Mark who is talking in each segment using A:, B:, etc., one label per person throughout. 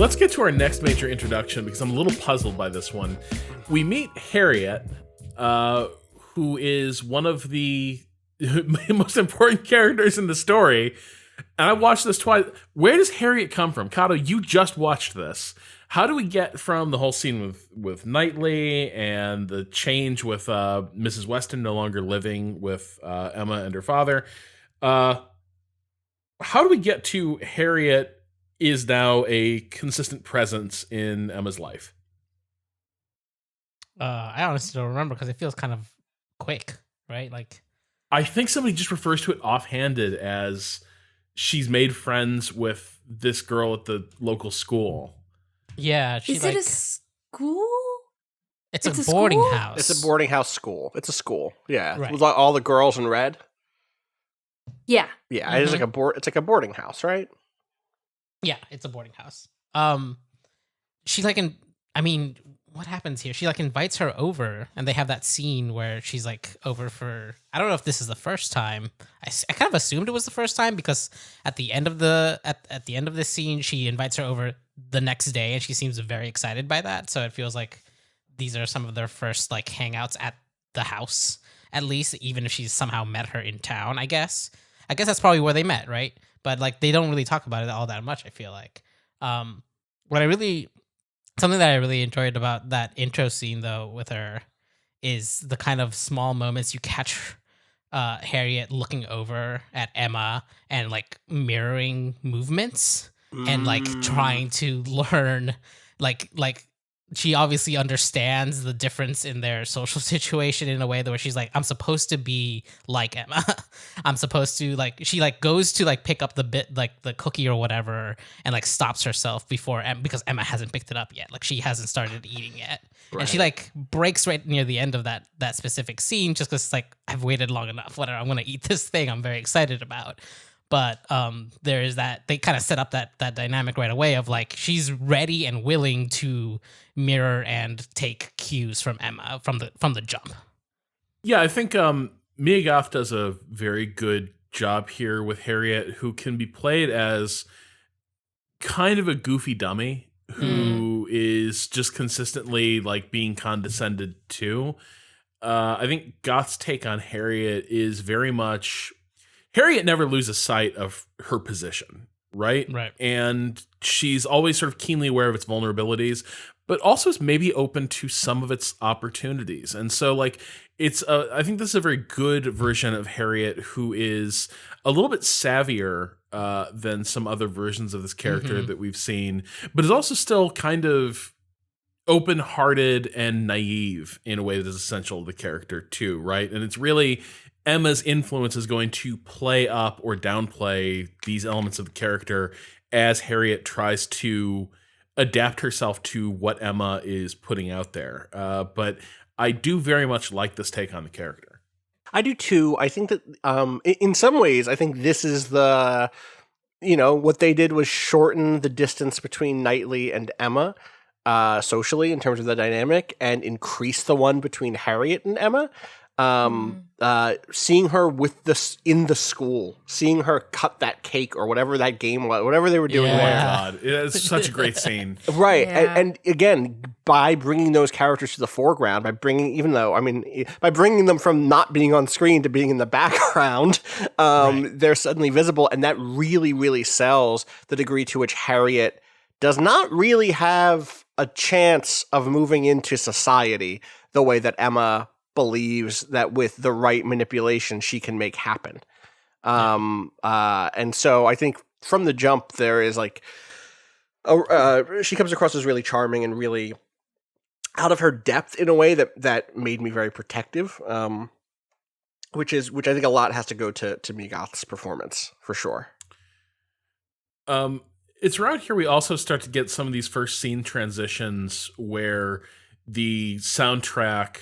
A: let's get to our next major introduction because I'm a little puzzled by this one. We meet Harriet, who is one of the most important characters in the story. And I watched this twice. Where does Harriet come from? Cado, you just watched this. How do we get from the whole scene with Knightley and the change with Mrs. Weston no longer living with Emma and her father? How do we get to Harriet is now a consistent presence in Emma's life?
B: I honestly don't remember because it feels kind of quick, right? Like,
A: I think somebody just refers to it offhanded as she's made friends with this girl at the local school.
B: Yeah,
C: Is it a school?
B: It's a boarding
C: school?
B: house.
D: It's a boarding house school. It's a school. Yeah,
B: Right.
D: with all the girls in red.
C: Yeah.
D: Yeah, it's like It's like a boarding house, right?
B: Yeah, it's a boarding house. She what happens here? She invites her over, and they have that scene where she's over for. I don't know if this is the first time. I kind of assumed it was the first time because at the end of at the end of this scene, she invites her over the next day, and she seems very excited by that. So it feels like these are some of their first hangouts at the house, at least, even if she's somehow met her in town. I guess that's probably where they met, right? But they don't really talk about it all that much. I feel like something that I really enjoyed about that intro scene, though, with her is the kind of small moments you catch Harriet looking over at Emma and mirroring movements and trying to learn like she obviously understands the difference in their social situation in a way where she's I'm supposed to be like Emma. I'm supposed to she goes to pick up the cookie or whatever and stops herself before because Emma hasn't picked it up yet. She hasn't started eating yet. Right. And she breaks right near the end of that specific scene just because I've waited long enough. Whatever, I'm gonna eat this thing I'm very excited about. But there is that they kind of set up that dynamic right away of she's ready and willing to mirror and take cues from Emma from the jump.
A: Yeah, I think Mia Goth does a very good job here with Harriet, who can be played as kind of a goofy dummy who is just consistently being condescended to. I think Goth's take on Harriet is very much Harriet never loses sight of her position, right?
B: Right.
A: And she's always sort of keenly aware of its vulnerabilities, but also is maybe open to some of its opportunities. And so it's I think this is a very good version of Harriet who is a little bit savvier than some other versions of this character that we've seen, but is also still kind of open-hearted and naive in a way that is essential to the character too, right? And it's really Emma's influence is going to play up or downplay these elements of the character as Harriet tries to adapt herself to what Emma is putting out there. But I do very much like this take on the character.
D: I do too. I think that in some ways, I think this is what they did was shorten the distance between Knightley and Emma socially in terms of the dynamic and increase the one between Harriet and Emma. Seeing her in the school, seeing her cut that cake or whatever that game was, whatever they were doing there.
A: Oh my God, it's such a great scene.
D: Right.
C: Yeah.
D: And again, by bringing those characters to the foreground, by bringing them from not being on screen to being in the background, they're suddenly visible. And that really, really sells the degree to which Harriet does not really have a chance of moving into society the way that Emma believes that with the right manipulation she can make happen. And so I think from the jump there is she comes across as really charming and really out of her depth in a way that made me very protective. Which I think a lot has to go to Mia Goth's performance for sure.
A: It's around here we also start to get some of these first scene transitions where the soundtrack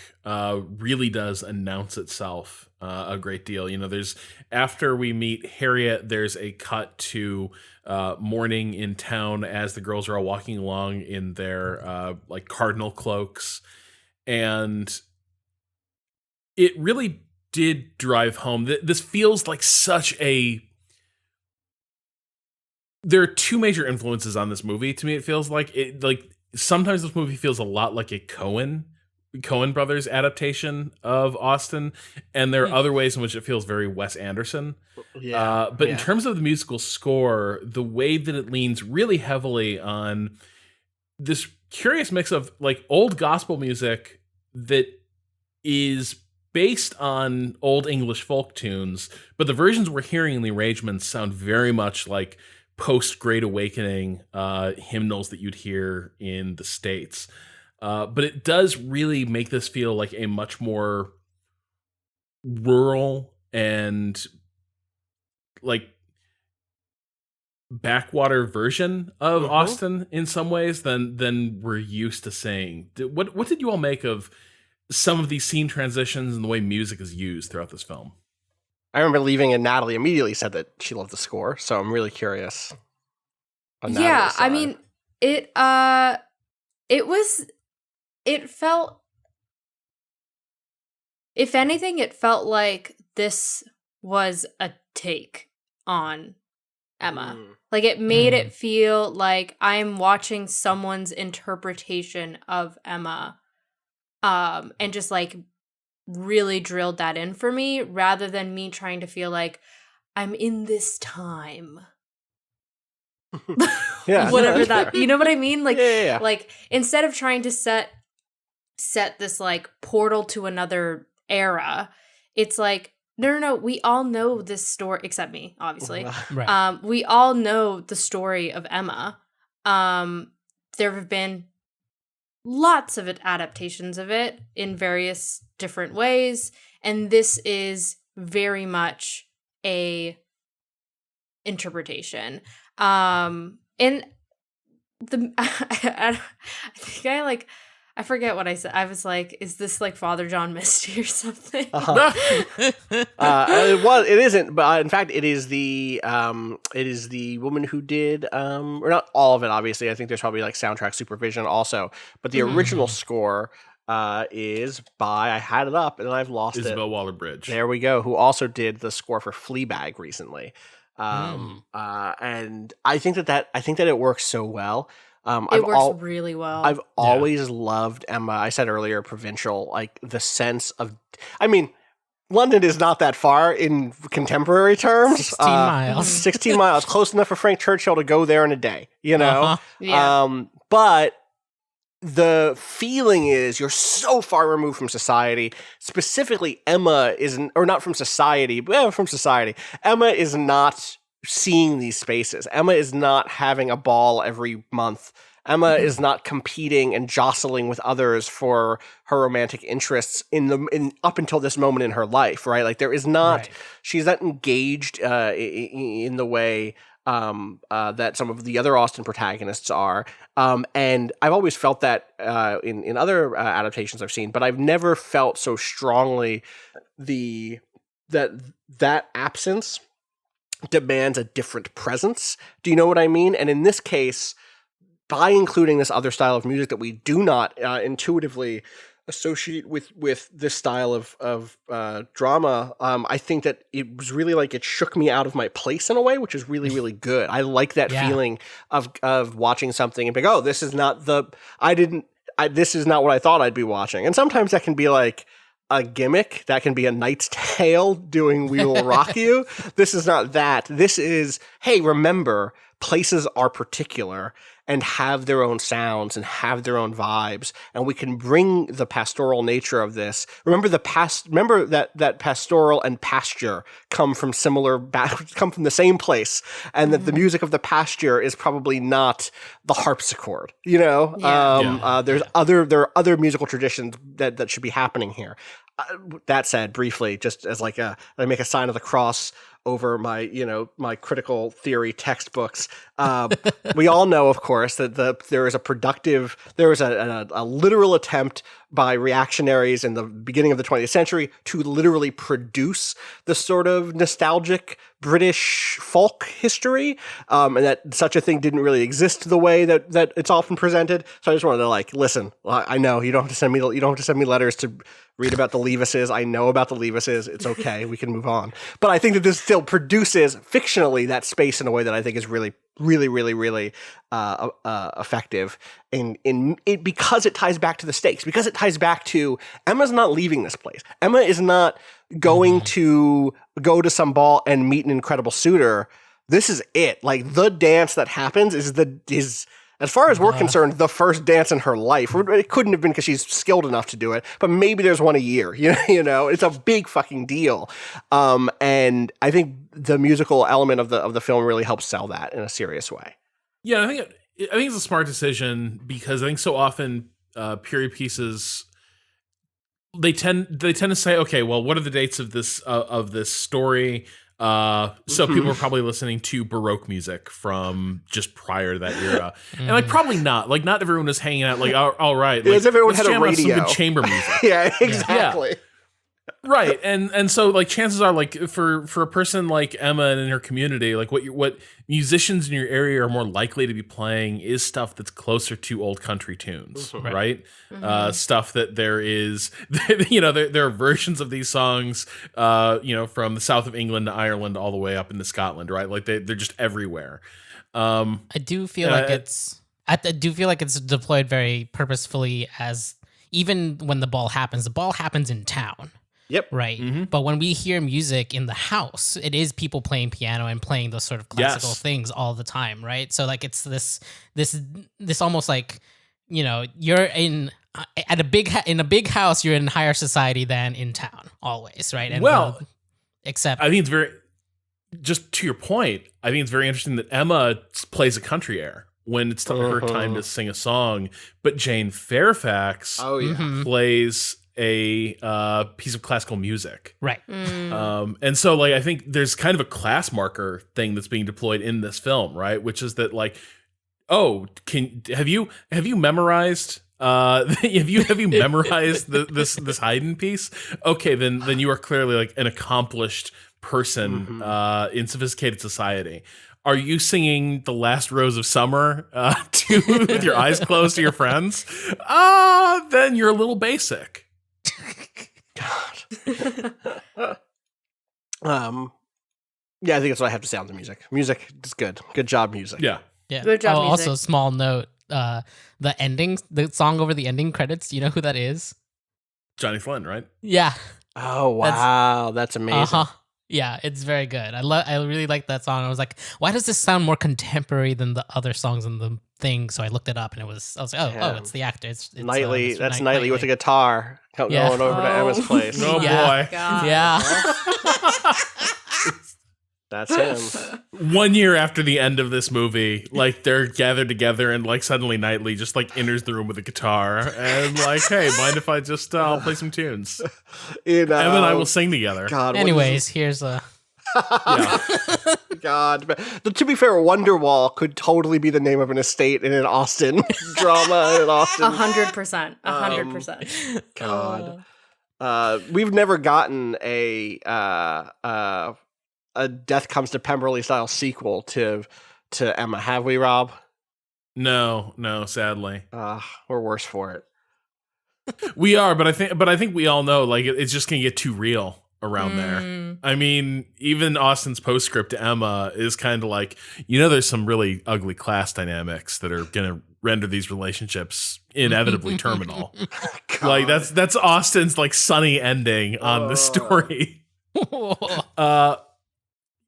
A: really does announce itself a great deal. There's after we meet Harriet, there's a cut to morning in town as the girls are all walking along in their cardinal cloaks, and it really did drive home. This feels like such a there are two major influences on this movie. To me, it feels like sometimes this movie feels a lot like a Coen brothers adaptation of Austen, and there are other ways in which it feels very Wes Anderson. But in terms of the musical score, the way that it leans really heavily on this curious mix of like old gospel music that is based on old English folk tunes, but the versions we're hearing in the arrangements sound very much like post-Great Awakening hymnals that you'd hear in the States. But it does really make this feel like a much more rural and like backwater version of Austen in some ways than we're used to seeing. What did you all make of some of these scene transitions and the way music is used throughout this film?
D: I remember leaving and Natalie immediately said that she loved the score, so I'm really curious.
C: Yeah, I mean, it felt, if anything, it felt like this was a take on Emma. Like, it made it feel like I'm watching someone's interpretation of Emma, and just like really drilled that in for me, rather than me trying to feel like I'm in this time. Whatever that, you know what I mean? Like, like instead of trying to set this like portal to another era, it's like, no, we all know this story, except me, obviously.
B: Right.
C: We all know the story of Emma. There have been lots of adaptations of it in various different ways, and this is very much a interpretation. And the I think I forget what I said. I was like, is this like Father John Misty or something?
D: It isn't, but in fact, it is the woman who did, or not all of it, obviously. I think there's probably like soundtrack supervision also, but the original score is by, I had it up and I've lost it.
A: Isabel Waller-Bridge.
D: There we go. Who also did the score for Fleabag recently. And I think that it works so well.
C: It works really well.
D: I've always loved Emma. I said earlier, provincial, like the sense of, I mean, London is not that far in contemporary terms.
B: 16 miles.
D: 16 miles, close enough for Frank Churchill to go there in a day, you know? But the feeling is you're so far removed from society. Specifically, Emma isn't, or not from society, but from society. Emma is not seeing these spaces. Emma is not having a ball every month. Emma is not competing and jostling with others for her romantic interests in up until this moment in her life, right? Like there is not, she's not engaged in the way that some of the other Austen protagonists are. And I've always felt that in other adaptations I've seen, but I've never felt so strongly that absence demands a different presence. Do you know what I mean? And in this case, by including this other style of music that we do not intuitively associate with this style of drama, I think that it was really like it shook me out of my place in a way, which is really, really good. I like that feeling of watching something and being, oh, this is not this is not what I thought I'd be watching. And sometimes that can be like a gimmick. That can be a Knight's Tale doing We Will Rock You. This is not that. This is, hey, remember, places are particular and have their own sounds and have their own vibes, and we can bring the pastoral nature of this. Remember that pastoral and pasture come from the same place, and that the music of the pasture is probably not the harpsichord. You know, there are other musical traditions that should be happening here. That said, briefly, just as like I make a sign of the cross over my critical theory textbooks. We all know, of course, that there is a literal attempt by reactionaries in the beginning of the 20th century to literally produce the sort of nostalgic British folk history, and that such a thing didn't really exist the way that it's often presented. So I just wanted to listen. I know you don't have to send me letters to read about the Leavises. I know about the Leavises. It's okay. We can move on. But I think that this still produces fictionally that space in a way that I think is really really, really, really effective in it because it ties back to the stakes, because it ties back to Emma's not leaving this place. Emma is not going to go to some ball and meet an incredible suitor. This is it. Like, the dance that happens is as far as we're concerned, the first dance in her life. It couldn't have been because she's skilled enough to do it, but maybe there's one a year. You know, it's a big fucking deal. And I think the musical element of the film really helps sell that in a serious way.
A: Yeah, I think it's a smart decision because I think so often period pieces they tend to say, okay, well, what are the dates of this story? So people are probably listening to Baroque music from just prior to that era, and like probably not. Like, not everyone was hanging out. Like, all right, like,
D: as if everyone
A: let's
D: had a
A: jam out some
D: radio.
A: good chamber music.
D: Yeah, exactly.
A: Yeah. Right, and so like chances are, like, for a person like Emma and in her community, like what musicians in your area are more likely to be playing is stuff that's closer to old country tunes, right? Stuff that there is, you know, there are versions of these songs, you know, from the south of England to Ireland all the way up into Scotland, right? Like they're just everywhere.
B: I do feel like it's deployed very purposefully, as even when the ball happens in town.
D: Yep.
B: Right. But when we hear music in the house, it is people playing piano and playing those sort of classical things all the time. Right. So like it's this almost like, you know, you're in a big house, you're in higher society than in town always. Right. And except
A: I think it's very, just to your point, I think it's very interesting that Emma plays a country air when it's her time to sing a song, but Jane Fairfax plays a piece of classical music.
B: Right.
A: And so like I think there's kind of a class marker thing that's being deployed in this film, right? Which is that, like, oh, have you memorized have you memorized this Haydn piece? Okay, then you are clearly like an accomplished person in sophisticated society. Are you singing The Last Rose of Summer with your eyes closed to your friends? Then you're a little basic.
D: God. Yeah, I think that's what I have to say on the music. Music is good. Good job, music.
A: Yeah.
C: Good job, music.
B: Also, small note, the song over the ending credits, do you know who that is?
A: Johnny Flynn, right?
B: Yeah.
D: Oh, wow. That's amazing.
B: Yeah, it's very good. I really like that song. I was like, why does this sound more contemporary than the other songs in the thing? So I looked it up, and I was like, oh, it's the actor. It's
D: Knightley. That's Knightley with a guitar going over to Emma's place.
A: Oh,
B: yeah.
A: boy.
C: God.
B: Yeah.
D: That's him.
A: 1 year after the end of this movie, like, they're gathered together, and like suddenly Knightley just like enters the room with a guitar and like, hey, mind if I just I'll play some tunes? Emma and I will sing together.
D: God.
B: Anyways, here's a.
D: God. But to be fair, Wonderwall could totally be the name of an estate in an Austen drama in Austin.
C: 100%. 100%.
D: God. We've never gotten a Death Comes to Pemberley style sequel to Emma, have we, Rob?
A: No, sadly.
D: We're worse for it.
A: We are, but I think we all know, like, it's just gonna get too real around there. I mean, even Austen's postscript to Emma is kind of like, you know, there's some really ugly class dynamics that are gonna render these relationships inevitably terminal. Like that's Austen's like sunny ending on the story.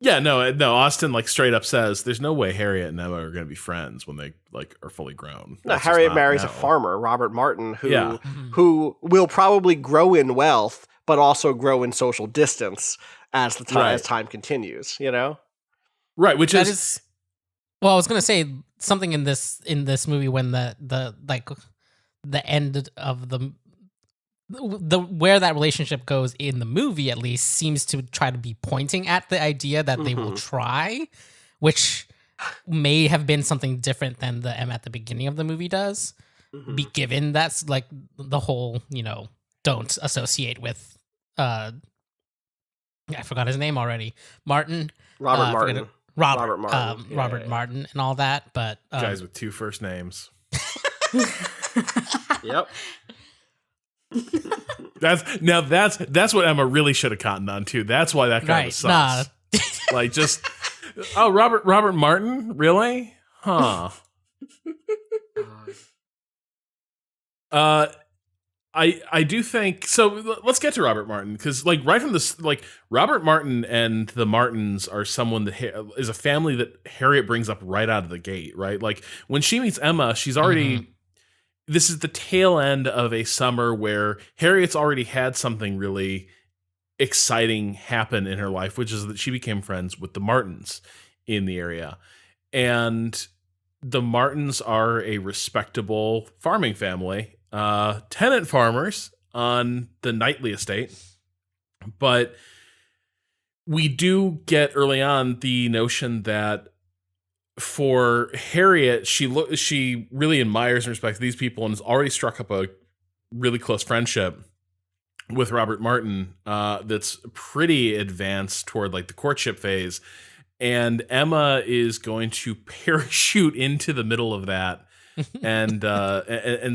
A: Yeah, no. Austen like straight up says there's no way Harriet and Emma are going to be friends when they like are fully grown.
D: No, Harriet marries a farmer, Robert Martin, who will probably grow in wealth, but also grow in social distance as time continues. You know,
B: right? Which is well, I was going to say something in this movie when the end of the where that relationship goes in the movie, at least, seems to try to be pointing at the idea that they will try, which may have been something different than the Emma at the beginning of the movie does, be given that's like the whole, you know, don't associate with I forgot his name already. Martin.
D: Robert
B: Martin and all that, but
A: guys with two first names.
D: Yep.
A: That's what Emma really should have cottoned on to. That's why that guy was sus. Like, just Oh, Robert Martin? Really? Huh. I do think so. Let's get to Robert Martin, because like right from this, like Robert Martin and the Martins are someone that is a family that Harriet brings up right out of the gate. Right, like when she meets Emma, she's already. This is the tail end of a summer where Harriet's already had something really exciting happen in her life, which is that she became friends with the Martins in the area, and the Martins are a respectable farming family. Tenant farmers on the Knightley estate. But we do get early on the notion that for Harriet, she really admires and respects these people and has already struck up a really close friendship with Robert Martin that's pretty advanced toward like the courtship phase. And Emma is going to parachute into the middle of that and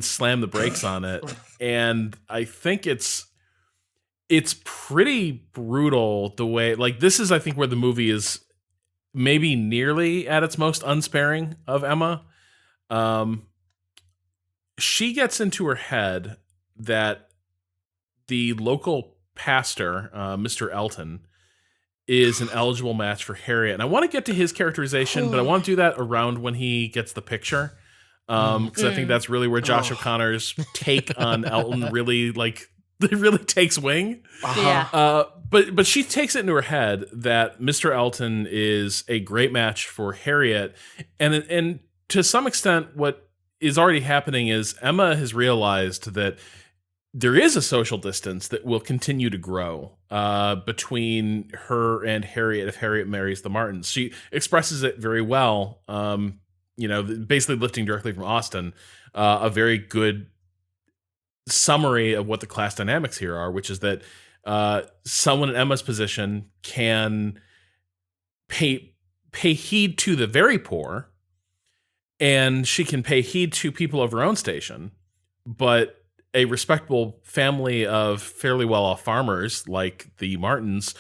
A: slam the brakes on it. And I think it's pretty brutal the way, like, this is, I think, where the movie is maybe nearly at its most unsparing of Emma. She gets into her head that the local pastor, Mr. Elton, is an eligible match for Harriet. And I want to get to his characterization, but I want to do that around when he gets the picture. Because I think that's really where Josh O'Connor's take on Elton really, like, it really takes wing.
C: Yeah.
A: But she takes it into her head that Mr. Elton is a great match for Harriet. And to some extent, what is already happening is Emma has realized that there is a social distance that will continue to grow between her and Harriet if Harriet marries the Martins. She expresses it very well, basically lifting directly from Austen, a very good summary of what the class dynamics here are, which is that someone in Emma's position can pay heed to the very poor, and she can pay heed to people of her own station, but a respectable family of fairly well-off farmers like the Martins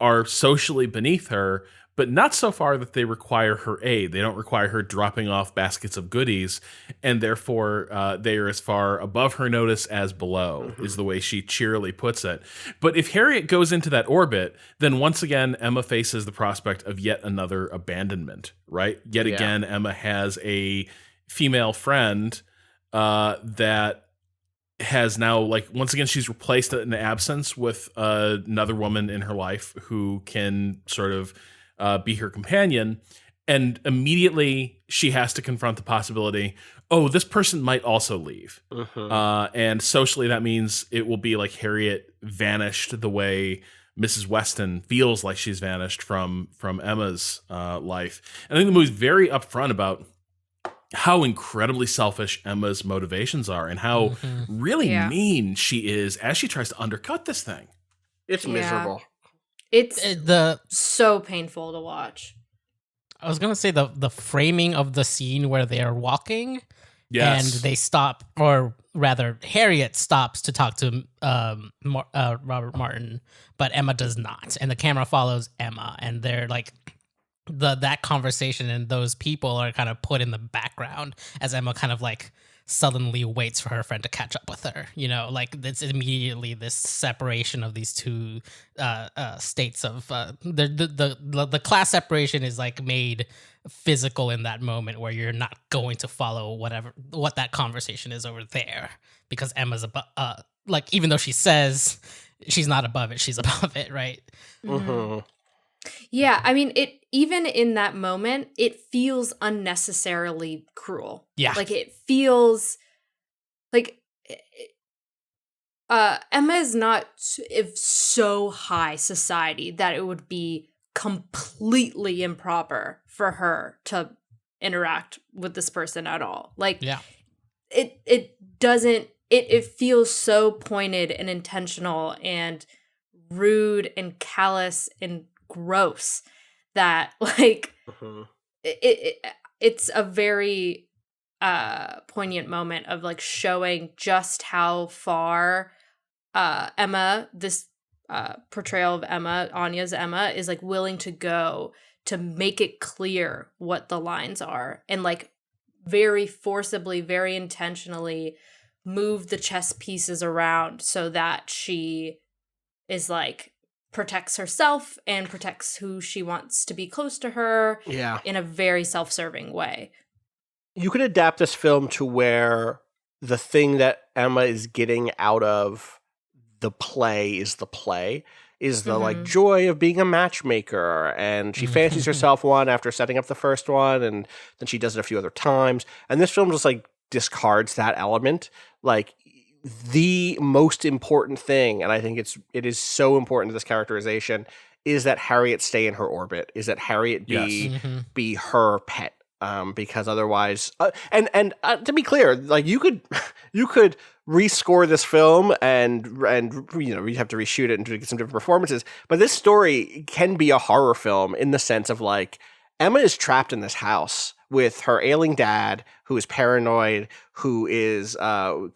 A: are socially beneath her, but not so far that they require her aid. They don't require her dropping off baskets of goodies, and therefore they are as far above her notice as below, is the way she cheerily puts it. But if Harriet goes into that orbit, then once again, Emma faces the prospect of yet another abandonment, right? Yet again, Emma has a female friend that has now, like, once again, she's replaced an absence with another woman in her life who can sort of be her companion. And immediately she has to confront the possibility, oh, this person might also leave. And socially, that means it will be like Harriet vanished the way Mrs. Weston feels like she's vanished from Emma's life. And I think the movie's very upfront about how incredibly selfish Emma's motivations are and how really mean she is as she tries to undercut this thing.
D: It's miserable.
C: It's so painful to watch.
B: I was going to say the framing of the scene where they are walking and they stop, or rather Harriet stops to talk to Robert Martin, but Emma does not. And the camera follows Emma, and they're like, that conversation and those people are kind of put in the background as Emma kind of like sullenly waits for her friend to catch up with her. Like it's immediately this separation of these two states of the class separation is like made physical in that moment where you're not going to follow what that conversation is over there, because Emma's above, like, even though she says she's not above it, she's above it, right?
C: Yeah, I mean, it even in that moment, it feels unnecessarily cruel.
B: Yeah.
C: Like, it feels like Emma is not of so high society that it would be completely improper for her to interact with this person at all. Like, it doesn't, it feels so pointed and intentional and rude and callous and gross that, like, it's a very poignant moment of like showing just how far Emma, this portrayal of Emma, Anya's Emma, is like willing to go to make it clear what the lines are, and like very forcibly, very intentionally move the chess pieces around so that she is like protects herself and protects who she wants to be close to her in a very self-serving way.
D: You could adapt this film to where the thing that Emma is getting out of the play is the like joy of being a matchmaker, and she fancies herself one after setting up the first one, and then she does it a few other times. And this film just like discards that element. Like the most important thing, and I think it is so important to this characterization, is that Harriet stay in her orbit, is that Harriet be her pet. Because otherwise, and to be clear, like you could rescore this film and you know, you have to reshoot it and get some different performances. But this story can be a horror film in the sense of like Emma is trapped in this house with her ailing dad, who is paranoid, who is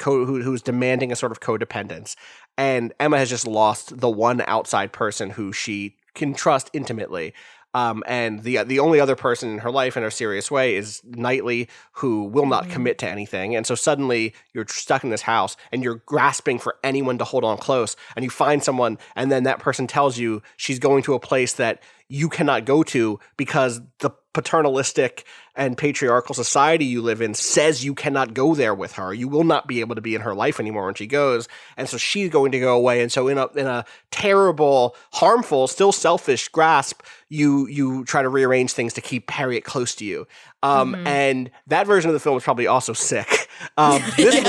D: who's demanding a sort of codependence, and Emma has just lost the one outside person who she can trust intimately. And the only other person in her life in a serious way is Knightley, who will not commit to anything. And so suddenly you're stuck in this house and you're grasping for anyone to hold on close, and you find someone, and then that person tells you she's going to a place that you cannot go to because the paternalistic and patriarchal society you live in says you cannot go there with her. You will not be able to be in her life anymore when she goes. And so she's going to go away. And so in a terrible, harmful, still selfish grasp, you try to rearrange things to keep Harriet close to you. And that version of the film is probably also sick. This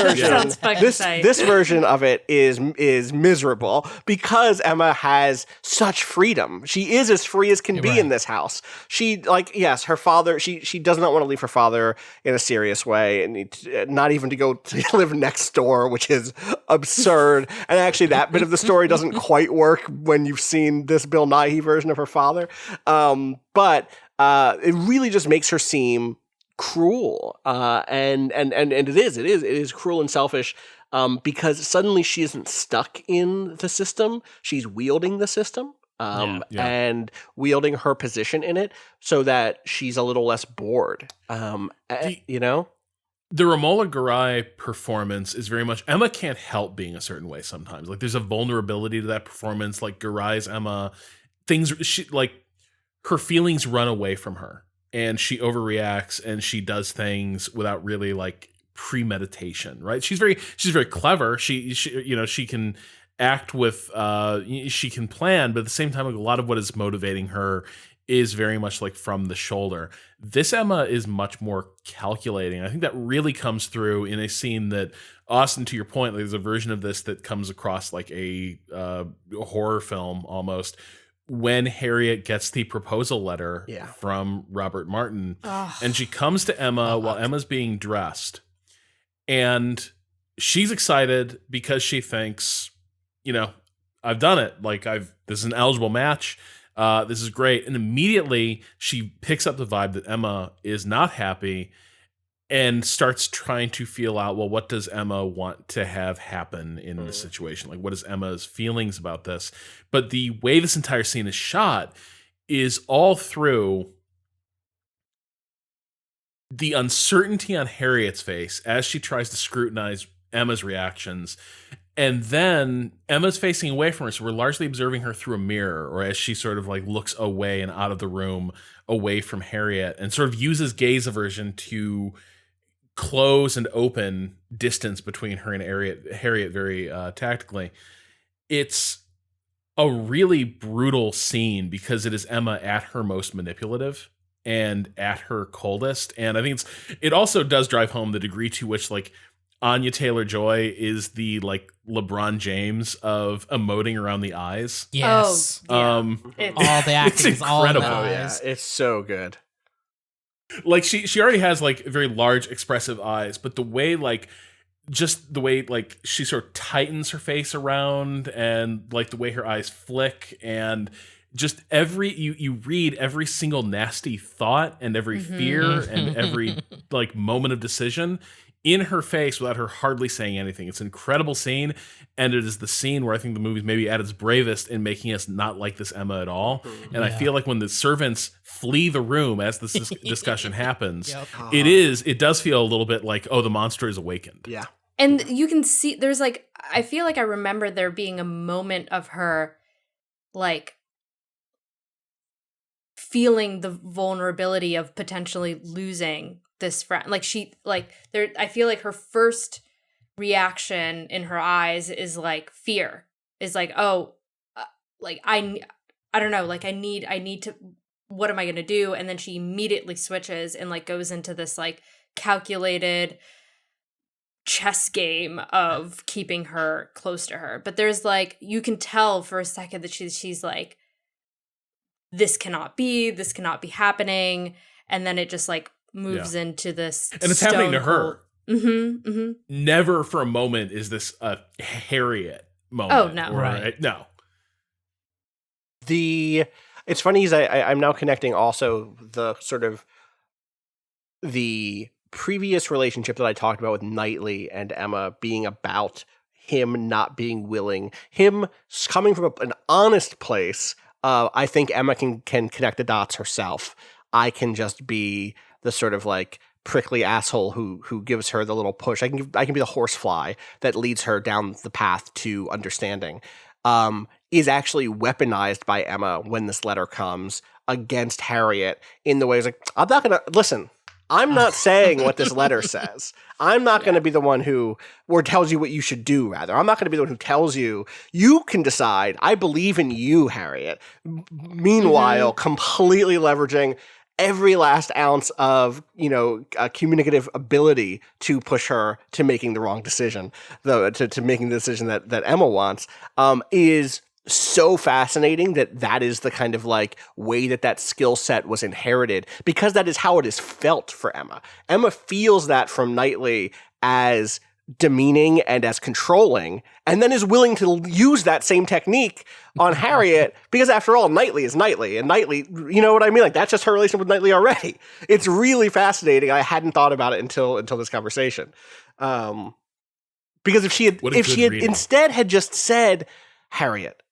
D: version of it is miserable because Emma has such freedom. She is as free as can be in this house. She, like, yes, her father, she does not want to leave her father in a serious way, and not even to go to live next door, which is absurd. And actually that bit of the story doesn't quite work when you've seen this Bill Nighy version of her father. But it really just makes her seem cruel, and it is cruel and selfish, because suddenly she isn't stuck in the system; she's wielding the system, and wielding her position in it, so that she's a little less bored. You know.
A: The Romola Garai performance is very much Emma can't help being a certain way sometimes. Like there's a vulnerability to that performance. Like Garai's Emma, her feelings run away from her, and she overreacts and she does things without really like premeditation, right? She's very clever. She can act with, she can plan, but at the same time, like, a lot of what is motivating her is very much like from the shoulder. This Emma is much more calculating. I think that really comes through in a scene that, Austin, to your point, like, there's a version of this that comes across like a horror film almost, when Harriet gets the proposal letter from Robert Martin, and she comes to Emma while Emma's being dressed, and she's excited because she thinks, you know, I've done it. Like this is an eligible match. This is great. And immediately she picks up the vibe that Emma is not happy and starts trying to feel out, well, what does Emma want to have happen in the situation? Like, what is Emma's feelings about this? But the way this entire scene is shot is all through the uncertainty on Harriet's face as she tries to scrutinize Emma's reactions. And then Emma's facing away from her, so we're largely observing her through a mirror, or as she sort of like looks away and out of the room, away from Harriet, and sort of uses gaze aversion to close and open distance between her and Harriet very tactically. It's a really brutal scene because it is Emma at her most manipulative and at her coldest. And I think it also does drive home the degree to which, like, Anya Taylor-Joy is the like LeBron James of emoting around the eyes.
B: Yes.
C: Oh,
B: yeah. All the acting is all in the eyes.
D: It's so good.
A: Like she already has like very large expressive eyes, but the way like she sort of tightens her face around, and like the way her eyes flick, and just you read every single nasty thought and every fear and every like moment of decision in her face without her hardly saying anything. It's an incredible scene, and it is the scene where I think the movie's maybe at its bravest in making us not like this Emma at all. And I feel like when the servants flee the room as this discussion happens, it does feel a little bit like, oh, the monster is awakened.
D: Yeah.
C: And you can see there's like, I feel like I remember there being a moment of her like feeling the vulnerability of potentially losing this friend. Like I feel like her first reaction in her eyes is like fear, is like, oh, like I don't know, like I need to, what am I going to do? And then she immediately switches and like goes into this like calculated chess game of keeping her close to her. But there's like, you can tell for a second that she's like, this cannot be happening. And then it just like moves into this. And
A: it's happening to her.
C: Mm-hmm, mm-hmm.
A: Never for a moment is this a Harriet moment.
C: Oh, no.
B: Right.
A: No.
D: It's funny is I'm now connecting also the sort of the previous relationship that I talked about with Knightley and Emma being about him not being willing, him coming from an honest place. I think Emma can connect the dots herself. I can just be the sort of like prickly asshole who gives her the little push. I can be the horsefly that leads her down the path to understanding. Is actually weaponized by Emma when this letter comes against Harriet in the ways like, I'm not going to listen. I'm not saying what this letter says. I'm not going to be the one who tells you what you should do, rather. I'm not going to be the one who tells you, you can decide. I believe in you, Harriet. Meanwhile, completely leveraging every last ounce of, communicative ability to push her to making the wrong decision, to making the decision that Emma wants, is so fascinating that is the kind of like way that skill set was inherited, because that is how it is felt for Emma. Emma feels that from Knightley as demeaning and as controlling, and then is willing to use that same technique on Harriet, because after all, Knightley is Knightley, and Knightley, you know what I mean? Like, that's just her relationship with Knightley already. It's really fascinating. I hadn't thought about it until this conversation. Because if she had instead had just said, Harriet,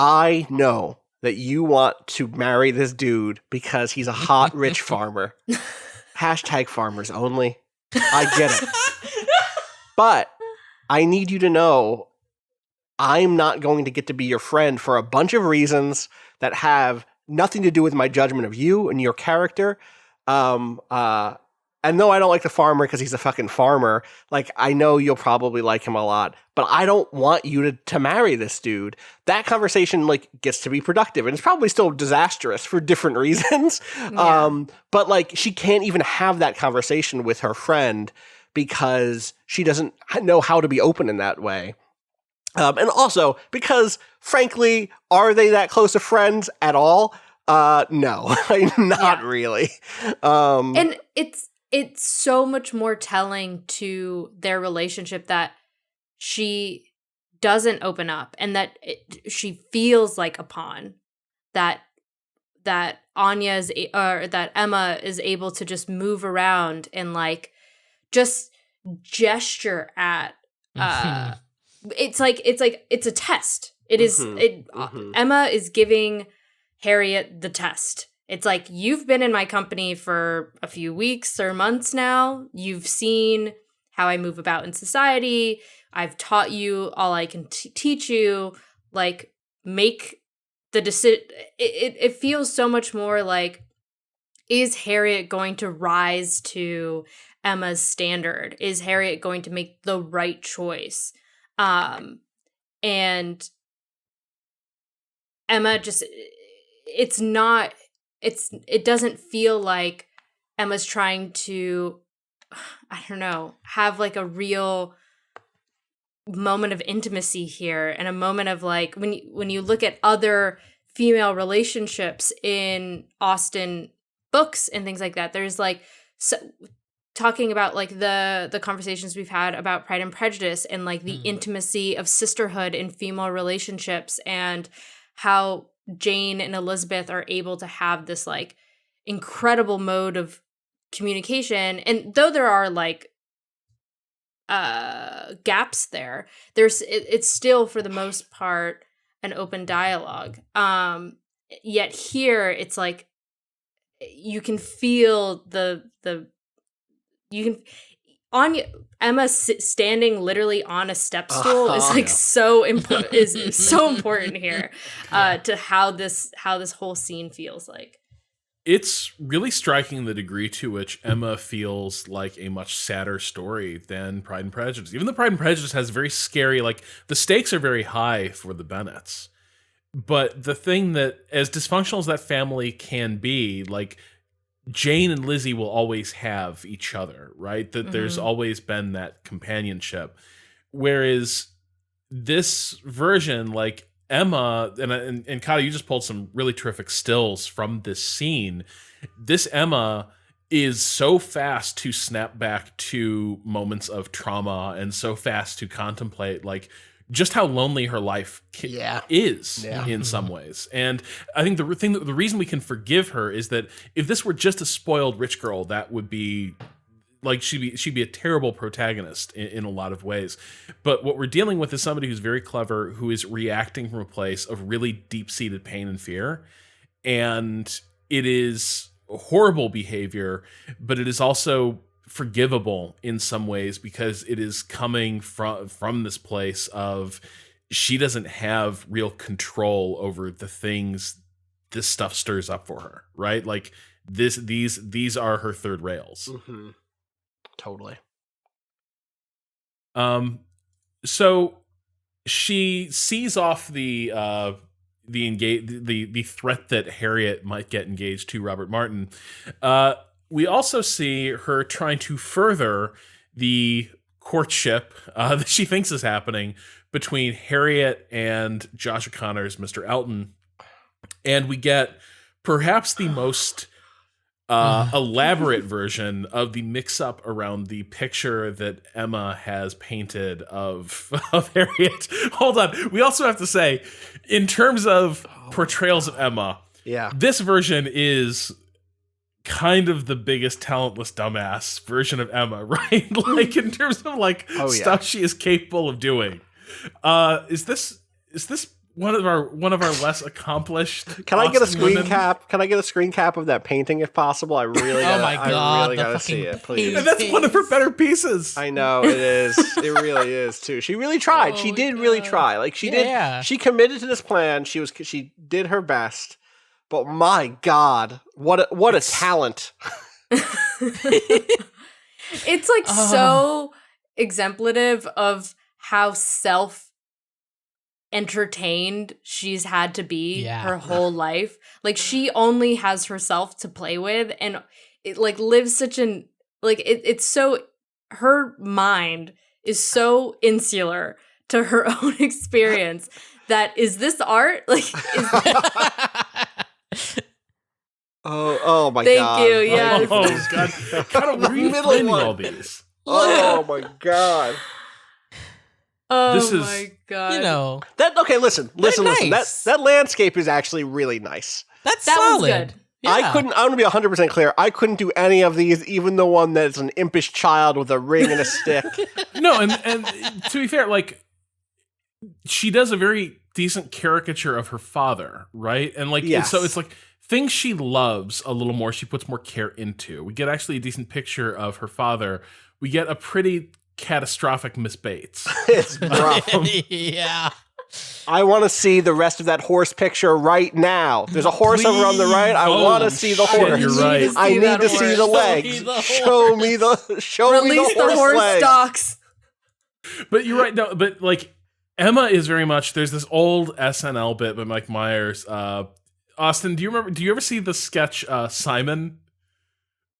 D: I know that you want to marry this dude because he's a hot, rich farmer. Hashtag farmers only. I get it. But I need you to know I'm not going to get to be your friend for a bunch of reasons that have nothing to do with my judgment of you and your character. And no, I don't like the farmer because he's a fucking farmer. Like, I know you'll probably like him a lot, but I don't want you to marry this dude. That conversation, like, gets to be productive, and it's probably still disastrous for different reasons. Yeah. But, like, she can't even have that conversation with her friend because she doesn't know how to be open in that way. And also because, frankly, are they that close of friends at all? No, not really.
C: And it's so much more telling to their relationship that she doesn't open up, and that she feels like a pawn, that that Emma is able to just move around and like just gesture at. It's a test. It is. Emma is giving Harriet the test. It's like, you've been in my company for a few weeks or months now. You've seen how I move about in society. I've taught you all I can teach you. Like, make the decision. It feels so much more like, is Harriet going to rise to Emma's standard? Is Harriet going to make the right choice? And Emma just, it doesn't feel like Emma's trying to, I don't know, have like a real moment of intimacy here, and a moment of like, when you look at other female relationships in Austen books and things like that, there's like, talking about like the conversations we've had about Pride and Prejudice, and like the intimacy of sisterhood in female relationships, and how Jane and Elizabeth are able to have this like incredible mode of communication, and though there are like gaps there, it's still for the most part an open dialogue. Yet here it's like you can feel Emma standing literally on a step stool is like so important here to how this whole scene feels like.
A: It's really striking the degree to which Emma feels like a much sadder story than Pride and Prejudice. Even though Pride and Prejudice has very scary, like the stakes are very high for the Bennets. But the thing that, as dysfunctional as that family can be, like Jane and Lizzie will always have each other, right? That there's always been that companionship. Whereas this version, like Emma, and Cado, you just pulled some really terrific stills from this scene. This Emma is so fast to snap back to moments of trauma and so fast to contemplate, like, just how lonely her life is in some ways. And I think the reason we can forgive her is that if this were just a spoiled rich girl, that would be like, she'd be a terrible protagonist in a lot of ways. But what we're dealing with is somebody who's very clever, who is reacting from a place of really deep-seated pain and fear. And it is horrible behavior, but it is also forgivable in some ways because it is coming from this place of she doesn't have real control over the things this stuff stirs up for her, right? Like these are her third rails.
D: Mm-hmm. Totally.
A: So she sees off the threat that Harriet might get engaged to Robert Martin. We also see her trying to further the courtship that she thinks is happening between Harriet and Josh O'Connor's Mr. Elton. And we get perhaps the most elaborate version of the mix-up around the picture that Emma has painted of Harriet. Hold on. We also have to say, in terms of portrayals of Emma, this version is kind of the biggest talentless dumbass version of Emma, right? Like in terms of like stuff she is capable of doing. Is this one of our less accomplished?
D: Can I get a screen cap? Can I get a screen cap of that painting if possible? I really gotta see it, please.
A: And that's one of her better pieces.
D: I know it is. It really is too. She really tried. She did really try. Like she did. She committed to this plan. She did her best. But my God, what a talent.
C: It's like so exemplative of how self-entertained she's had to be her whole life. Like she only has herself to play with, and it like lives such an like it's so, her mind is so insular to her own experience that is this art? Like is
D: Oh my
C: Thank
D: God.
C: Thank you, yeah.
A: Oh God. Kind of, where are you finding all these?
D: Oh my God.
C: Oh my God.
B: You know.
D: Listen.
B: Nice.
D: That landscape is actually really nice.
B: That
C: solid.
B: was good. Yeah.
D: I want to be 100% clear. I couldn't do any of these, even the one that's an impish child with a ring and a stick.
A: No, and to be fair, like she does a very decent caricature of her father, right? And like so it's like things she loves a little more, she puts more care into. We get actually a decent picture of her father. We get a pretty catastrophic Miss Bates.
D: It's rough.
B: Yeah.
D: I want to see the rest of that horse picture right now. There's a horse over on the right. I want to see the horse.
A: You're right.
D: I need to see the legs. Show me the
C: Release the horse
D: legs.
C: stocks.
A: But you're right. No, but like Emma is very much. There's this old SNL bit by Mike Myers. Austin, do you remember? Do you ever see the sketch Simon?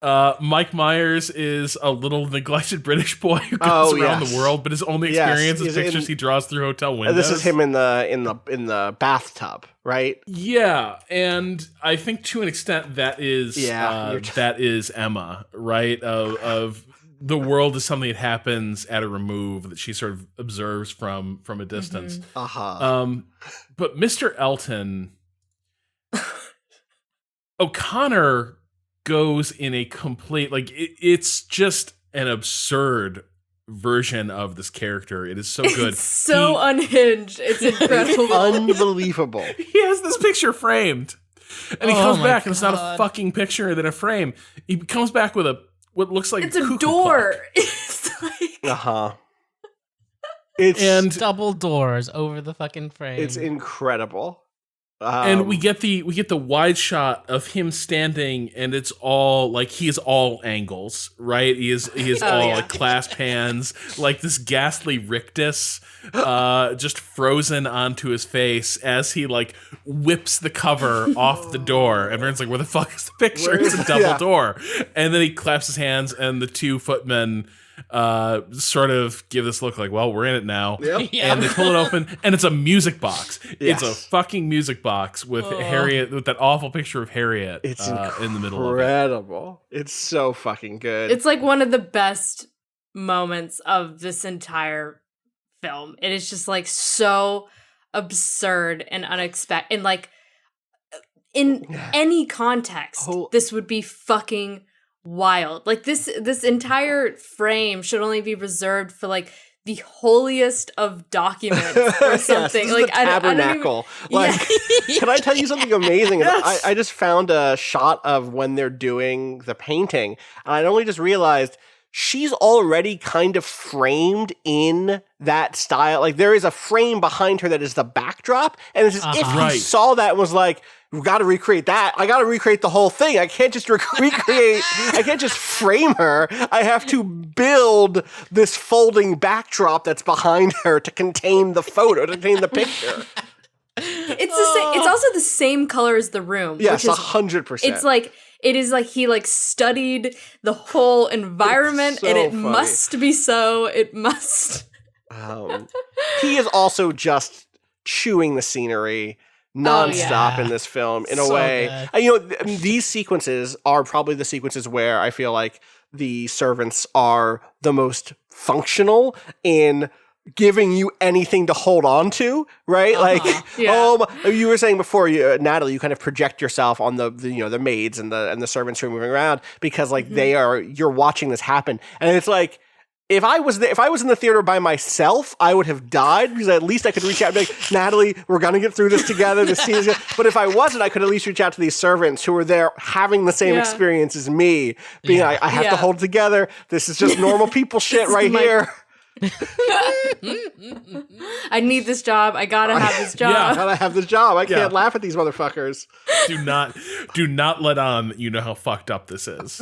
A: Mike Myers is a little neglected British boy who goes around the world, but his only experience is pictures he draws through hotel windows.
D: This is him in the bathtub, right?
A: Yeah, and I think to an extent that is that is Emma, right? Of the world is something that happens at a remove that she sort of observes from a distance.
D: Mm-hmm.
A: But Mr. Elton, O'Connor goes in a complete, like, it's just an absurd version of this character. It is so good.
C: It's so unhinged. It's incredible.
D: Unbelievable.
A: He has this picture framed, and he
B: Oh
A: comes
B: my
A: back, and it's not a
B: God.
A: fucking picture in a frame. He comes back with what looks like
C: It's a
A: cuckoo
C: door.
A: clock.
C: It's like
D: Uh-huh. It's
A: And
B: Double doors over the fucking frame.
D: it's incredible.
A: and we get the wide shot of him standing, and it's all like he is all angles, right? He is
C: Oh,
A: all
C: yeah.
A: like clasp hands, like this ghastly rictus, just frozen onto his face as he like whips the cover off the door. And everyone's like, "Where the fuck is the picture?
D: Where
A: It's
D: is
A: a
D: it?"
A: double
D: Yeah.
A: door." And then he claps his hands, and the two footmen sort of give this look like, "Well, we're in it now."
D: Yep.
B: Yeah.
A: And they pull it open, and it's a music box.
D: Yes.
A: It's a fucking music box with
B: Oh.
A: Harriet, with that awful picture of Harriet
D: It's
A: in the middle of it.
D: incredible. It's so fucking good.
C: it's like one of the best moments of this entire film. It is just like so absurd and unexpected, and like in any context,
D: Oh.
C: this would be fucking wild. Like this entire frame should only be reserved for like the holiest of documents or
D: Yes,
C: something.
D: this is
C: Like
D: the
C: I don't even-
D: tabernacle. Like, can I tell you something amazing?
A: Yes.
D: I just found a shot of when they're doing the painting, and I only just realized she's already kind of framed in that style. Like there is a frame behind her that is the backdrop, and it's as if he
A: Right.
D: saw that and was like, "We got to recreate that. I got to recreate the whole thing. I can't just recreate. I can't just frame her. I have to build this folding backdrop that's behind her to contain the photo, to contain the picture."
C: It's the same. It's also the same color as the room.
D: Yes,
C: which is
D: 100%.
C: It's like it is like he like studied the whole environment,
D: so
C: and it
D: funny.
C: must be so. It must.
D: He is also just chewing the scenery nonstop
B: yeah.
D: in this film in a
B: So
D: way.
B: good.
D: And, you know, these sequences are probably the sequences where I feel like the servants are the most functional in giving you anything to hold on to, right? Like,
C: Yeah.
D: you were saying before, Natalie, you kind of project yourself on the you know the maids and the servants who are moving around because like you're watching this happen, and it's like. If I was in the theater by myself, I would have died because at least I could reach out and be like, "Natalie, we're gonna get through this together. This scene is good." But if I wasn't, I could at least reach out to these servants who were there having the same
C: Yeah.
D: experience as me, being
B: Yeah.
D: like, "I have to
C: Yeah.
D: hold it together. This is just normal people shit
C: This is
D: right
C: my-
D: here.
C: I need this job. I gotta have this
A: Yeah.
D: I
C: job.
D: gotta have this job. I
A: Yeah.
D: can't laugh at these motherfuckers."
A: Do not let on that you know how fucked up this is.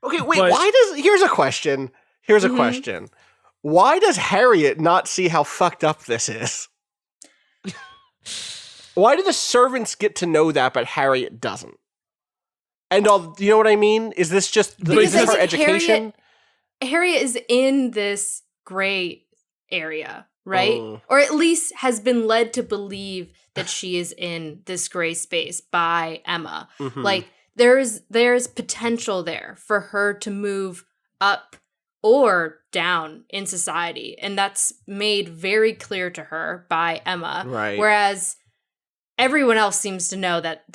D: Okay, wait.
A: But-
D: Here's a question. Here's a question. Why does Harriet not see how fucked up this is? Why do the servants get to know that, but Harriet doesn't? And you know what I mean? Is this just
A: Because
D: is this
A: I
D: her
C: think
D: education?
C: Harriet is in this gray area, right?
D: Mm.
C: Or at least has been led to believe that she is in this gray space by Emma.
D: Mhm.
C: Like there's potential there for her to move up or down in society, and that's made very clear to her by Emma.
D: Right.
C: Whereas everyone else seems to know that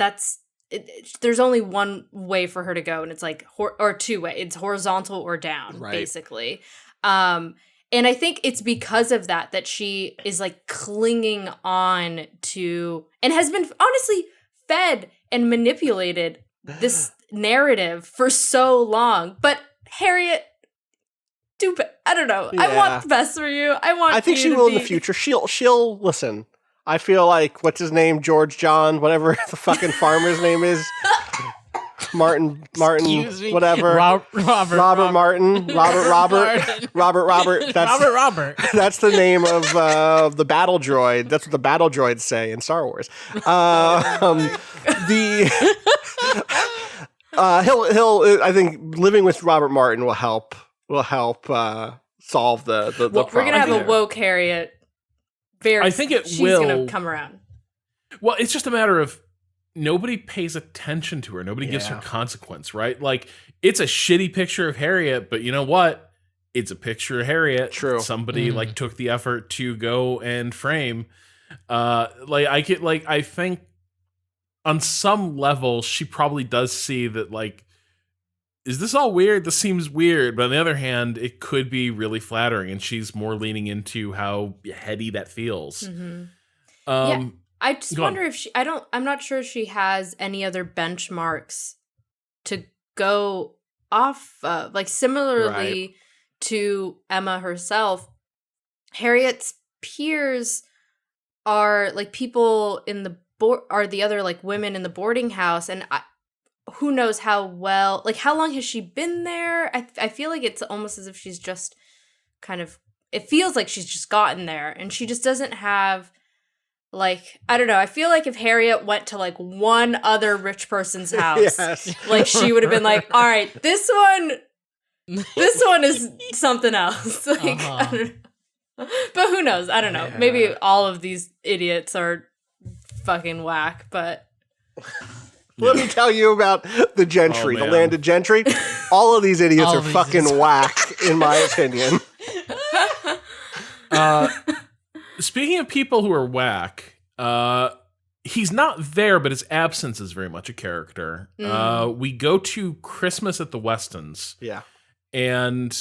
C: there's only one way for her to go, and it's like or two way. It's horizontal or down,
D: Right.
C: basically. And I think it's because of that she is like clinging on to and has been honestly fed and manipulated this narrative for so long. But Harriet, I don't know. I
D: Yeah.
C: want the best for you.
D: I think
C: you
D: she
C: to
D: will in the
C: be-
D: future. She'll listen. I feel like what's his name, George John, whatever the fucking farmer's name is, Martin,
B: Excuse me?
D: whatever.
B: Robert
D: Martin,
B: Martin.
D: Robert. That's
B: Robert.
D: that's the name of the battle droid. That's what the battle droids say in Star Wars. He'll. I think living with Robert Martin will help solve the
C: We're
D: problem.
C: gonna have a
D: there.
C: woke Harriet.
A: I think it
C: she's
A: will.
C: gonna come around.
A: Well, it's just a matter of nobody pays attention to her. Nobody gives her
D: Yeah.
A: consequence, right? Like, it's a shitty picture of Harriet, but you know what? It's a picture of Harriet.
D: True.
A: Somebody like took the effort to go and frame. I think on some level, she probably does see that, like, is this all weird? This seems weird. But on the other hand, it could be really flattering, and she's more leaning into how heady that feels.
C: Mm-hmm.
A: Yeah,
C: I just wonder if I'm not sure she has any other benchmarks to go off of. Like, similarly to Emma herself, Harriet's peers are like people in the are the other like women in the boarding house, and who knows how well, like, how long has she been there? I feel like it's almost as if she's just kind of, it feels like she's just gotten there, and she just doesn't have, like, I don't know. I feel like if Harriet went to like one other rich person's house, like, she would have been like, all right, this one is something else. Like, I don't know. But who knows? I don't know. Yeah. Maybe all of these idiots are fucking whack, but
D: let me tell you about the gentry, the landed gentry. All of these idiots are fucking whack, in my opinion.
A: Speaking of people who are whack, he's not there, but his absence is very much a character. We go to Christmas at the Westons.
D: Yeah.
A: And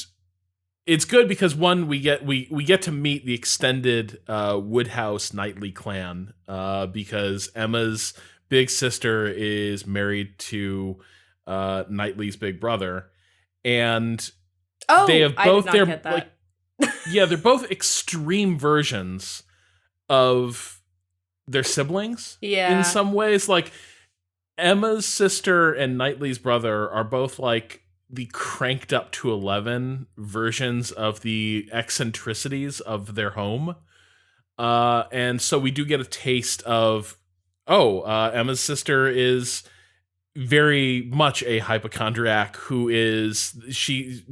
A: it's good because, one, we get to meet the extended Woodhouse Knightley clan, because Emma's big sister is married to Knightley's big brother, and they have both they're both extreme versions of their siblings.
C: Yeah.
A: In some ways, like, Emma's sister and Knightley's brother are both like the cranked up to 11 versions of the eccentricities of their home. And so we do get a taste of, Emma's sister is very much a hypochondriac who is, she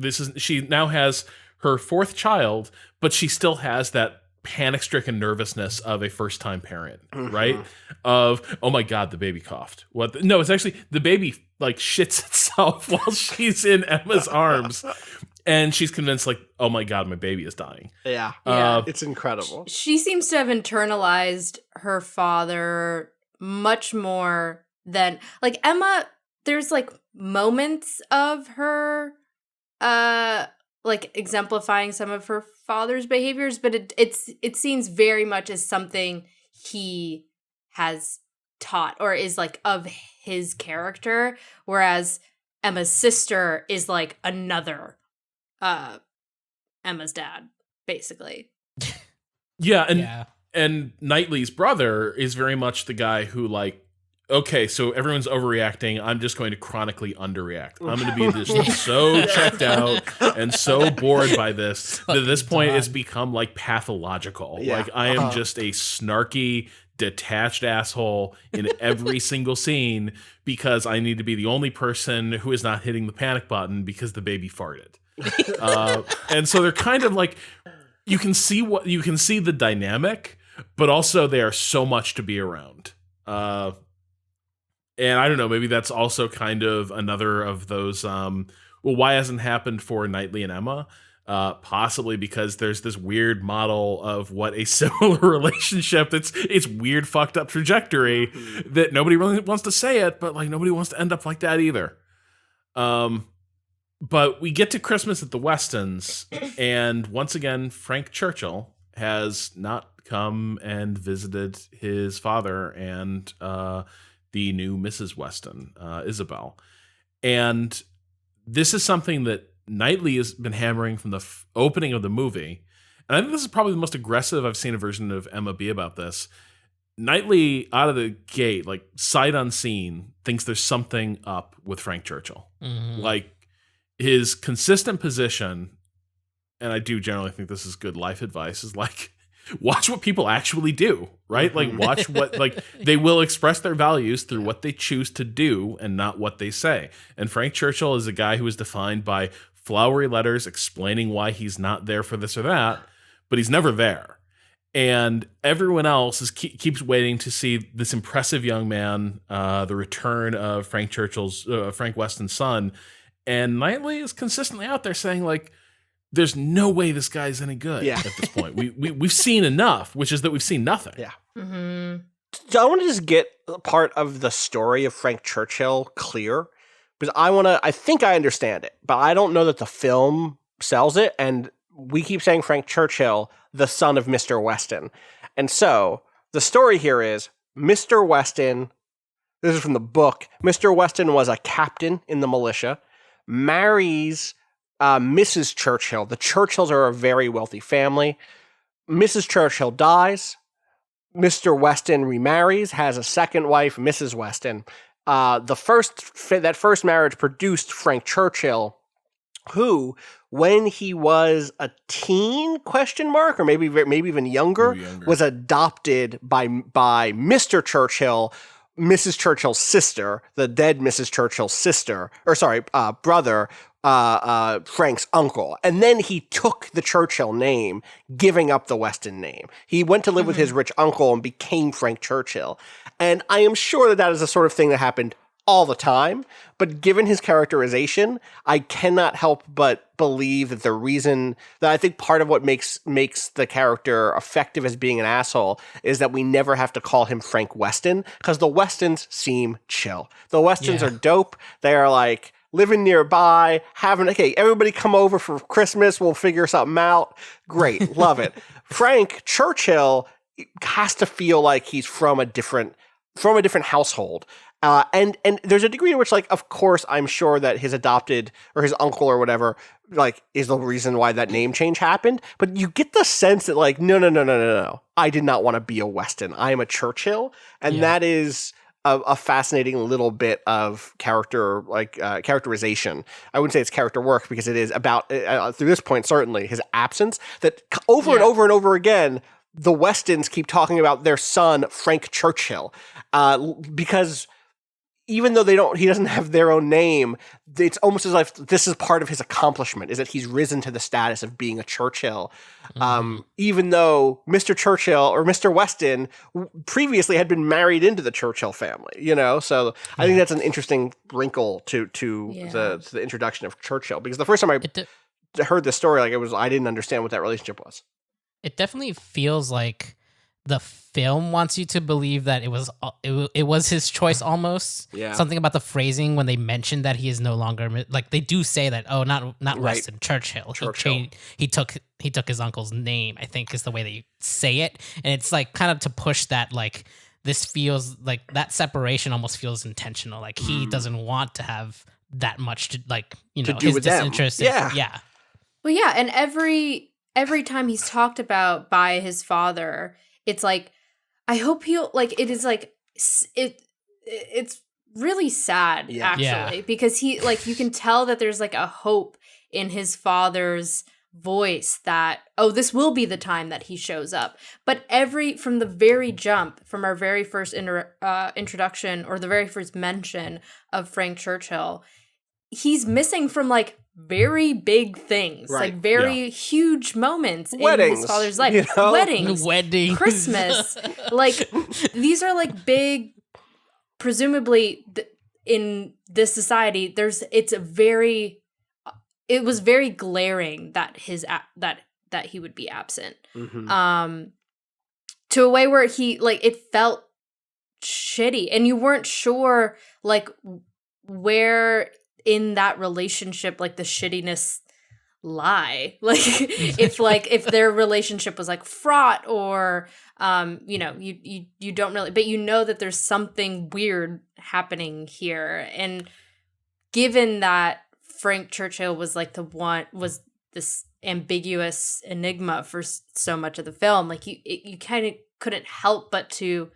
A: now has her fourth child, but she still has that panic-stricken nervousness of a first-time parent, right? Of, oh my God, the baby coughed. No, it's actually the baby like shits itself while she's in Emma's arms, and she's convinced, like, oh my God, my baby is dying.
D: Yeah, it's incredible.
C: She seems to have internalized her father much more than, like, Emma. There's like moments of her, like, exemplifying some of her father's behaviors, but it seems very much as something he has taught or is like of his character, whereas Emma's sister is like another Emma's dad, basically.
A: And Knightley's brother is very much the guy who, like, okay, so everyone's overreacting. I'm just going to chronically underreact. I'm going to be just so checked out and so bored by this that at this point it's become like pathological. Yeah. Like, I am just a snarky, detached asshole in every single scene because I need to be the only person who is not hitting the panic button because the baby farted. And so they're kind of like, you can see the dynamic, but also they are so much to be around. And I don't know, maybe that's also kind of another of those, why hasn't happened for Knightley and Emma? Possibly because there's this weird model of what a similar relationship, it's weird, fucked up trajectory that nobody really wants to say it, but like nobody wants to end up like that either. But we get to Christmas at the Westons, and once again, Frank Churchill has not come and visited his father and the new Mrs. Weston, Isabel. And this is something that Knightley has been hammering from the opening of the movie. And I think this is probably the most aggressive I've seen a version of Emma be about this. Knightley, out of the gate, like sight unseen, thinks there's something up with Frank Churchill. Mm-hmm. Like, his consistent position, and I do generally think this is good life advice, is like, watch what people actually do, right? Like, watch what, like, they will express their values through what they choose to do and not what they say. And Frank Churchill is a guy who is defined by flowery letters explaining why he's not there for this or that, but he's never there. And everyone else keeps waiting to see this impressive young man, the return of Frank Weston's son. And Knightley is consistently out there saying, like, there's no way this guy's any good at this point. We've seen enough, which is that we've seen nothing.
D: Yeah.
C: Mm-hmm.
D: I want to just get part of the story of Frank Churchill clear, because I think I understand it, but I don't know that the film sells it. And we keep saying Frank Churchill, the son of Mr. Weston. And so the story here is Mr. Weston, this is from the book, Mr. Weston was a captain in the militia, marries Mrs. Churchill. The Churchills are a very wealthy family. Mrs. Churchill dies. Mr. Weston remarries, has a second wife, Mrs. Weston. That first marriage produced Frank Churchill, who, when he was a teen, or maybe even younger, was adopted by Mr. Churchill, Mrs. Churchill's sister, the dead Mrs. Churchill's sister, brother, Frank's uncle. And then he took the Churchill name, giving up the Weston name. He went to live with his rich uncle and became Frank Churchill. And I am sure that is the sort of thing that happened all the time, but given his characterization, I cannot help but believe that the reason that I think part of what makes the character effective as being an asshole is that we never have to call him Frank Weston, because the Westons seem chill. The Westons are dope. They are like living nearby, okay, everybody come over for Christmas, we'll figure something out. Great, love it. Frank Churchill has to feel like he's from a different household. And there's a degree to which, like, of course, I'm sure that his adopted or his uncle or whatever, like, is the reason why that name change happened. But you get the sense that, like, no. I did not want to be a Weston. I am a Churchill. And that is a fascinating little bit of character, characterization. I wouldn't say it's character work, because it is about, through this point, certainly, his absence, that over and over and over again, the Westons keep talking about their son, Frank Churchill, because even though he doesn't have their own name, it's almost as if this is part of his accomplishment, is that he's risen to the status of being a Churchill. Even though Mr. Churchill or Mr. Weston previously had been married into the Churchill family, So I think that's an interesting wrinkle to the introduction of Churchill, because the first time I heard this story, I didn't understand what that relationship was.
B: It definitely feels like the film wants you to believe that it was his choice almost. Yeah. Something about the phrasing when they mention that he is no longer, like, they do say that, not Weston, Churchill. He took his uncle's name, I think, is the way that you say it. And it's like kind of to push that, like, this feels like that separation almost feels intentional. Like he doesn't want to have that much to, like, to do his with disinterest.
C: Yeah. Well, yeah. And every time he's talked about by his father, it's like, I hope he'll, like, it is like, it's really sad, actually, because he, like, you can tell that there's, like, a hope in his father's voice that, this will be the time that he shows up. But from the very jump, from our very first introduction, or the very first mention of Frank Churchill, he's missing from, like, very big things, like very huge moments in his father's life. Weddings, Christmas. Like, these are, like, big, presumably in this society, it was very glaring that that he would be absent. To a way where it felt shitty, and you weren't sure, like, where in that relationship, like, the shittiness lie, like, if their relationship was, like, fraught, or you don't really, but that there's something weird happening here. And given that Frank Churchill was, like, was this ambiguous enigma for so much of the film, like, you kind of couldn't help but to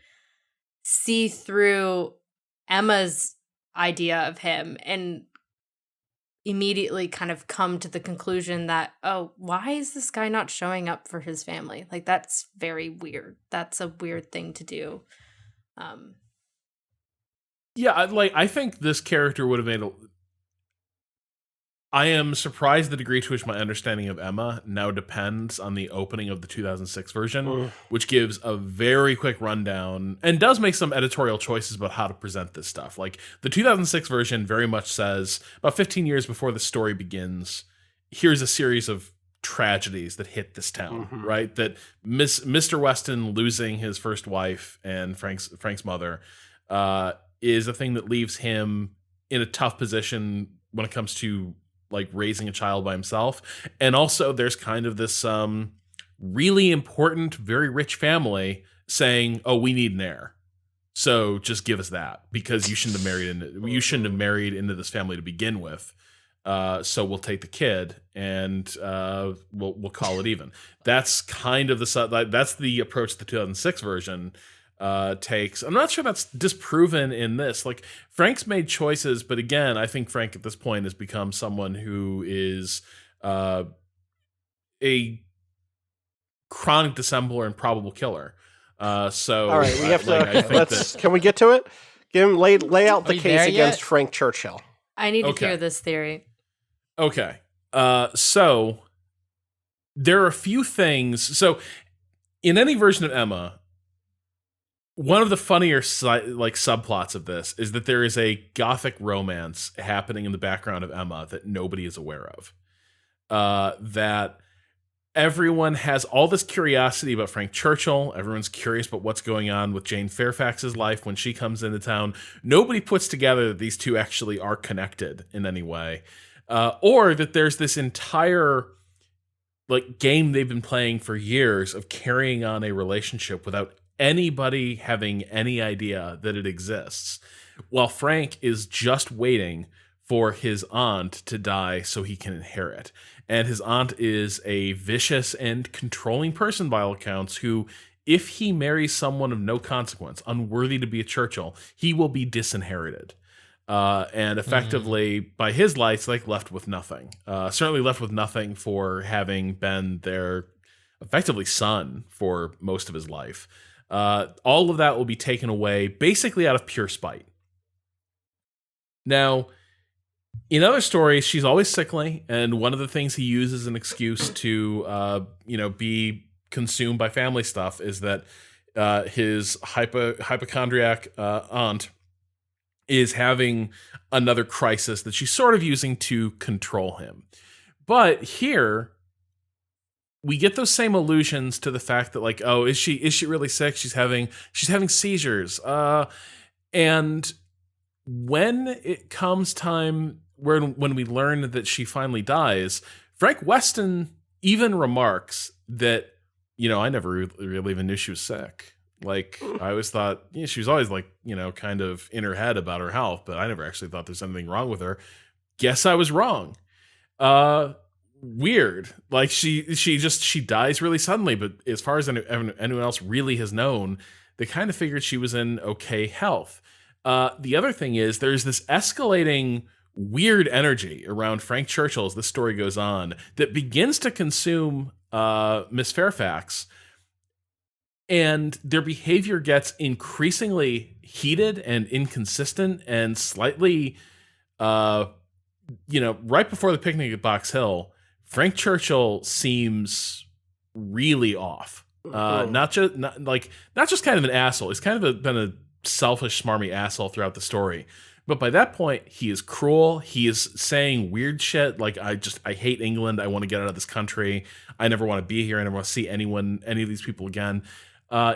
C: see through Emma's idea of him and immediately kind of come to the conclusion that, why is this guy not showing up for his family? Like, that's very weird. That's a weird thing to do.
A: I think this character would have made I am surprised the degree to which my understanding of Emma now depends on the opening of the 2006 version, which gives a very quick rundown and does make some editorial choices about how to present this stuff. Like, the 2006 version very much says, about 15 years before the story begins, here's a series of tragedies that hit this town, right? That Mr. Weston losing his first wife and Frank's mother is a thing that leaves him in a tough position when it comes to like raising a child by himself. And also there's kind of this really important, very rich family saying, "Oh, we need an heir. So just give us that, because you shouldn't have married into this family to begin with. So we'll take the kid and we'll call it even." That's kind of that's the approach the 2006 version takes. I'm not sure that's disproven in this. Like, Frank's made choices, but again, I think Frank at this point has become someone who is a chronic dissembler and probable killer. So
D: all right, we have to. Can we get to it? Lay out the case against Frank Churchill.
C: I need to hear this theory.
A: Okay. So there are a few things. So in any version of Emma, one of the funnier subplots of this is that there is a gothic romance happening in the background of Emma that nobody is aware of. That everyone has all this curiosity about Frank Churchill. Everyone's curious about what's going on with Jane Fairfax's life when she comes into town. Nobody puts together that these two actually are connected in any way. Or that there's this entire like game they've been playing for years of carrying on a relationship without anybody having any idea that it exists, while Frank is just waiting for his aunt to die so he can inherit. And his aunt is a vicious and controlling person by all accounts who, if he marries someone of no consequence, unworthy to be a Churchill, he will be disinherited. And effectively, by his lights, like left with nothing. Certainly left with nothing for having been their effectively son for most of his life. All of that will be taken away basically out of pure spite. Now, in other stories, she's always sickly, and one of the things he uses as an excuse to, be consumed by family stuff is that his hypochondriac aunt is having another crisis that she's sort of using to control him. But here, we get those same allusions to the fact that, like, oh, is she really sick? She's having seizures. And when it comes time when we learn that she finally dies, Frank Weston even remarks that, I never really even knew she was sick. Like, I always thought she was always like, kind of in her head about her health, but I never actually thought there's anything wrong with her. Guess I was wrong. Weird. Like, she dies really suddenly, but as far as anyone else really has known, they kind of figured she was in okay health. The other thing is there's this escalating weird energy around Frank Churchill as this story goes on that begins to consume Miss Fairfax, and their behavior gets increasingly heated and inconsistent and slightly, right before the picnic at Box Hill, Frank Churchill seems really off. Not just kind of an asshole. He's kind of been a selfish, smarmy asshole throughout the story. But by that point, he is cruel. He is saying weird shit like, I hate England. I want to get out of this country. I never want to be here. I never want to see any of these people again.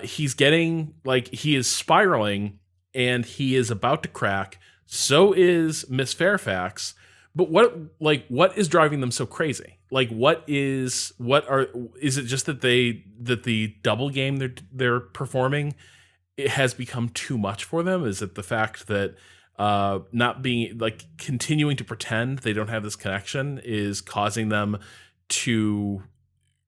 A: He's getting, like, he is spiraling and he is about to crack. So is Miss Fairfax. But what is driving them so crazy? Like, is it just that the double game they're performing, it has become too much for them? Is it the fact that not being, like, continuing to pretend they don't have this connection is causing them to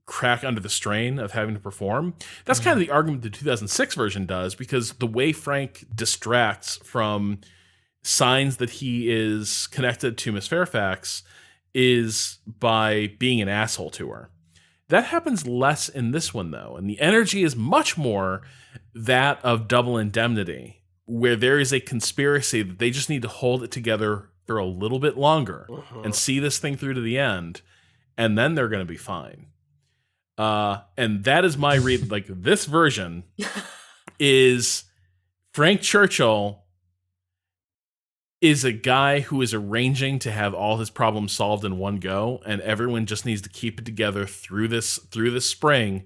A: crack under the strain of having to perform? That's kind of the argument the 2006 version does, because the way Frank distracts from signs that he is connected to Miss Fairfax is by being an asshole to her. That happens less in this one, though, and the energy is much more that of Double Indemnity, where there is a conspiracy that they just need to hold it together for a little bit longer and see this thing through to the end, and then they're going to be fine. And that is my read. Like, this version is Frank Churchill is a guy who is arranging to have all his problems solved in one go, and everyone just needs to keep it together through this spring,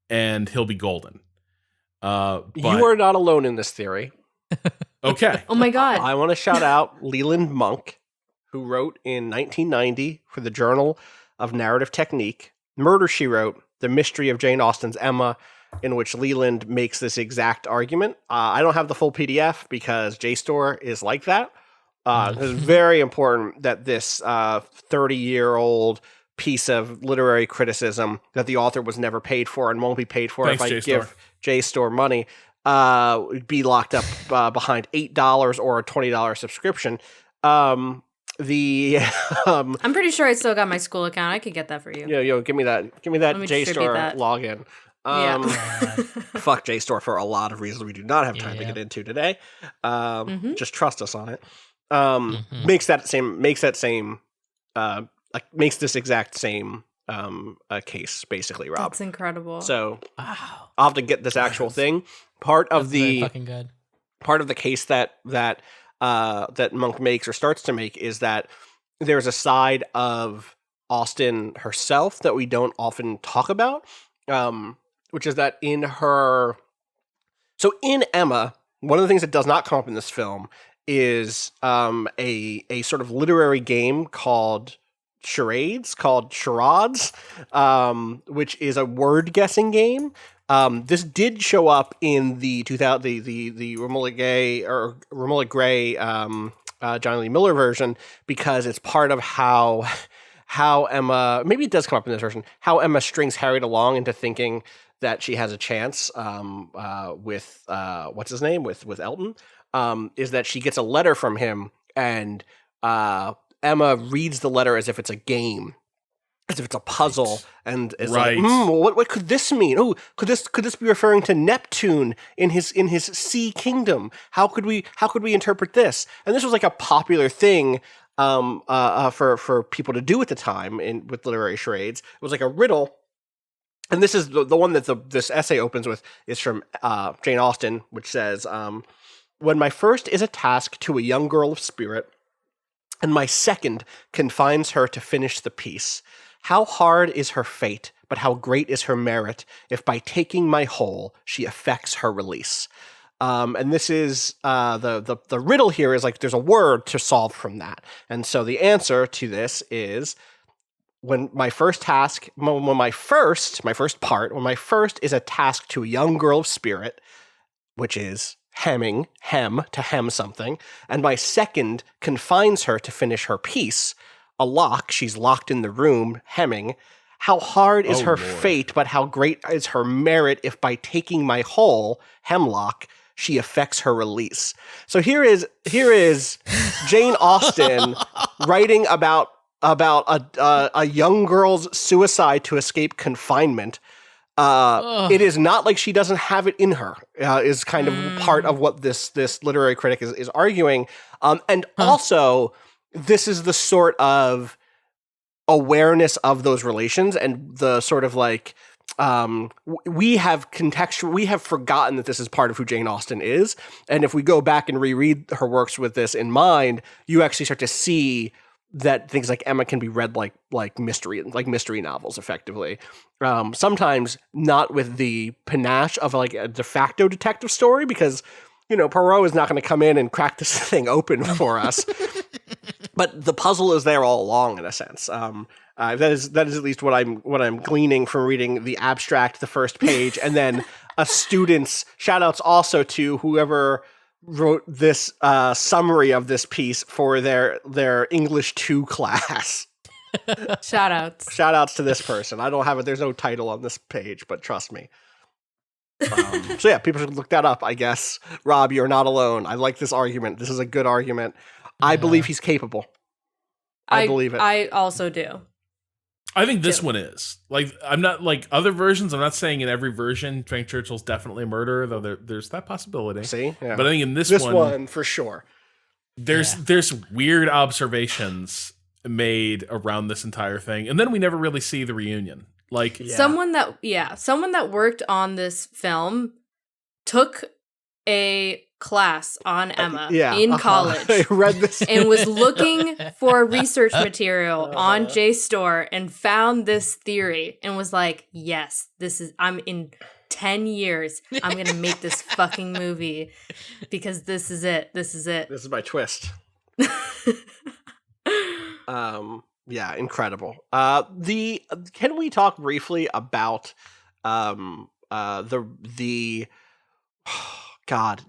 A: and he'll be golden. But,
D: you are not alone in this theory.
A: Okay.
C: Oh my God.
D: I want to shout out Leland Monk, who wrote in 1990 for the Journal of Narrative Technique, Murder, She Wrote, The Mystery of Jane Austen's Emma, in which Leland makes this exact argument. I don't have the full PDF because JSTOR is like that. It's very important that this 30-year-old piece of literary criticism that the author was never paid for and won't be paid for
A: Thanks,
D: if I
A: JSTOR.
D: give JSTOR money, be locked up behind $8 or a $20 subscription. I'm
C: pretty sure I still got my school account. I could get that for you.
D: Give me that
C: Let me distribute
D: JSTOR
C: that.
D: login. Fuck JSTOR for a lot of reasons we do not have time to get into today. Just trust us on it. Makes this exact same case, basically, Rob.
C: That's incredible.
D: So
B: Wow.
D: I'll have to get this actual thing. Part of
B: Very fucking good.
D: part of the case that Monk makes or starts to make is that there's a side of Austen herself that we don't often talk about, which is that in Emma, one of the things that does not come up in this film is a sort of literary game called charades, which is a word guessing game. This did show up in the Romola Gray John Lee Miller version because it's part of how Emma, maybe it does come up in this version, how Emma strings Harriet along into thinking that she has a chance with what's his name, with Elton, is that she gets a letter from him and Emma reads the letter as if it's a game, as if it's a puzzle, and is like, what could this mean? Oh, could this be referring to Neptune in his sea kingdom? How could we interpret this? And this was like a popular thing for people to do at the time with literary charades. It was like a riddle. And this is the one that this essay opens with is from Jane Austen, which says, when my first is a task to a young girl of spirit, and my second confines her to finish the piece, how hard is her fate, but how great is her merit, if by taking my whole she effects her release. And this is the riddle here is like there's a word to solve from that. And so the answer to this is when my first is a task to a young girl of spirit, which is hem, to hem something, and my second confines her to finish her piece, a lock, she's locked in the room, hemming. How hard is her fate, but how great is her merit if by taking my whole, hemlock, she effects her release. So here is Jane Austen writing about a young girl's suicide to escape confinement. It is not like she doesn't have it in her, is kind of part of what this literary critic is arguing. And also, this is the sort of awareness of those relations and the sort of like, we have forgotten that this is part of who Jane Austen is. And if we go back and reread her works with this in mind, you actually start to see that things like Emma can be read like mystery novels effectively. Sometimes not with the panache of like a de facto detective story, because, you know, Poirot is not going to come in and crack this thing open for us. But the puzzle is there all along, in a sense. That is at least what I'm gleaning from reading the abstract, the first page, and then a student's shout outs also to whoever wrote this summary of this piece for their English 2 class.
C: Shout outs
D: to this person. I don't have it. There's no title on this page, but trust me. So yeah, people should look that up, I guess. Rob, you're not alone. I like this argument. This is a good argument. I believe he's capable. I believe it.
C: I also do.
A: I think this one is. Like, I'm not like other versions. I'm not saying in every version Frank Churchill's definitely a murderer, though there's that possibility.
D: See? Yeah.
A: But I think in this
D: one for sure.
A: There's weird observations made around this entire thing. And then we never really see the reunion. Like
C: someone that worked on this film took a class on Emma
D: Yeah,
C: in college.
D: I read this
C: and was looking for research material on JSTOR and found this theory and was like, yes, I'm in 10 years, I'm going to make this fucking movie because this is it. This is it.
D: This is my twist. Yeah, incredible. Can we talk briefly about the God,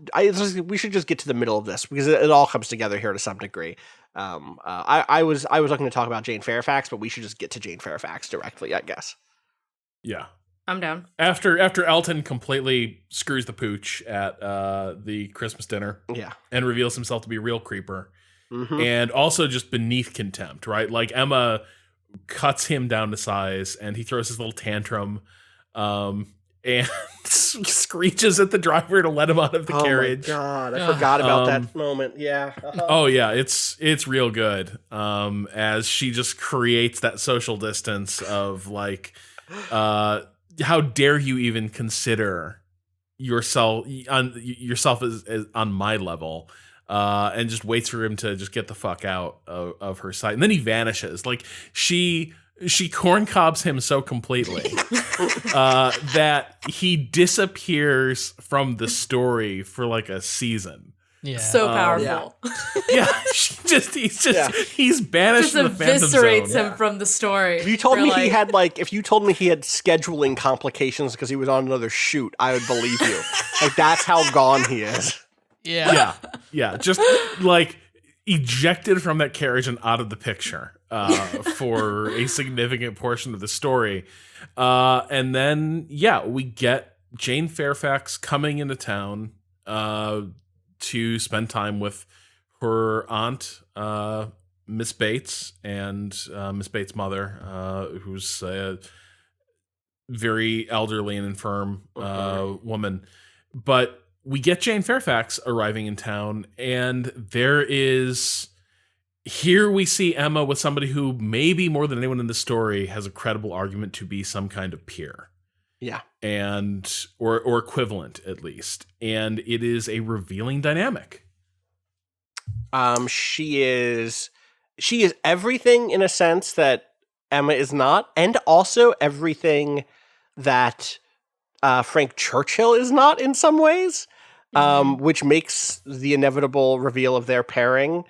D: we should just get to the middle of this because it all comes together here to some degree. I was looking to talk about Jane Fairfax, but we should just get to Jane Fairfax directly, I guess.
A: Yeah.
C: I'm down.
A: After Elton completely screws the pooch at the Christmas dinner, and reveals himself to be a real creeper, and also just beneath contempt, right? Like Emma cuts him down to size, and he throws his little tantrum, and screeches at the driver to let him out of the carriage.
D: Oh my God, I forgot about that moment. Yeah.
A: Oh yeah, it's real good. As she just creates that social distance of like, how dare you even consider yourself as on my level, and just waits for him to just get the fuck out of her sight, and then he vanishes. Like she corncobs him so completely that he disappears from the story for like a season.
B: Yeah.
C: So powerful.
A: Yeah, he's banished
C: Just
A: to the Phantom Zone.
C: eviscerates him from the story.
D: If you told me he had scheduling complications because he was on another shoot, I would believe you. Like that's how gone he is.
B: Yeah.
A: Yeah. Just like ejected from that carriage and out of the picture for a significant portion of the story. And then, we get Jane Fairfax coming into town to spend time with her aunt, Miss Bates, and Miss Bates' mother, who's a very elderly and infirm woman. But we get Jane Fairfax arriving in town, and here we see Emma with somebody who maybe more than anyone in the story has a credible argument to be some kind of peer.
D: Yeah.
A: And or equivalent at least. And it is a revealing dynamic.
D: She is everything in a sense that Emma is not, and also everything that Frank Churchill is not in some ways, which makes the inevitable reveal of their pairing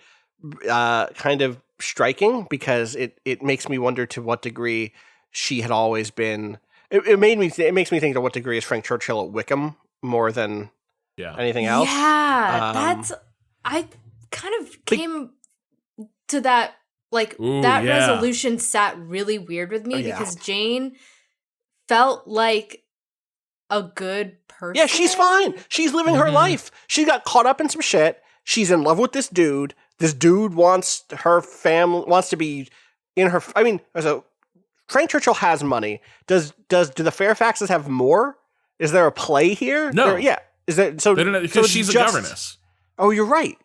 D: kind of striking, because it makes me wonder to what degree she had always been. It makes me think to what degree is Frank Churchill at Wickham more than anything else.
C: Yeah, I kind of came to that, resolution sat really weird with me because Jane felt like a good person.
D: Yeah, she's fine. She's living her life. She got caught up in some shit. She's in love with this dude. This dude wants to be in her. I mean, so Frank Churchill has money. Do the Fairfaxes have more? Is there a play here?
A: No.
D: Is there? So
A: because she's a governess.
D: Oh, you're right.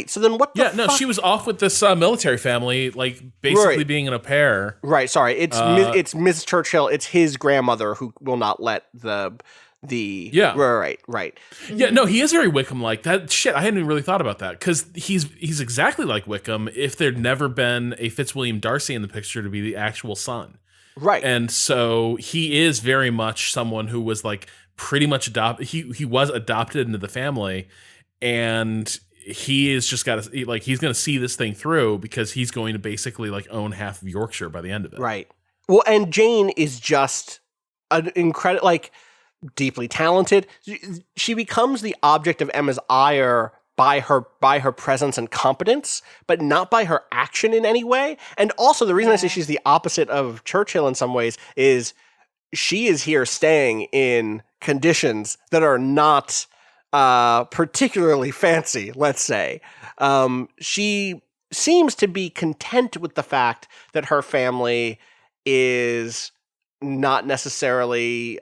D: So then what the fuck?
A: She was off with this military family, like basically being in a pair.
D: Right, sorry. It's Miss Churchill. It's his grandmother who will not let the Right.
A: Yeah, no, he is very Wickham-like. That shit, I hadn't even really thought about that, because he's exactly like Wickham if there'd never been a Fitzwilliam Darcy in the picture to be the actual son.
D: Right.
A: And so he is very much someone who was like pretty much adopted. He was adopted into the family, and he is just got to, like, he's going to see this thing through because he's going to basically like own half of Yorkshire by the end of it.
D: Right. Well, and Jane is just an incredible, like, deeply talented. She becomes the object of Emma's ire by her presence and competence, but not by her action in any way. And also, the reason I say she's the opposite of Churchill in some ways is she is here staying in conditions that are not particularly fancy, let's say. She seems to be content with the fact that her family is not necessarily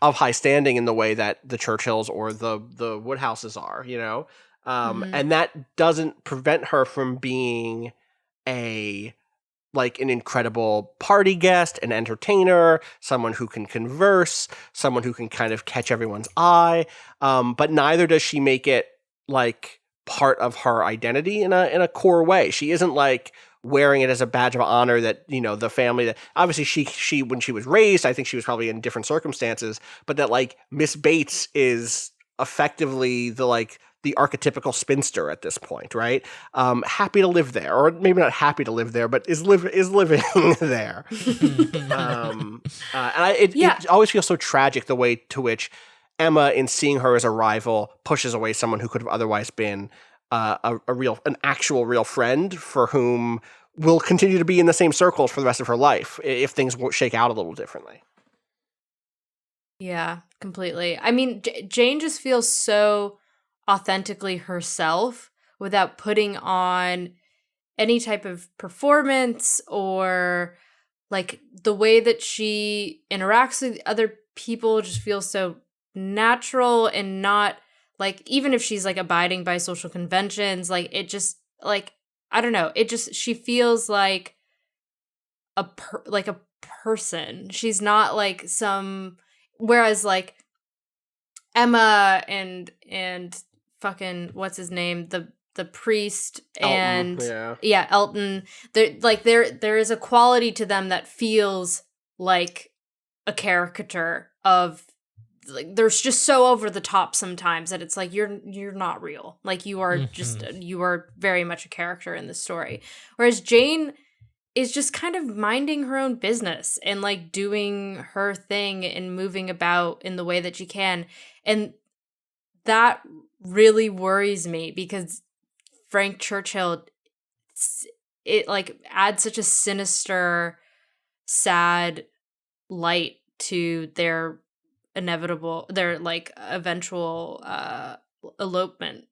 D: of high standing in the way that the Churchills or the Woodhouses are, you know? And that doesn't prevent her from being a like an incredible party guest, an entertainer, someone who can converse, someone who can kind of catch everyone's eye. But neither does she make it like part of her identity in a core way. She isn't like wearing it as a badge of honor that, you know, the family that obviously she when she was raised, I think she was probably in different circumstances, but that like Miss Bates is effectively the archetypical spinster at this point, right? Happy to live there, or maybe not happy to live there, but is living there. It always feels so tragic the way to which Emma, in seeing her as a rival, pushes away someone who could have otherwise been an actual real friend for whom will continue to be in the same circles for the rest of her life if things won't shake out a little differently.
C: Yeah, completely. I mean, Jane just feels so authentically herself without putting on any type of performance, or like the way that she interacts with other people just feels so natural, and not like, even if she's like abiding by social conventions, like it just like, I don't know, it just, she feels like a person. She's not like some, whereas like Emma and fucking what's his name, the priest,
D: Elton,
C: and Elton, there is a quality to them that feels like a caricature of, like, there's just so over the top sometimes that it's like you're not real, like you are just, you are very much a character in this story, whereas Jane is just kind of minding her own business and like doing her thing and moving about in the way that she can. And that really worries me, because Frank Churchill, it like adds such a sinister, sad light to their like eventual elopement.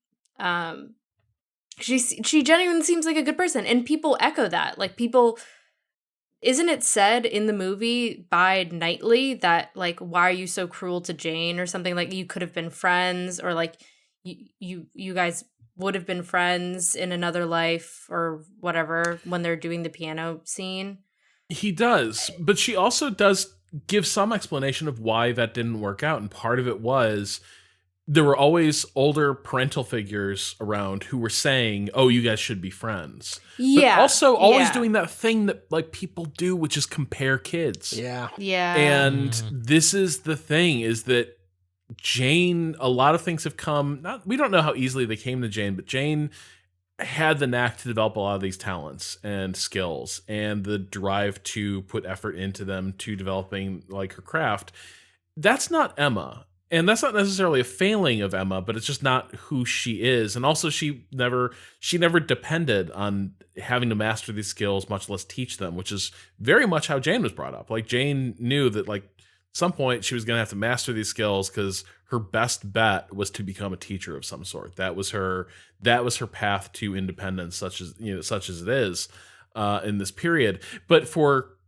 C: She genuinely seems like a good person, and people echo that. Like, people, isn't it said in the movie by Knightley that like, why are you so cruel to Jane, or something, like you could have been friends, or like you guys would have been friends in another life or whatever, when they're doing the piano scene.
A: He does, but she also does give some explanation of why that didn't work out, and part of it was there were always older parental figures around who were saying, "Oh, you guys should be friends."
C: Yeah.
A: But also always doing that thing that like people do, which is compare kids.
D: Yeah.
C: Yeah.
A: And this is the thing, is that Jane, a lot of things have come, we don't know how easily they came to Jane, but Jane had the knack to develop a lot of these talents and skills, and the drive to put effort into them, to developing like her craft. That's not Emma. And that's not necessarily a failing of Emma, but it's just not who she is. And also she never depended on having to master these skills, much less teach them, which is very much how Jane was brought up. Like, Jane knew that like at some point she was going to have to master these skills, because her best bet was to become a teacher of some sort. That was her path to independence, such as it is in this period. But for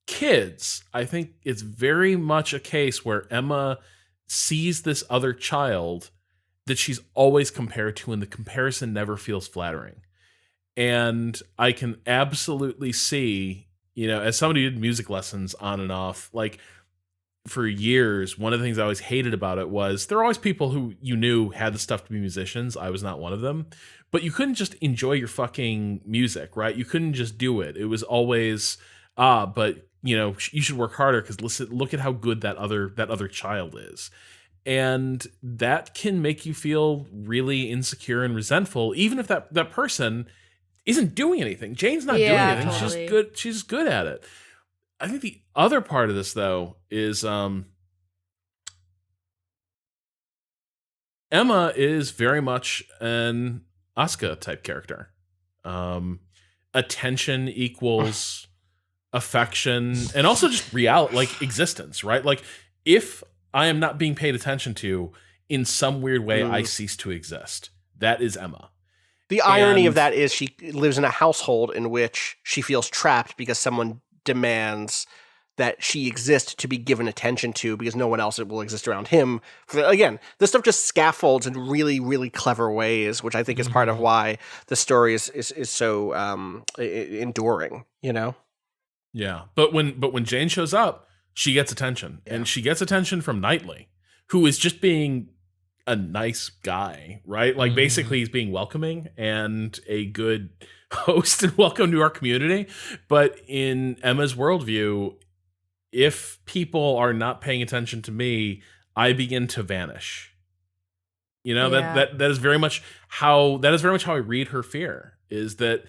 A: kids, I think it's very much a case where Emma sees this other child that she's always compared to, and the comparison never feels flattering. And I can absolutely see, as somebody who did music lessons on and off, like for years, one of the things I always hated about it was there were always people who you knew had the stuff to be musicians. I was not one of them. But you couldn't just enjoy your fucking music, right? You couldn't just do it. It was always, but you should work harder, because look at how good that other child is. And that can make you feel really insecure and resentful, even if that person isn't doing anything. Jane's not doing anything. Totally. She's good at it. I think the other part of this, though, is Emma is very much an Asuka type character. Attention equals affection, and also just reality, like existence, right? Like, if I am not being paid attention to, in some weird way, I cease to exist. That is Emma.
D: The irony of that is she lives in a household in which she feels trapped because someone demands that she exists to be given attention to because no one else will exist around him. Again, this stuff just scaffolds in really, really clever ways, which I think is part of why the story is so enduring, you know?
A: Yeah. But when Jane shows up, she gets attention.
D: Yeah.
A: And she gets attention from Knightley, who is just being a nice guy, right? Like basically he's being welcoming and a good host and welcome to our community. But in Emma's worldview, if people are not paying attention to me, I begin to vanish. You know, that is very much how I read her fear, is that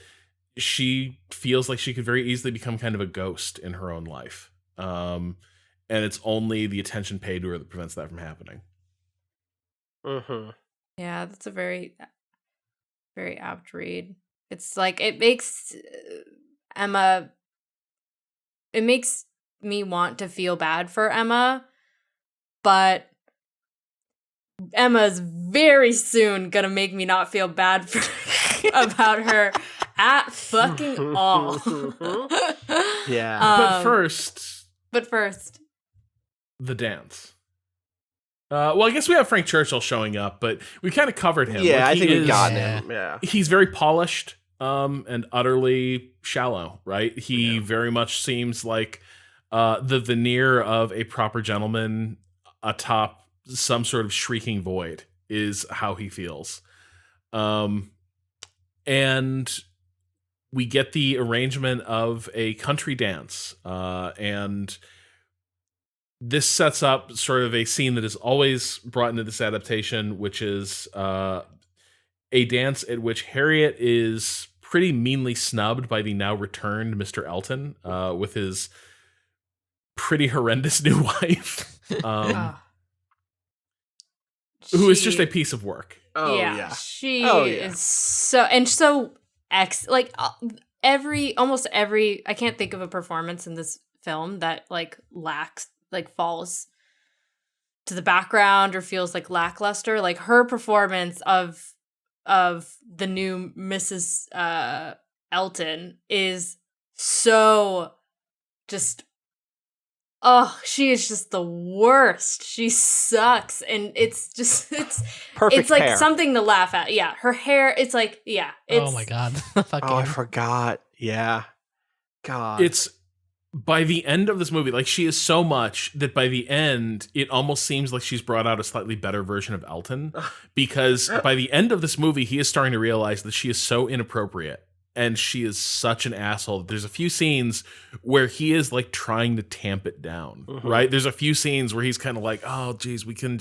A: she feels like she could very easily become kind of a ghost in her own life. And it's only the attention paid to her that prevents that from happening.
D: Mm-hmm.
C: Yeah, that's a very, very apt read. It's like, it makes Emma, it makes me want to feel bad for Emma, but Emma's very soon gonna make me not feel bad for about her at fucking all.
D: Yeah.
A: But first, the dance. Well, I guess we have Frank Churchill showing up, but we kind of covered him.
D: Yeah,
A: like,
D: I think we've gotten him. Yeah.
A: He's very polished and utterly shallow, right? He very much seems like the veneer of a proper gentleman atop some sort of shrieking void is how he feels. And we get the arrangement of a country dance, and this sets up sort of a scene that is always brought into this adaptation, which is a dance at which Harriet is pretty meanly snubbed by the now returned Mr. Elton with his pretty horrendous new wife, who is just a piece of work.
D: Oh, yeah.
C: She is so almost every I can't think of a performance in this film that like lacks, like falls to the background or feels like lackluster. Like her performance of the new Mrs. Elton is so just, she is just the worst. She sucks, and it's
D: perfect.
C: It's like
D: hair.
C: something to laugh at. Yeah, her hair. It's like it's,
B: oh my god.
D: I forgot. Yeah, God.
A: It's by the end of this movie, like she is so much that by the end, it almost seems like she's brought out a slightly better version of Elton, because by the end of this movie, he is starting to realize that she is so inappropriate and she is such an asshole. There's a few scenes where he is like trying to tamp it down, right? There's a few scenes where he's kind of like, oh, geez, we could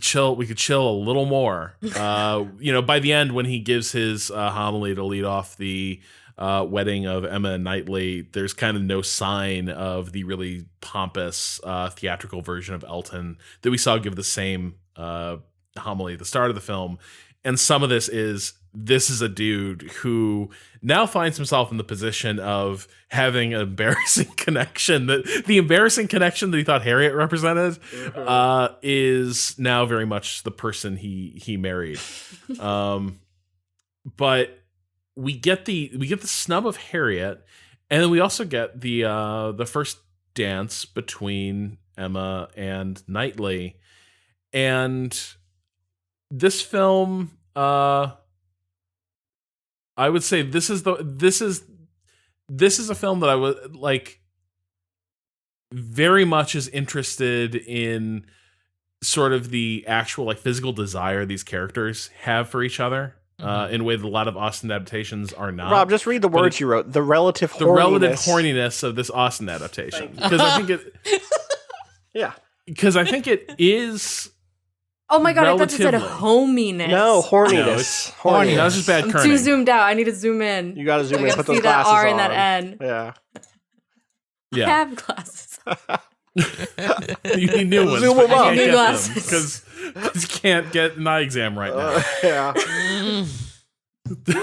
A: chill a little more. By the end, when he gives his homily to lead off the wedding of Emma and Knightley, there's kind of no sign of the really pompous theatrical version of Elton that we saw give the same homily at the start of the film. And some of this is a dude who now finds himself in the position of having an embarrassing connection. The embarrassing connection that he thought Harriet represented is now very much the person he married. But we get the snub of Harriet, and then we also get the first dance between Emma and Knightley. And this film, I would say this is a film that I would like very much is interested in sort of the actual like physical desire these characters have for each other. In a way that a lot of Austen adaptations are not.
D: Rob, just read the words you wrote. The relative
A: horniness of this Austen adaptation, because I think it.
D: Yeah.
A: Because I think it is.
C: Oh my god! I thought you said hominess.
D: No, horniness.
A: Horny. That was just bad.
C: I'm
A: kerning.
C: too zoomed out. I need to zoom in.
D: You got to zoom in. Put those
C: see
D: glasses
C: that R
D: on.
C: and that N.
D: Yeah.
C: I have glasses.
A: You need new ones.
D: Zoom them up.
C: New glasses.
A: Because you can't get an eye exam right now.
D: Yeah.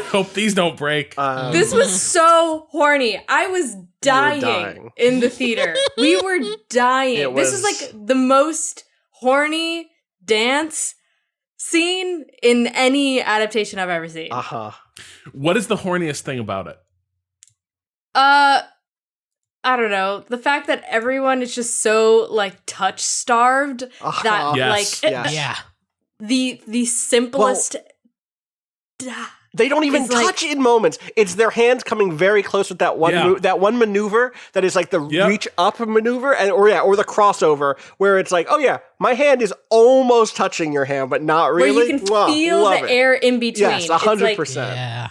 A: Hope these don't break.
C: This was so horny. I was dying in the theater. We were dying. This is like the most horny dance scene in any adaptation I've ever seen.
A: What is the horniest thing about it?
C: I don't know, the fact that everyone is just so like touch starved that
A: Yes.
C: like
B: Yeah.
C: the simplest
D: They don't even touch in moments. It's their hands coming very close with that one that one maneuver that is like the reach up maneuver, or the crossover where it's like, oh yeah, my hand is almost touching your hand, but not really.
C: Where you can feel the air in between.
D: Yes, 100%.
B: Yeah.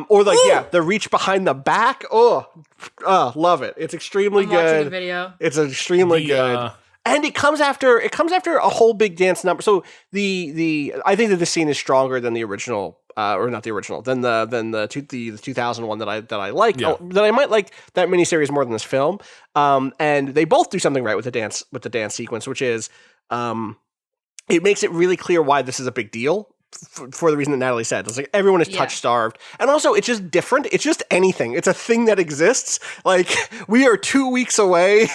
D: Or like the reach behind the back. Love it. It's extremely
C: I'm
D: good.
C: watching a video.
D: It's extremely good. And it comes after a whole big dance number. So I think that this scene is stronger than the original, or not the original, than the 2001 that I like. That I might like that miniseries more than this film. And they both do something right with the dance sequence, which is it makes it really clear why this is a big deal. For the reason that Natalie said. It's like everyone is touch starved. And also it's just different. It's just anything. It's a thing that exists. Like we are 2 weeks away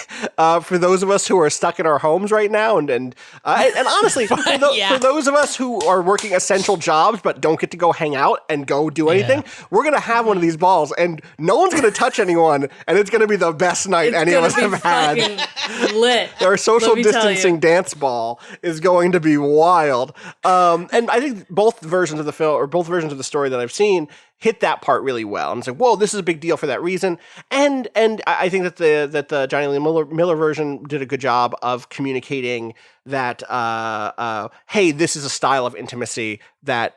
D: for those of us who are stuck in our homes right now. And honestly, for those of us who are working essential jobs but don't get to go hang out and go do anything, we're going to have one of these balls and no one's going to touch anyone. And it's going to be the best night any of us have had.
C: Lit.
D: Our social distancing dance ball is going to be wild. And I think both versions of the film or both versions of the story that I've seen hit that part really well. And it's like, whoa, this is a big deal for that reason. And I think that the Johnny Lee Miller version did a good job of communicating that, hey, this is a style of intimacy that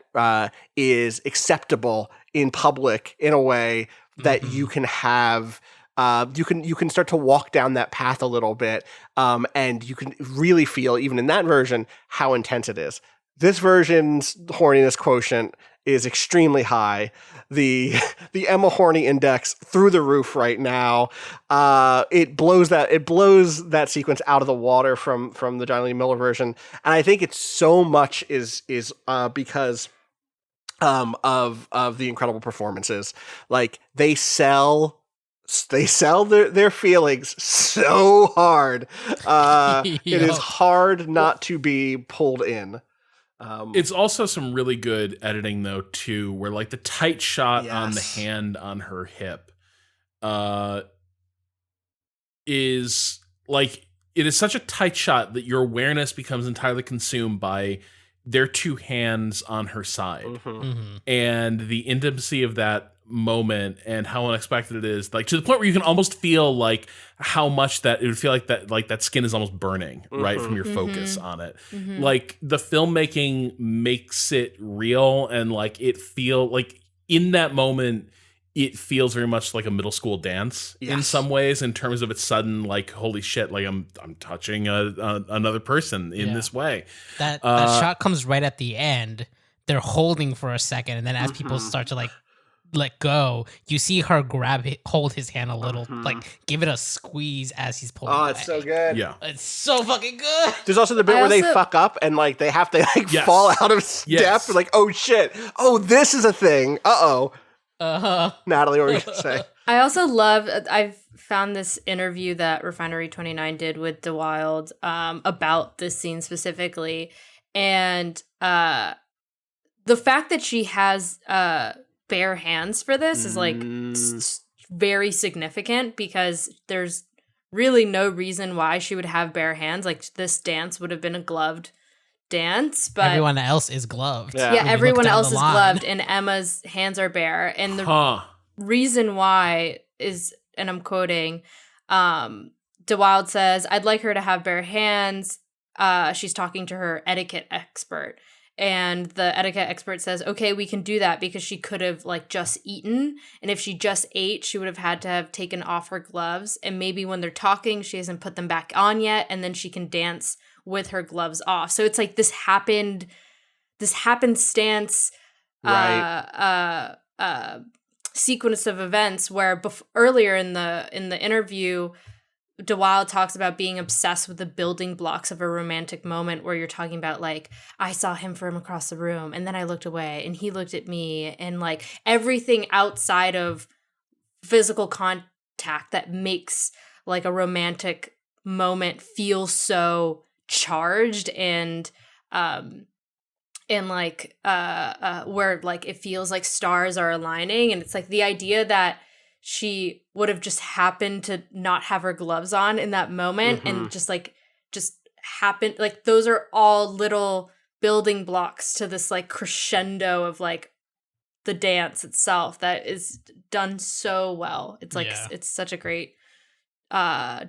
D: is acceptable in public in a way that you can have. You can start to walk down that path a little bit, and you can really feel, even in that version, how intense it is. This version's horniness quotient is extremely high. The Emma horny index through the roof right now. It blows that sequence out of the water from the Johnny Lee Miller version, and I think it's so much is because of the incredible performances. Like they sell their feelings so hard. It is hard not to be pulled in.
A: It's also some really good editing though too, where like the tight shot on the hand on her hip is like, it is such a tight shot that your awareness becomes entirely consumed by their two hands on her side. And the intimacy of that moment and how unexpected it is, like to the point where you can almost feel like how much that it would feel like that skin is almost burning right from your focus on it. Like the filmmaking makes it real, and like it feel like in that moment it feels very much like a middle school dance in some ways, in terms of its sudden like, holy shit, like I'm touching another person in this way.
B: That shot comes right at the end. They're holding for a second, and then as people start to like let go, you see her hold his hand a little, like give it a squeeze as he's pulling away.
D: It's so good.
A: Yeah,
B: it's so fucking good.
D: There's also the bit where they fuck up and like they have to like fall out of step. Like, oh shit, oh this is a thing. Natalie, what were you gonna say?
C: I also love, I've found this interview that Refinery 29 did with DeWild about this scene specifically, and the fact that she has bare hands for this is like very significant, because there's really no reason why she would have bare hands. Like this dance would have been a gloved dance, but
B: everyone else is gloved.
C: Everyone else is gloved, and Emma's hands are bare. And the reason why is, and I'm quoting, DeWild says, "I'd like her to have bare hands." She's talking to her etiquette expert. And the etiquette expert says, okay, we can do that, because she could have like just eaten. And if she just ate, she would have had to have taken off her gloves. And maybe when they're talking, she hasn't put them back on yet. And then she can dance with her gloves off. So it's like this happenstance sequence of events where earlier in the interview, DeWild talks about being obsessed with the building blocks of a romantic moment, where you're talking about like, I saw him from across the room and then I looked away and he looked at me, and like everything outside of physical contact that makes like a romantic moment feel so charged and like where like it feels like stars are aligning. And it's like the idea that she would have just happened to not have her gloves on in that moment and just happened. Like, those are all little building blocks to this like crescendo of like the dance itself that is done so well. It's like, it's such a great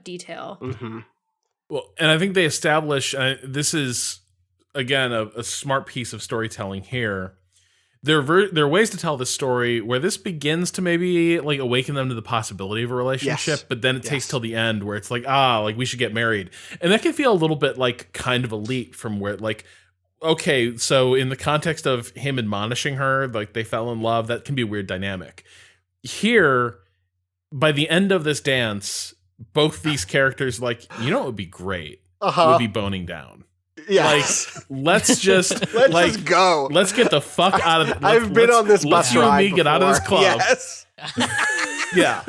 C: detail.
A: Well, and I think they establish, this is, again, a smart piece of storytelling here. There are ways to tell this story where this begins to maybe like awaken them to the possibility of a relationship, but then it takes till the end where it's like, like we should get married. And that can feel a little bit like kind of a leap from where like, okay, so in the context of him admonishing her, like they fell in love, that can be a weird dynamic. Here, by the end of this dance, both these characters like, you know, it would be great. Would be boning down.
D: Yes.
A: Like, let's just
D: just go.
A: Let's get the fuck out of it.
D: I've been on this bus ride.
A: Let's you and me get out of this club.
D: Yes.
A: Yeah.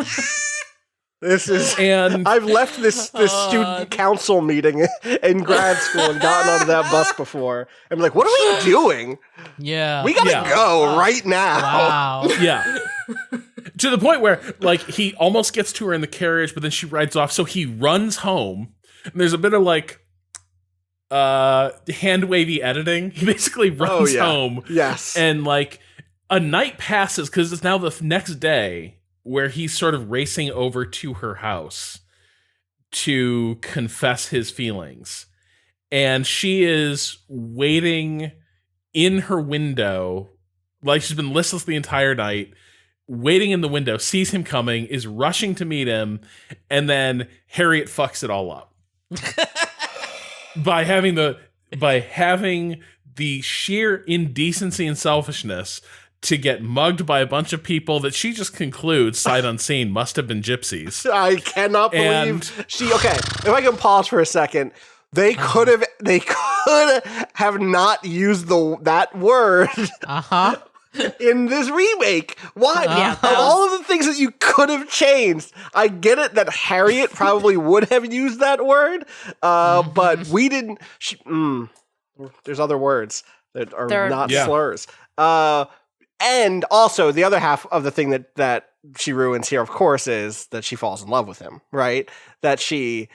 D: This is,
A: and
D: I've left this student council meeting in grad school and gotten onto that bus before. I'm like, what are we doing?
B: Yeah.
D: We gotta go right now.
B: Wow.
A: Yeah. To the point where, like, he almost gets to her in the carriage, but then she rides off. So he runs home. And there's a bit of, like, hand-wavy editing. He basically runs home.
D: Yes.
A: And, like, a night passes because it's now the next day where he's sort of racing over to her house to confess his feelings. And she is waiting in her window, like she's been listless the entire night, waiting in the window, sees him coming, is rushing to meet him, and then Harriet fucks it all up. by having the sheer indecency and selfishness to get mugged by a bunch of people that she just concludes, sight unseen, must have been gypsies.
D: I cannot believe okay, if I can pause for a second, they could have not used that word in this remake. Why? Of all of the things that you could have changed, I get it that Harriet probably would have used that word, but we didn't. There's other words that are not slurs. And also, the other half of the thing that she ruins here, of course, is that she falls in love with him, right? That she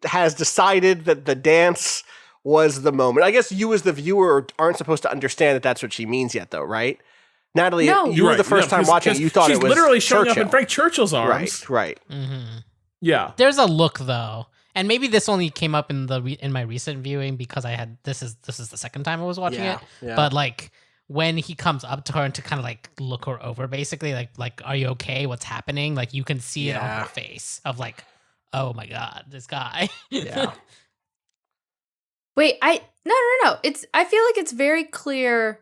D: has decided that the dance was the moment. I guess you as the viewer aren't supposed to understand that that's what she means yet, though, right? Natalie, you were the first time watching it, you thought it was
A: literally showing
D: Churchill.
A: up in Frank Churchill's arms.
D: Right.
B: Mm-hmm.
A: Yeah.
B: There's a look, though. And maybe this only came up in my recent viewing because this is the second time I was watching it.
D: Yeah.
B: But like when he comes up to her and to kind of like look her over, basically like are you okay? What's happening? Like you can see it on her face of like, oh my god, this guy.
D: Yeah.
C: Wait, no. I feel like it's very clear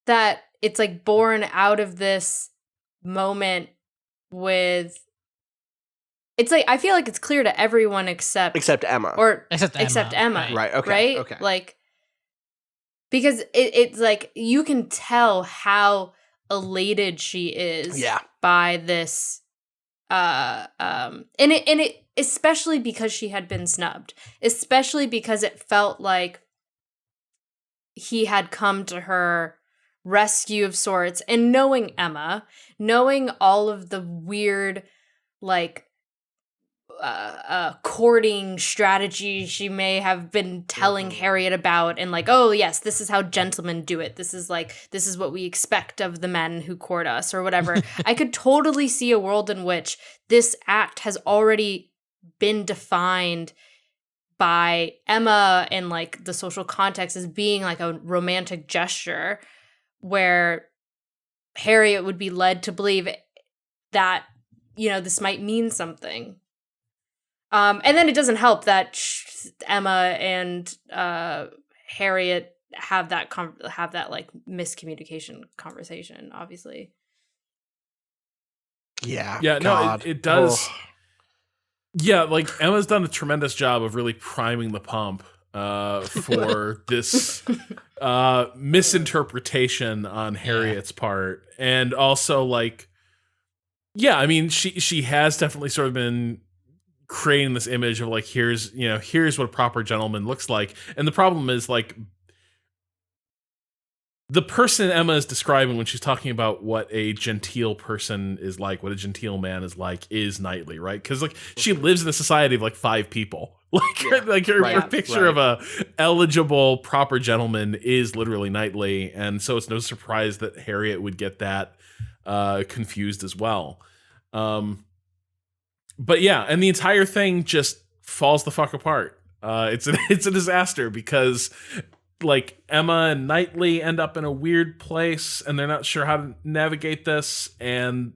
C: that it's like born out of this moment with. It's like I feel like it's clear to everyone except
D: Emma,
C: except Emma,
D: right? Okay,
C: right? Like because it's like you can tell how elated she is, by this, and it especially because she had been snubbed, especially because it felt like he had come to her rescue of sorts, and knowing Emma, knowing all of the weird like courting strategy she may have been telling Harriet about, and like, oh yes, this is how gentlemen do it, this is what we expect of the men who court us or whatever. I could totally see a world in which this act has already been defined by Emma and like the social context as being like a romantic gesture, where Harriet would be led to believe that, you know, this might mean something. And then it doesn't help that Emma and Harriet have that like miscommunication conversation, obviously.
D: Yeah.
A: No, it does. Oh. Yeah, like Emma's done a tremendous job of really priming the pump for this misinterpretation on Harriet's part, and also like, yeah, I mean, she has definitely sort of been creating this image of like, here's what a proper gentleman looks like. And the problem is like the person Emma is describing when she's talking about what a genteel person is like, what a genteel man is like, is Knightley, right? Because like she lives in a society of like 5 people. Like her picture of a eligible, proper gentleman is literally Knightley, and so it's no surprise that Harriet would get that confused as well. But yeah, and the entire thing just falls the fuck apart. It's a disaster because like Emma and Knightley end up in a weird place and they're not sure how to navigate this, and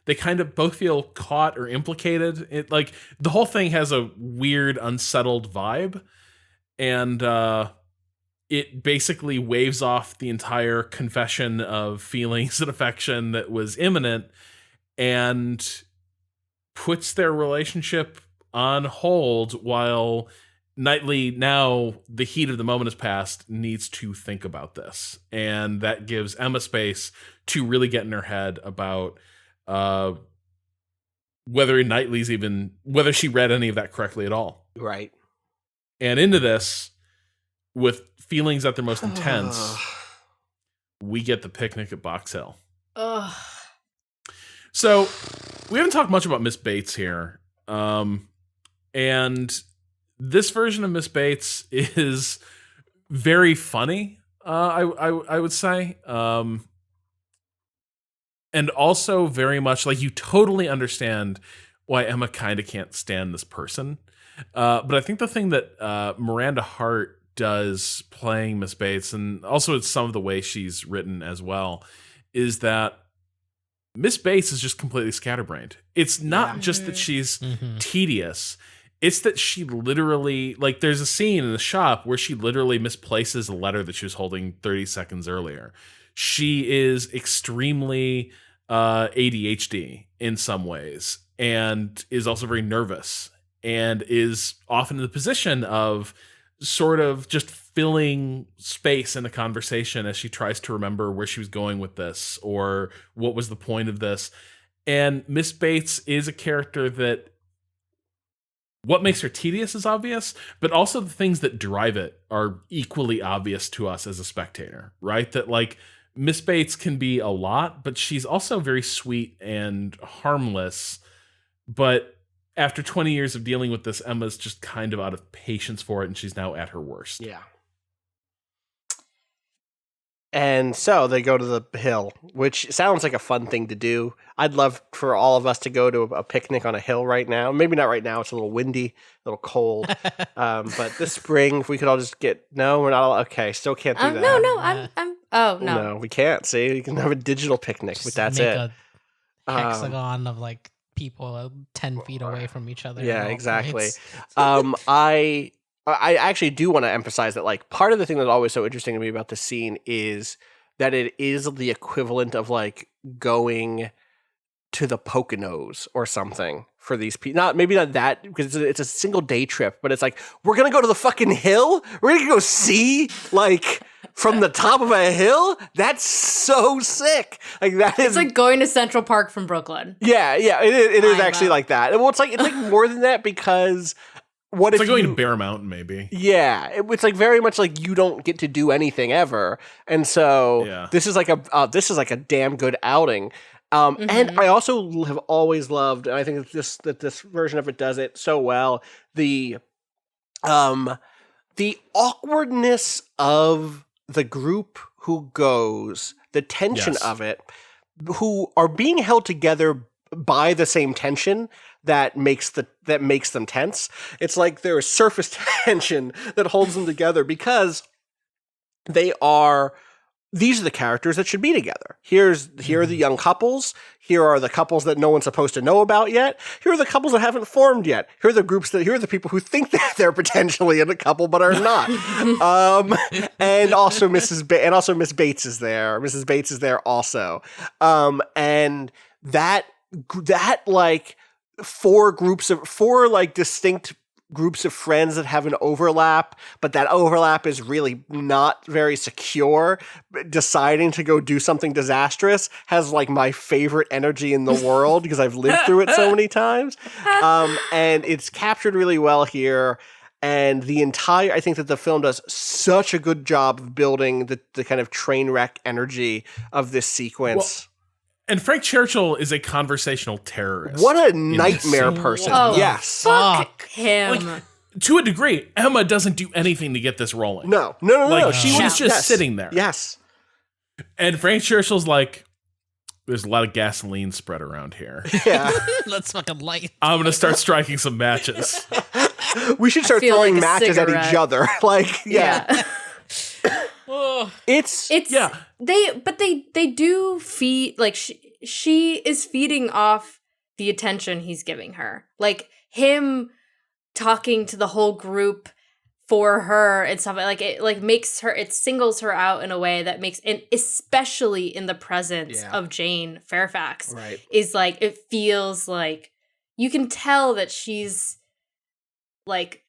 A: they kind of both feel caught or implicated. It like the whole thing has a weird, unsettled vibe, and it basically waves off the entire confession of feelings and affection that was imminent and puts their relationship on hold while Knightley, now the heat of the moment has passed, needs to think about this. And that gives Emma space to really get in her head about whether she read any of that correctly at all.
D: Right.
A: And into this, with feelings at their most intense, we get the picnic at Box Hill.
C: Ugh.
A: So we haven't talked much about Miss Bates here. And this version of Miss Bates is very funny, I would say. And also very much like you totally understand why Emma kind of can't stand this person. But I think the thing that Miranda Hart does playing Miss Bates, and also it's some of the way she's written as well, is that Miss Bates is just completely scatterbrained. It's not just that she's tedious. It's that she literally, like, there's a scene in the shop where she literally misplaces a letter that she was holding 30 seconds earlier. She is extremely ADHD in some ways, and is also very nervous, and is often in the position of sort of just filling space in the conversation as she tries to remember where she was going with this or what was the point of this. And Miss Bates is a character that what makes her tedious is obvious, but also the things that drive it are equally obvious to us as a spectator, right? That like Miss Bates can be a lot, but she's also very sweet and harmless. But after 20 years of dealing with this, Emma's just kind of out of patience for it, and she's now at her worst.
D: Yeah. And so they go to the hill, which sounds like a fun thing to do. I'd love for all of us to go to a picnic on a hill right now. Maybe not right now. It's a little windy, a little cold. But this spring, if we could all just no, we're not all, okay, still can't do that.
C: No,
D: No, we can't. See, you can have a digital picnic, but that's it.
B: A hexagon of like people 10 feet away from each other.
D: Yeah, exactly. I actually do want to emphasize that, like, part of the thing that's always so interesting to me about this scene is that it is the equivalent of like going to the Poconos or something for these people. Maybe not that, because it's a single day trip, but it's like, we're going to go to the fucking hill? We're going to go see, like, from the top of a hill? That's so sick. Like, that is...
C: It's like going to Central Park from Brooklyn.
D: Yeah, it is actually like that. Well, it's like more than that, because...
A: It's like going to Bear Mountain, maybe.
D: Yeah, it's like very much like you don't get to do anything ever, and so this is like a damn good outing. And I also have always loved, and I think that this version of it does it so well, the awkwardness of the group who goes, the tension of it, who are being held together by the same tension that makes them tense. It's like there is surface tension that holds them together because these are the characters that should be together. Here are the young couples. Here are the couples that no one's supposed to know about yet. Here are the couples that haven't formed yet. Here are the people who think that they're potentially in a couple but are not. And also Miss Bates is there. Mrs. Bates is there also. And that like four like distinct groups of friends that have an overlap, but that overlap is really not very secure, deciding to go do something disastrous has like my favorite energy in the world because I've lived through it so many times. And it's captured really well here. And I think that the film does such a good job of building the kind of train wreck energy of this sequence.
A: And Frank Churchill is a conversational terrorist.
D: What a nightmare person.
C: Oh,
D: yes.
C: Fuck him.
A: Like, to a degree, Emma doesn't do anything to get this rolling.
D: No.
A: She was just sitting there.
D: Yes.
A: And Frank Churchill's like, there's a lot of gasoline spread around here.
D: Yeah.
B: Let's fucking light.
A: I'm going to start striking some matches.
D: We should start
C: feel
D: throwing
C: like a
D: matches at
C: cigarette.
D: each other. Like, yeah.
C: It's
A: yeah.
C: They do feed, like, she is feeding off the attention he's giving her. Like, him talking to the whole group for her and stuff, like, it like makes her, it singles her out in a way that makes, and especially in the presence of Jane Fairfax,
D: Right.
C: is like, it feels like you can tell that she's like,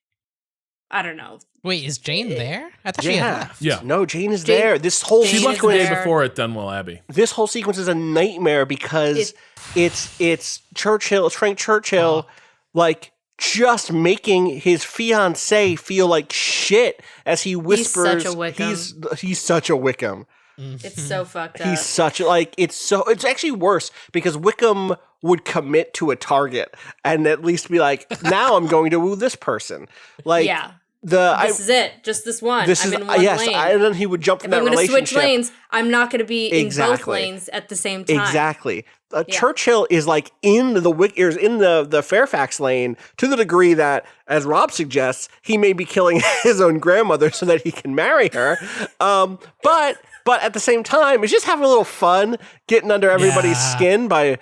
C: I don't know.
B: Wait, is Jane there? I thought she had left.
A: Yeah.
D: No, Jane is there. This whole
A: She left the
D: sequence,
A: day before at Dunwell Abbey.
D: this whole sequence is a nightmare because it's Churchill, it's Frank Churchill, like, just making his fiancée feel like shit as he whispers.
C: He's such a Wickham.
D: He's such a Wickham.
C: It's so fucked up.
D: He's such like it's actually worse because Wickham would commit to a target and at least be like, now I'm going to woo this person. Like,
C: yeah.
D: This
C: is it. Just this one.
D: This
C: I'm
D: is
C: in one lane.
D: and then he would jump from
C: if
D: that
C: I'm going to
D: relationship.
C: switch lanes, I'm not going to be in both
D: Exactly.
C: lanes at the same time.
D: Exactly. Churchill is like in the Fairfax lane to the degree that, as Rob suggests, he may be killing his own grandmother so that he can marry her. But at the same time, it's just having a little fun, getting under everybody's skin by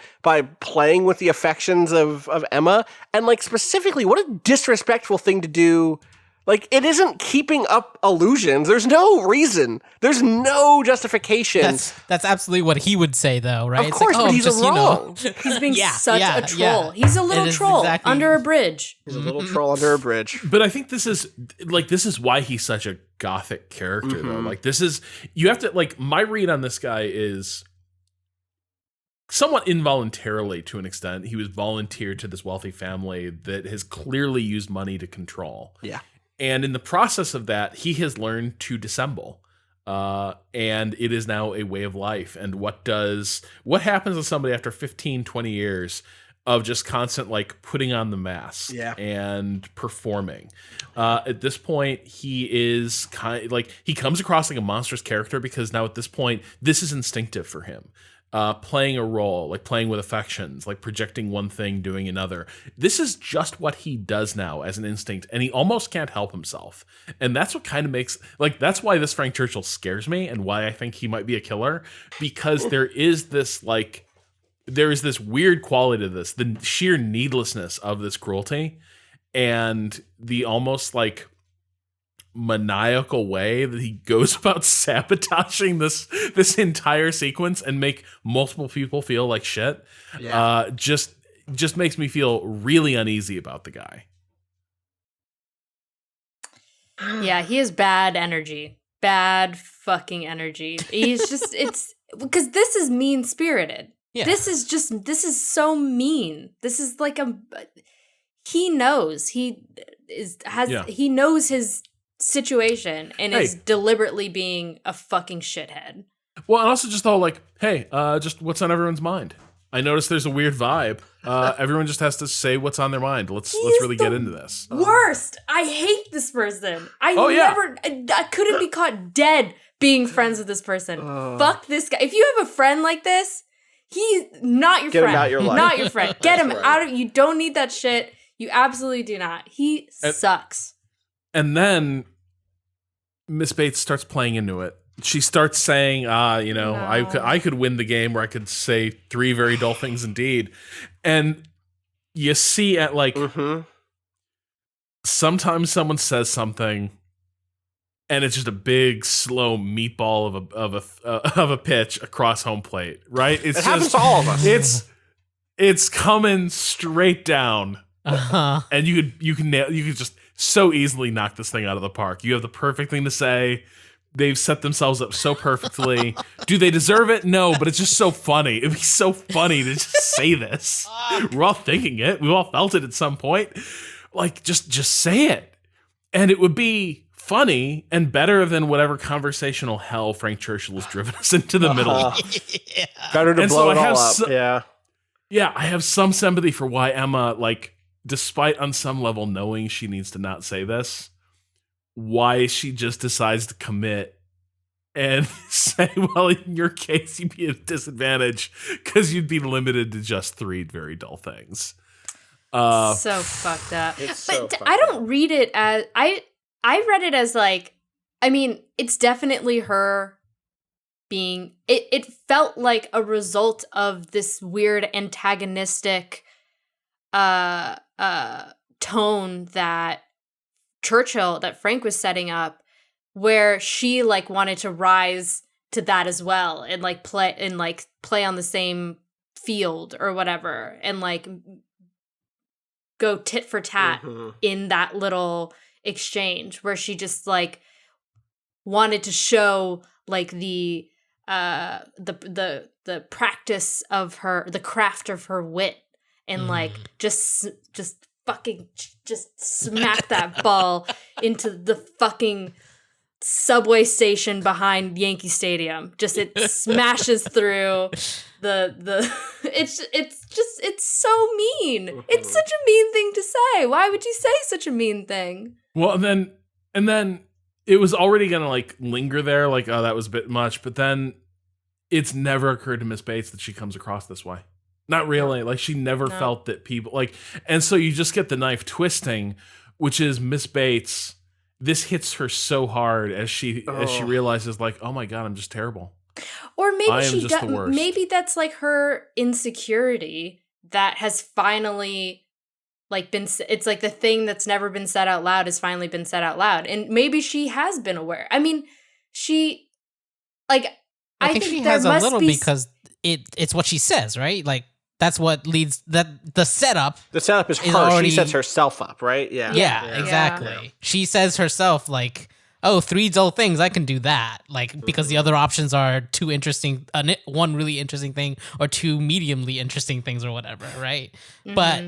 D: playing with the affections of Emma. And like specifically, what a disrespectful thing to do. Like, it isn't keeping up illusions. There's no reason. There's no justification.
B: That's absolutely what he would say, though, right?
D: Of course, but he's wrong.
C: He's being such a troll.
B: Yeah.
C: He's a little
B: It is
C: troll
B: exactly-
C: under a bridge.
D: He's a little troll under a bridge.
A: But I think this is why he's such a gothic character, though. Like, you have to, like, my read on this guy is somewhat involuntarily, to an extent. He was volunteered to this wealthy family that has clearly used money to control.
D: Yeah.
A: And in the process of that, he has learned to dissemble. And it is now a way of life. And what happens to somebody after 15, 20 years of just constant, like, putting on the mask and performing? At this point, he is kind of like, he comes across like a monstrous character because now at this point, this is instinctive for him. Playing a role, like playing with affections, like projecting one thing, doing another. This is just what he does now as an instinct, and he almost can't help himself. And that's what kind of makes, like, that's why this Frank Churchill scares me and why I think he might be a killer, because there is this weird quality to this, the sheer needlessness of this cruelty and the almost like maniacal way that he goes about sabotaging this entire sequence and make multiple people feel like shit. Just makes me feel really uneasy about the guy.
C: Yeah, he has bad energy. Bad fucking energy. He's just, it's because this is mean spirited.
B: Yeah.
C: This is so mean. This is like he knows he knows his situation and is deliberately being a fucking shithead.
A: Well, and also just the whole like, hey, just what's on everyone's mind. I noticed there's a weird vibe. Everyone just has to say what's on their mind. Let's really get into this.
C: Worst. I hate this person. I couldn't be caught dead being friends with this person. Fuck this guy. If you have a friend like this, he's not your friend.
D: Get him out your life.
C: Not your friend. Get him
D: right.
C: out of. You don't need that shit. You absolutely do not. He sucks.
A: And then Miss Bates starts playing into it. She starts saying, I could win the game where I could say 3 very dull things indeed. And you see at like, sometimes someone says something and it's just a big, slow meatball of a pitch across home plate, right? It
D: happens to all of us.
A: It's coming straight down. And you can just so easily knock this thing out of the park. You have the perfect thing to say. They've set themselves up so perfectly. Do they deserve it? No, but it's just so funny. It'd be so funny to just say this. We're all thinking it. We all felt it at some point. Like, just say it. And it would be funny and better than whatever conversational hell Frank Churchill has driven us into the middle of.
B: Yeah.
D: Better to
A: And
D: blow
A: so
D: it
A: I have
D: all up.
A: so-
D: Yeah.
A: Yeah, I have some sympathy for why Emma, like, despite on some level knowing she needs to not say this, why she just decides to commit and say, well, in your case, you'd be at a disadvantage because you'd be limited to just 3 very dull things.
C: So fucked up.
D: It's so
C: But
D: fucked
C: I don't
D: up.
C: read it as I read it as like, I mean, it's definitely her being it felt like a result of this weird antagonistic tone that Frank was setting up, where she like wanted to rise to that as well and play on the same field or whatever and like go tit for tat in that little exchange where she just like wanted to show like the practice of the craft of her wit and like just fucking just smack that ball into the fucking subway station behind Yankee Stadium. Just it smashes through the it's so mean. It's such a mean thing to say. Why would you say such a mean thing?
A: Well, and then it was already going to like linger there, like, oh, that was a bit much. But then it's never occurred to Miss Bates that she comes across this way. Not really. Like, she never felt that people like, and so you just get the knife twisting, which is Miss Bates. This hits her so hard as she realizes, like, oh my God, I'm just terrible.
C: Or maybe
A: I am just the worst.
C: Maybe that's like her insecurity that has finally like been. It's like the thing that's never been said out loud has finally been said out loud, and maybe she has been aware. I mean, she like.
B: I think she has a little because it's what she says, right? Like that's what leads that the setup.
D: The setup is her.
B: Already,
D: she sets herself up, right?
B: Yeah, exactly. Yeah. She says herself like, "Oh, 3 dull things, I can do that." Like because the other options are 2 interesting, one really interesting thing, or 2 mediumly interesting things, or whatever, right? But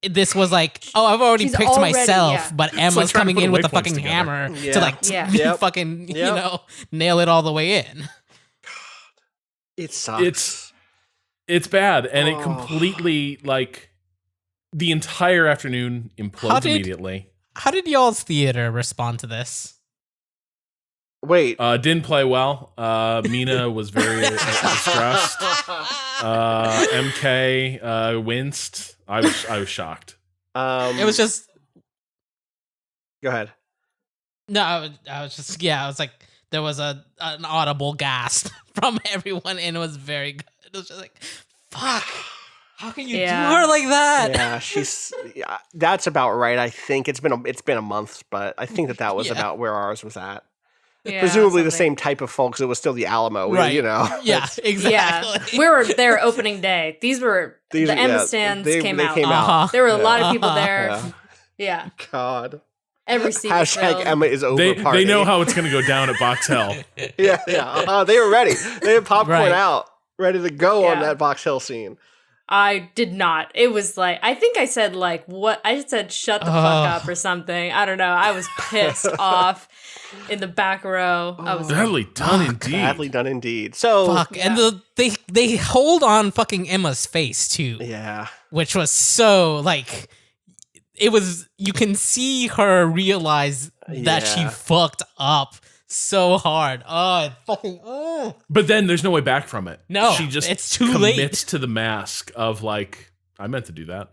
B: this was like, oh, I've already picked myself, but Emma's coming in with a fucking hammer to like fucking you know nail it all the way in.
D: It sucks.
A: It's bad, and it completely, like, the entire afternoon implodes immediately.
B: How did y'all's theater respond to this?
D: Wait.
A: Didn't play well. Mina was very distressed. MK winced. I was shocked.
B: It was just...
D: Go ahead.
B: No, I was just... Yeah, I was like... There was an audible gasp from everyone, and it was very good. It was just like, fuck, how can you do her like that?
D: Yeah, that's about right. I think it's been a month, but I think that was about where ours was at. Yeah, presumably the same type of folks. It was still the Alamo, right? You know.
B: Yeah, exactly.
C: Yeah, we were there opening day. The Emma stands came out. There were a lot of people there. Yeah.
D: God.
C: Every seat
D: # Emma is over party.
A: They know how it's going to go down at Box Hill.
D: Yeah. They were ready. They had popcorn out, ready to go on that Box Hill scene.
C: I did not. It was like, I think I said like, what? I said shut the fuck up or something. I don't know. I was pissed off in the back row. I was
A: badly done indeed.
D: Badly done indeed. So
B: and they hold on fucking Emma's face too.
D: Yeah.
B: Which was so like... It was, you can see her realize that she fucked up so hard.
A: But then there's no way back from it.
B: No,
A: she just
B: it's too
A: commits
B: late.
A: to the mask of like, I meant to do that.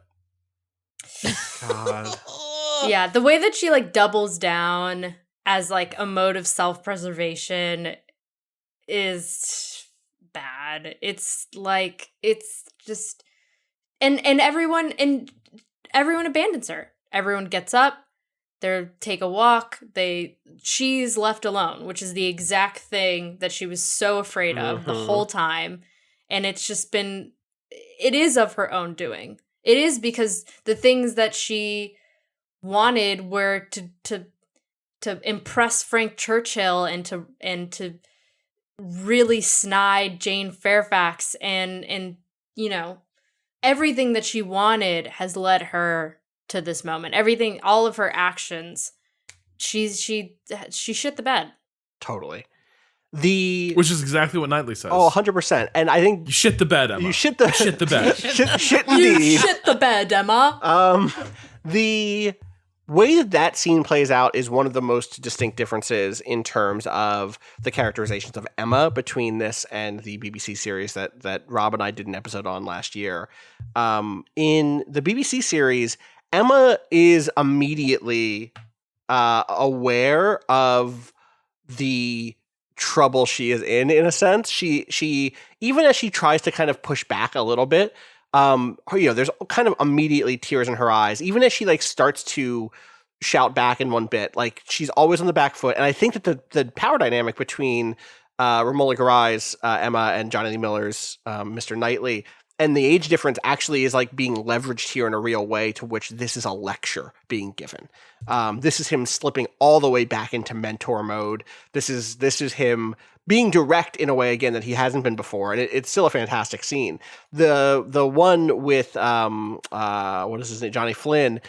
D: God.
C: Yeah, the way that she like doubles down as like a mode of self-preservation is bad. It's like, it's just, and everyone abandons her. Everyone gets up, they take a walk, she's left alone, which is the exact thing that she was so afraid of the whole time. And it's just been, it is of her own doing. It is because the things that she wanted were to impress Frank Churchill and to really snide Jane Fairfax and you know, everything that she wanted has led her to this moment. Everything, all of her actions she shit the bed.
D: Totally.
A: Which is exactly what Knightley says.
D: Oh, 100%. And I think
A: you shit the bed, Emma.
D: You shit the
A: bed.
D: shit indeed.
C: You shit the bed, Emma.
D: The way that scene plays out is one of the most distinct differences in terms of the characterizations of Emma between this and the BBC series that Rob and I did an episode on last year. In the BBC series, Emma is immediately aware of the trouble she is in a sense. She even as she tries to kind of push back a little bit, there's kind of immediately tears in her eyes, even as she like starts to shout back in one bit. Like, she's always on the back foot. And I think that the power dynamic between Romola Garai's Emma and Johnny Lee Miller's Mr. Knightley, and the age difference actually is like being leveraged here in a real way, to which this is a lecture being given. This is him slipping all the way back into mentor mode. This is him being direct in a way, again, that he hasn't been before. And it's still a fantastic scene. The one with, what is his name? Johnny Flynn,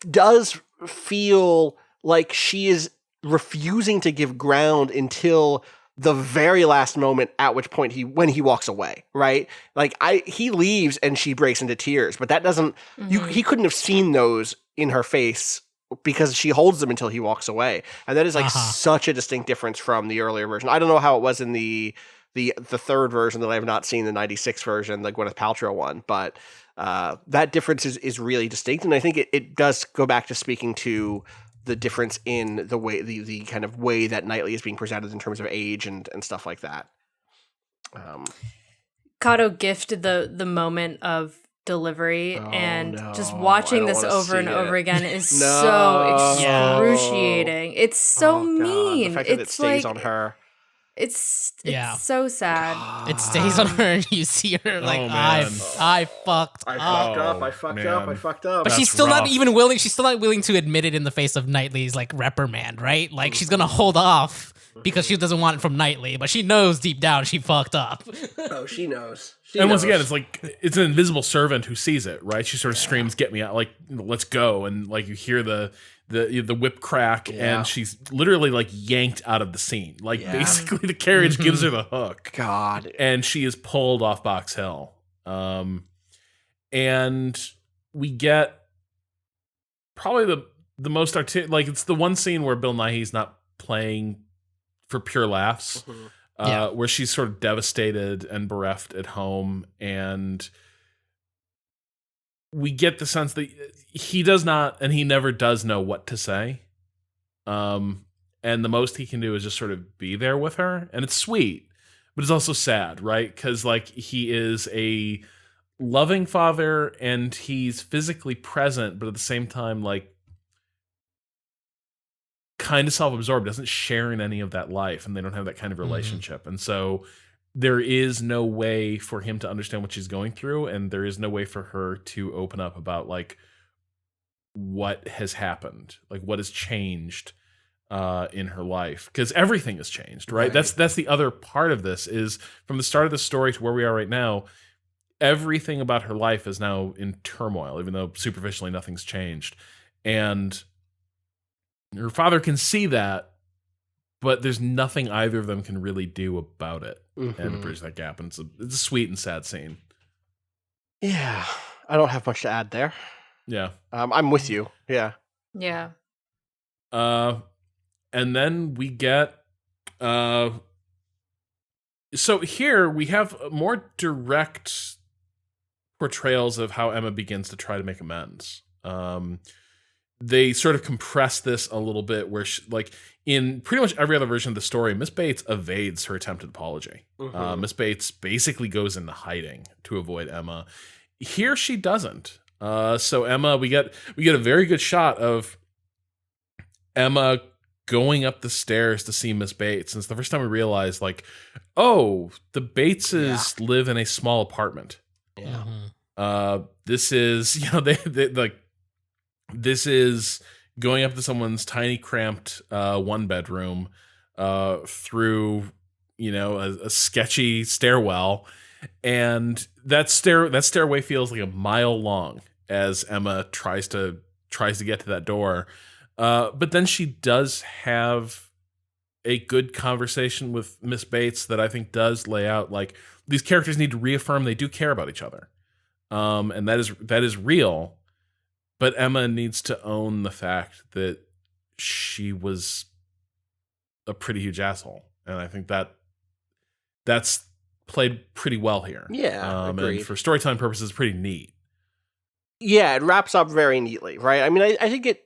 D: does feel like she is refusing to give ground until the very last moment, at which point when he walks away, right? Like he leaves and she breaks into tears, but that doesn't, he couldn't have seen those in her face because she holds them until he walks away. And that is like such a distinct difference from the earlier version. I don't know how it was in the third version that I have not seen, the 96 version, the Gwyneth Paltrow one, but that difference is really distinct. And I think it does go back to speaking to the difference in the way, the kind of way that Knightley is being presented in terms of age and stuff like that.
C: Cado gifted the moment of delivery, just watching this over and over again is so excruciating. It's so mean.
D: The fact that it stays on her.
C: It's so sad.
B: God. It stays on her and you see her like, I fucked up.
D: I fucked up.
B: But she's still not willing to admit it in the face of Knightley's like reprimand, right? Like, she's gonna hold off because she doesn't want it from Knightley, but she knows deep down she fucked up.
D: Oh, she knows.
A: Once again, it's like, it's an invisible servant who sees it, right? She sort of screams, "Get me out!" Like, let's go, and like you hear the whip crack, and she's literally like yanked out of the scene. Like, basically the carriage gives her the hook.
D: God.
A: And she is pulled off Box Hill. And we get probably the most like, it's the one scene where Bill Nighy's not playing for pure laughs, where she's sort of devastated and bereft at home, and we get the sense that he does not, and he never does know what to say. And the most he can do is just sort of be there with her. And it's sweet, but it's also sad, right? Because like, he is a loving father and he's physically present, but at the same time, like, kind of self-absorbed, doesn't share in any of that life, and they don't have that kind of relationship. And so there is no way for him to understand what she's going through, and there is no way for her to open up about like what has happened, like what has changed in her life, because everything has changed, right? That's the other part of this, is from the start of the story to where we are right now, everything about her life is now in turmoil, even though superficially nothing's changed. And her father can see that, but there's nothing either of them can really do about it and bridge that gap. And it's a sweet and sad scene.
D: Yeah, I don't have much to add there.
A: Yeah.
D: I'm with you. Yeah.
C: Yeah.
A: And then we get so here we have more direct portrayals of how Emma begins to try to make amends. They sort of compress this a little bit, where she, like in pretty much every other version of the story, Miss Bates evades her attempted apology. Miss Bates basically goes into hiding to avoid Emma. Here she doesn't. So Emma, we get a very good shot of Emma going up the stairs to see Miss Bates. And it's the first time we realize, like, oh, the Bateses live in a small apartment. This is, they like, this is going up to someone's tiny, cramped one bedroom through, a sketchy stairwell, and that stairway feels like a mile long as Emma tries to get to that door. But then she does have a good conversation with Miss Bates that I think does lay out like these characters need to reaffirm they do care about each other. And that is real. But Emma needs to own the fact that she was a pretty huge asshole. And I think that's played pretty well here.
D: Yeah, agreed.
A: And for storytelling purposes, pretty neat.
D: Yeah, it wraps up very neatly, right? I mean, I think it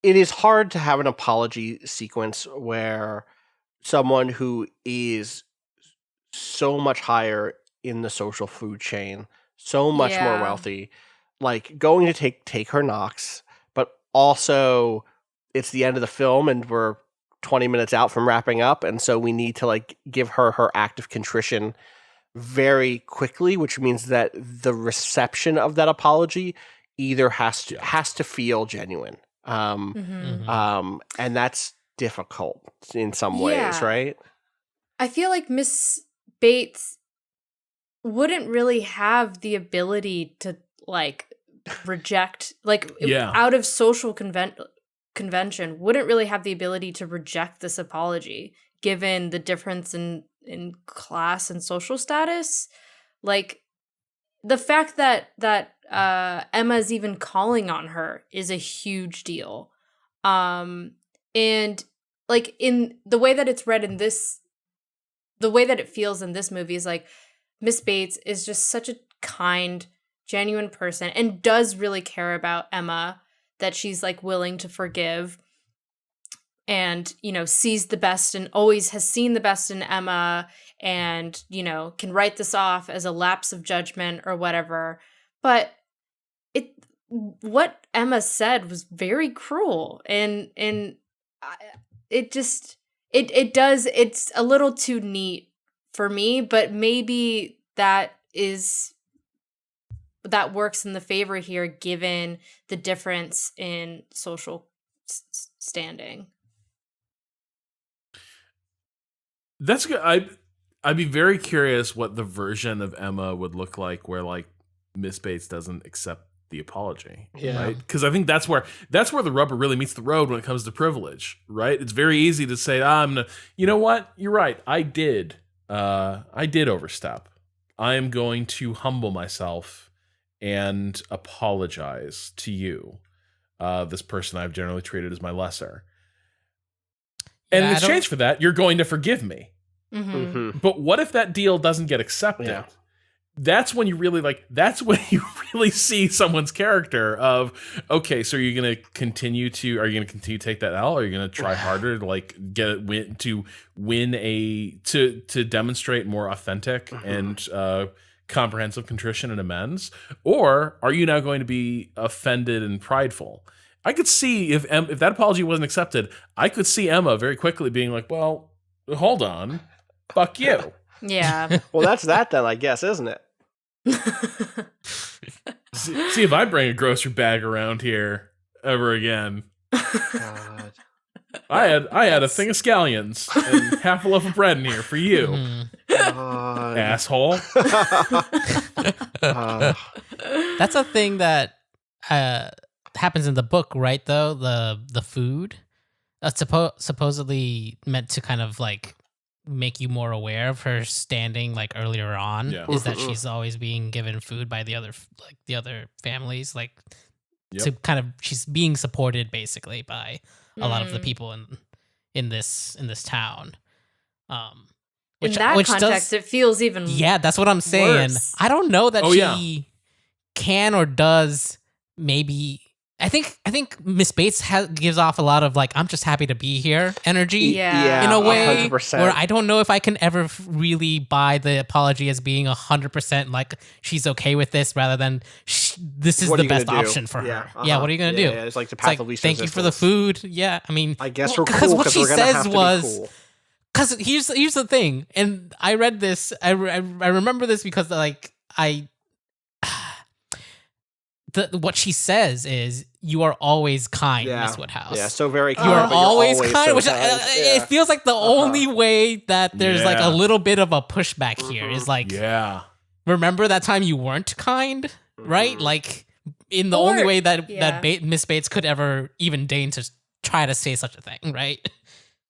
D: is hard to have an apology sequence where someone who is so much higher in the social food chain, so much more wealthy, like going to take her knocks, but also it's the end of the film and we're 20 minutes out from wrapping up, and so we need to like give her act of contrition very quickly, which means that the reception of that apology either has to feel genuine. And that's difficult in some ways, right?
C: I feel like Miss Bates wouldn't really have the ability to like reject, like out of social convention, wouldn't really have the ability to reject this apology given the difference in class and social status. Like the fact that Emma's even calling on her is a huge deal. And like in the way that it's read in this, the way that it feels in this movie is like Miss Bates is just such a kind, genuine person and does really care about Emma, that she's like willing to forgive and, you know, sees the best and always has seen the best in Emma and, you know, can write this off as a lapse of judgment or whatever. But what Emma said was very cruel and it's a little too neat for me, but maybe that works in the favor here given the difference in social standing.
A: That's good. I'd be very curious what the version of Emma would look like where like Miss Bates doesn't accept the apology, right? Because I think that's where the rubber really meets the road when it comes to privilege, right? It's very easy to say, you know what? You're right. I did overstep. I am going to humble myself and apologize to you, this person I've generally treated as my lesser. And in exchange for that, you're going to forgive me.
C: Mm-hmm.
A: But what if that deal doesn't get accepted? Yeah. That's when you really see someone's character of, okay, so are you going to continue to take that L, or are you going to try harder to like to demonstrate more authentic and comprehensive contrition and amends? Or are you now going to be offended and prideful? I could see if that apology wasn't accepted, I could see Emma very quickly being like, well, hold on, fuck you.
C: Yeah.
D: Well, that's that then, I guess, isn't it?
A: See if I bring a grocery bag around here ever again.
D: God.
A: I had a thing of scallions and half a loaf of bread in here for you, asshole.
B: That's a thing that happens in the book, right? Though the food that's supposedly meant to kind of like make you more aware of her standing like earlier on, is that she's always being given food by the other families, like to kind of, she's being supported basically by a lot of the people in this town.
C: In that context, it feels even
B: that's what I'm saying.
C: Worse.
B: I don't know that she can or does. Maybe I think Miss Bates gives off a lot of like, I'm just happy to be here energy, in a way
D: 100%.
B: where I don't know if I can ever really buy the apology as being 100% like she's okay with this, rather than this is the best option for her. Yeah, what are you gonna do?
D: Yeah, it's like the path of least
B: thank you for the food. Yeah, I mean,
D: I guess we're cool because we're gonna have to be cool.
B: Because here's the thing, and I read this. I remember this because like what she says is, "You are always kind, Miss Woodhouse."
D: Yeah, so very kind.
B: You are always kind,
D: so
B: which
D: kind.
B: It feels like the only way that there's like a little bit of a pushback here is like, remember that time you weren't kind, right? Like, in the only
C: Or-
B: way that
C: yeah.
B: Miss Bates could ever even deign to try to say such a thing, right?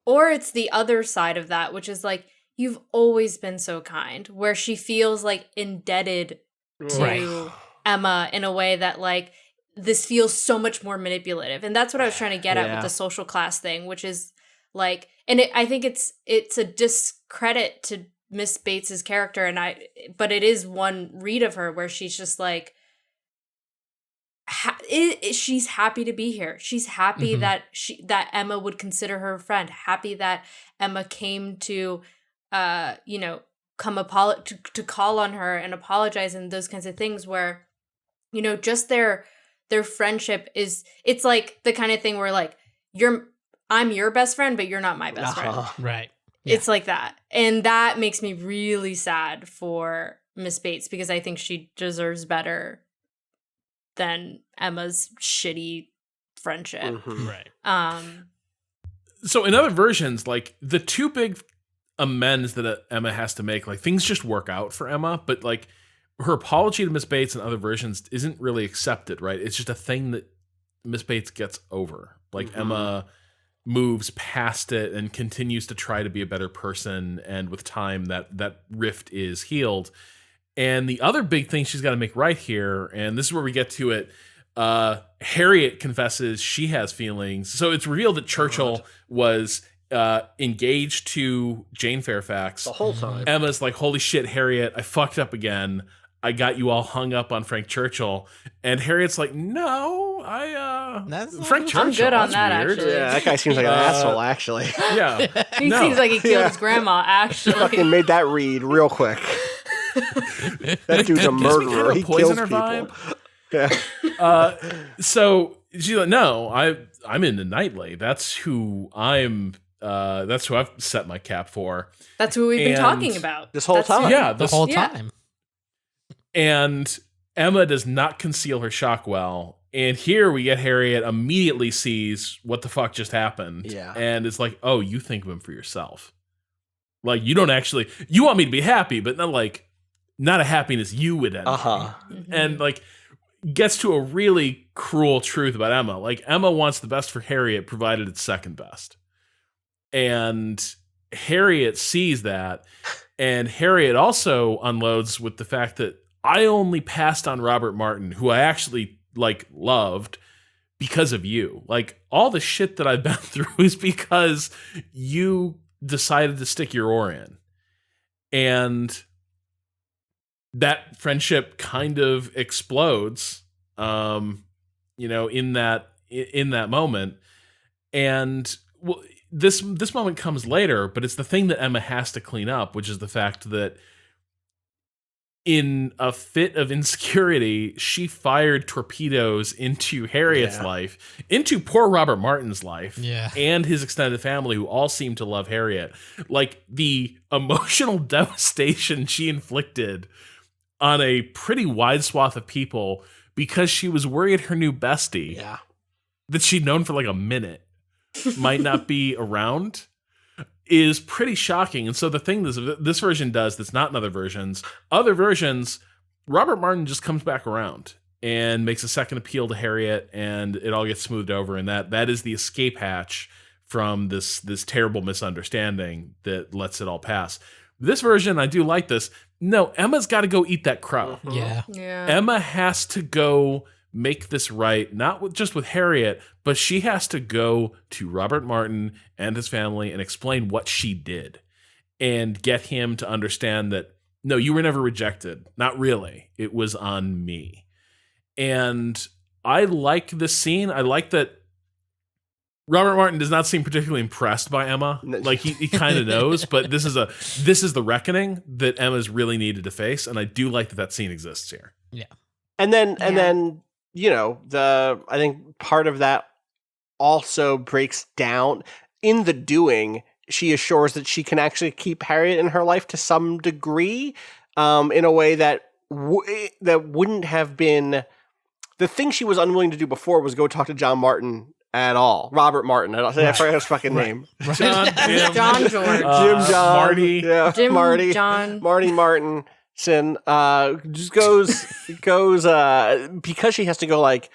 C: Or it's the other side of that, which is like, you've always been so kind, where she feels like indebted to
B: Right.
C: Emma in a way that like this feels so much more manipulative. And that's what I was trying to get at with
D: Yeah.
C: the social class thing, which is like, and I think it's a discredit to Miss Bates's character, but it is one read of her where she's just like, she's happy to be here. She's happy
B: Mhm.
C: that Emma would consider her a friend. Happy that Emma came to, come to call on her and apologize and those kinds of things. Where, just their friendship it's like the kind of thing where like I'm your best friend, but you're not my best friend.
B: Right.
C: It's like that, and that makes me really sad for Miss Bates because I think she deserves better than Emma's shitty friendship.
D: Mhm.
B: Right.
A: So in other versions, like the two big amends that Emma has to make, like things just work out for Emma, but like her apology to Miss Bates in other versions isn't really accepted, right? It's just a thing that Miss Bates gets over. Like Emma moves past it and continues to try to be a better person, and with time that rift is healed. And the other big thing she's got to make right here, and this is where we get to it, Harriet confesses she has feelings. So it's revealed that Churchill was engaged to Jane Fairfax
D: The whole time.
A: Emma's like, holy shit, Harriet, I fucked up again. I got you all hung up on Frank Churchill. And Harriet's like, no,
B: That's
A: Frank
B: not-
A: Churchill.
C: I'm good on
A: that's
C: that,
A: weird.
C: actually.
D: Yeah, that guy seems like an asshole, actually.
A: Yeah.
C: He
A: No.
C: seems like he killed
D: Yeah.
C: his grandma, actually.
D: Fucking made that read real quick. That dude's a
A: Gives me
D: murderer.
A: kind of a
D: He kills
A: poisoner
D: people. Yeah.
A: So she's like, no, I'm into Knightley. That's who I've set my cap for.
C: That's what we've been
A: And
C: talking about.
D: this whole
C: That's
D: time.
C: who-
A: Yeah,
B: The whole
C: Yeah.
B: time.
A: And Emma does not conceal her shock well. And here we get Harriet immediately sees what the fuck just happened.
D: Yeah.
A: And it's like, oh, you think of him for yourself. Like, you don't actually, you want me to be happy, but not a happiness you would envy.
C: Mhm.
A: And like, gets to a really cruel truth about Emma. Like, Emma wants the best for Harriet, provided it's second best. And Harriet sees that. And Harriet also unloads with the fact that I only passed on Robert Martin, who I actually loved, because of you. Like, all the shit that I've been through is because you decided to stick your oar in. And that friendship kind of explodes, in that moment. And well, this moment comes later, but it's the thing that Emma has to clean up, which is the fact that in a fit of insecurity, she fired torpedoes into Harriet's life, into poor Robert Martin's life, and his extended family, who all seem to love Harriet. Like, the emotional devastation she inflicted on a pretty wide swath of people because she was worried her new bestie, that she'd known for like a minute, might not be around, is pretty shocking. And so the thing this version does that's not in other versions, Robert Martin just comes back around and makes a second appeal to Harriet, and it all gets smoothed over. And that is the escape hatch from this terrible misunderstanding that lets it all pass. This version, I do like this. No, Emma's got to go eat that crow.
B: Yeah.
A: Emma has to go make this right, not just with Harriet, but she has to go to Robert Martin and his family and explain what she did and get him to understand that, no, you were never rejected. Not really. It was on me. And I like this scene. I like that Robert Martin does not seem particularly impressed by Emma. Like, he kind of knows, but this is the reckoning that Emma's really needed to face. And I do like that scene exists here.
B: Yeah.
D: And then I think part of that also breaks down in the doing. She assures that she can actually keep Harriet in her life to some degree, in a way that wouldn't have been the thing she was unwilling to do before was go talk to John Martin at all. Robert Martin. I forgot his fucking name.
A: John
C: John George.
D: Jim John.
A: Marty.
D: Yeah,
C: Jim
D: Marty.
C: John.
D: Marty Martin. Sin just goes because she has to go like,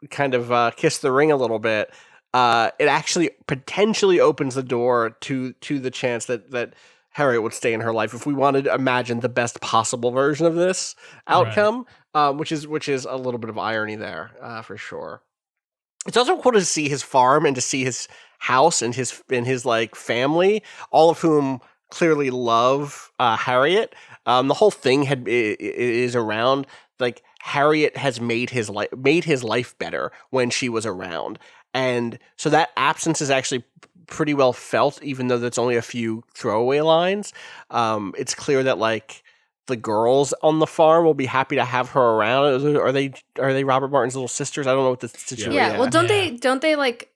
D: kind of kiss the ring a little bit. It actually potentially opens the door to the chance that Harriet would stay in her life if we wanted to imagine the best possible version of this outcome, which is a little bit of irony there for sure. It's also cool to see his farm and to see his house and his like family, all of whom clearly love Harriet. The whole thing is around like Harriet has made his life better when she was around, and so that absence is actually pretty well felt, even though that's only a few throwaway lines. It's clear that like the girls on the farm will be happy to have her around. Are they Robert Martin's little sisters? I don't know what the situation.
C: Yeah. Well, don't they like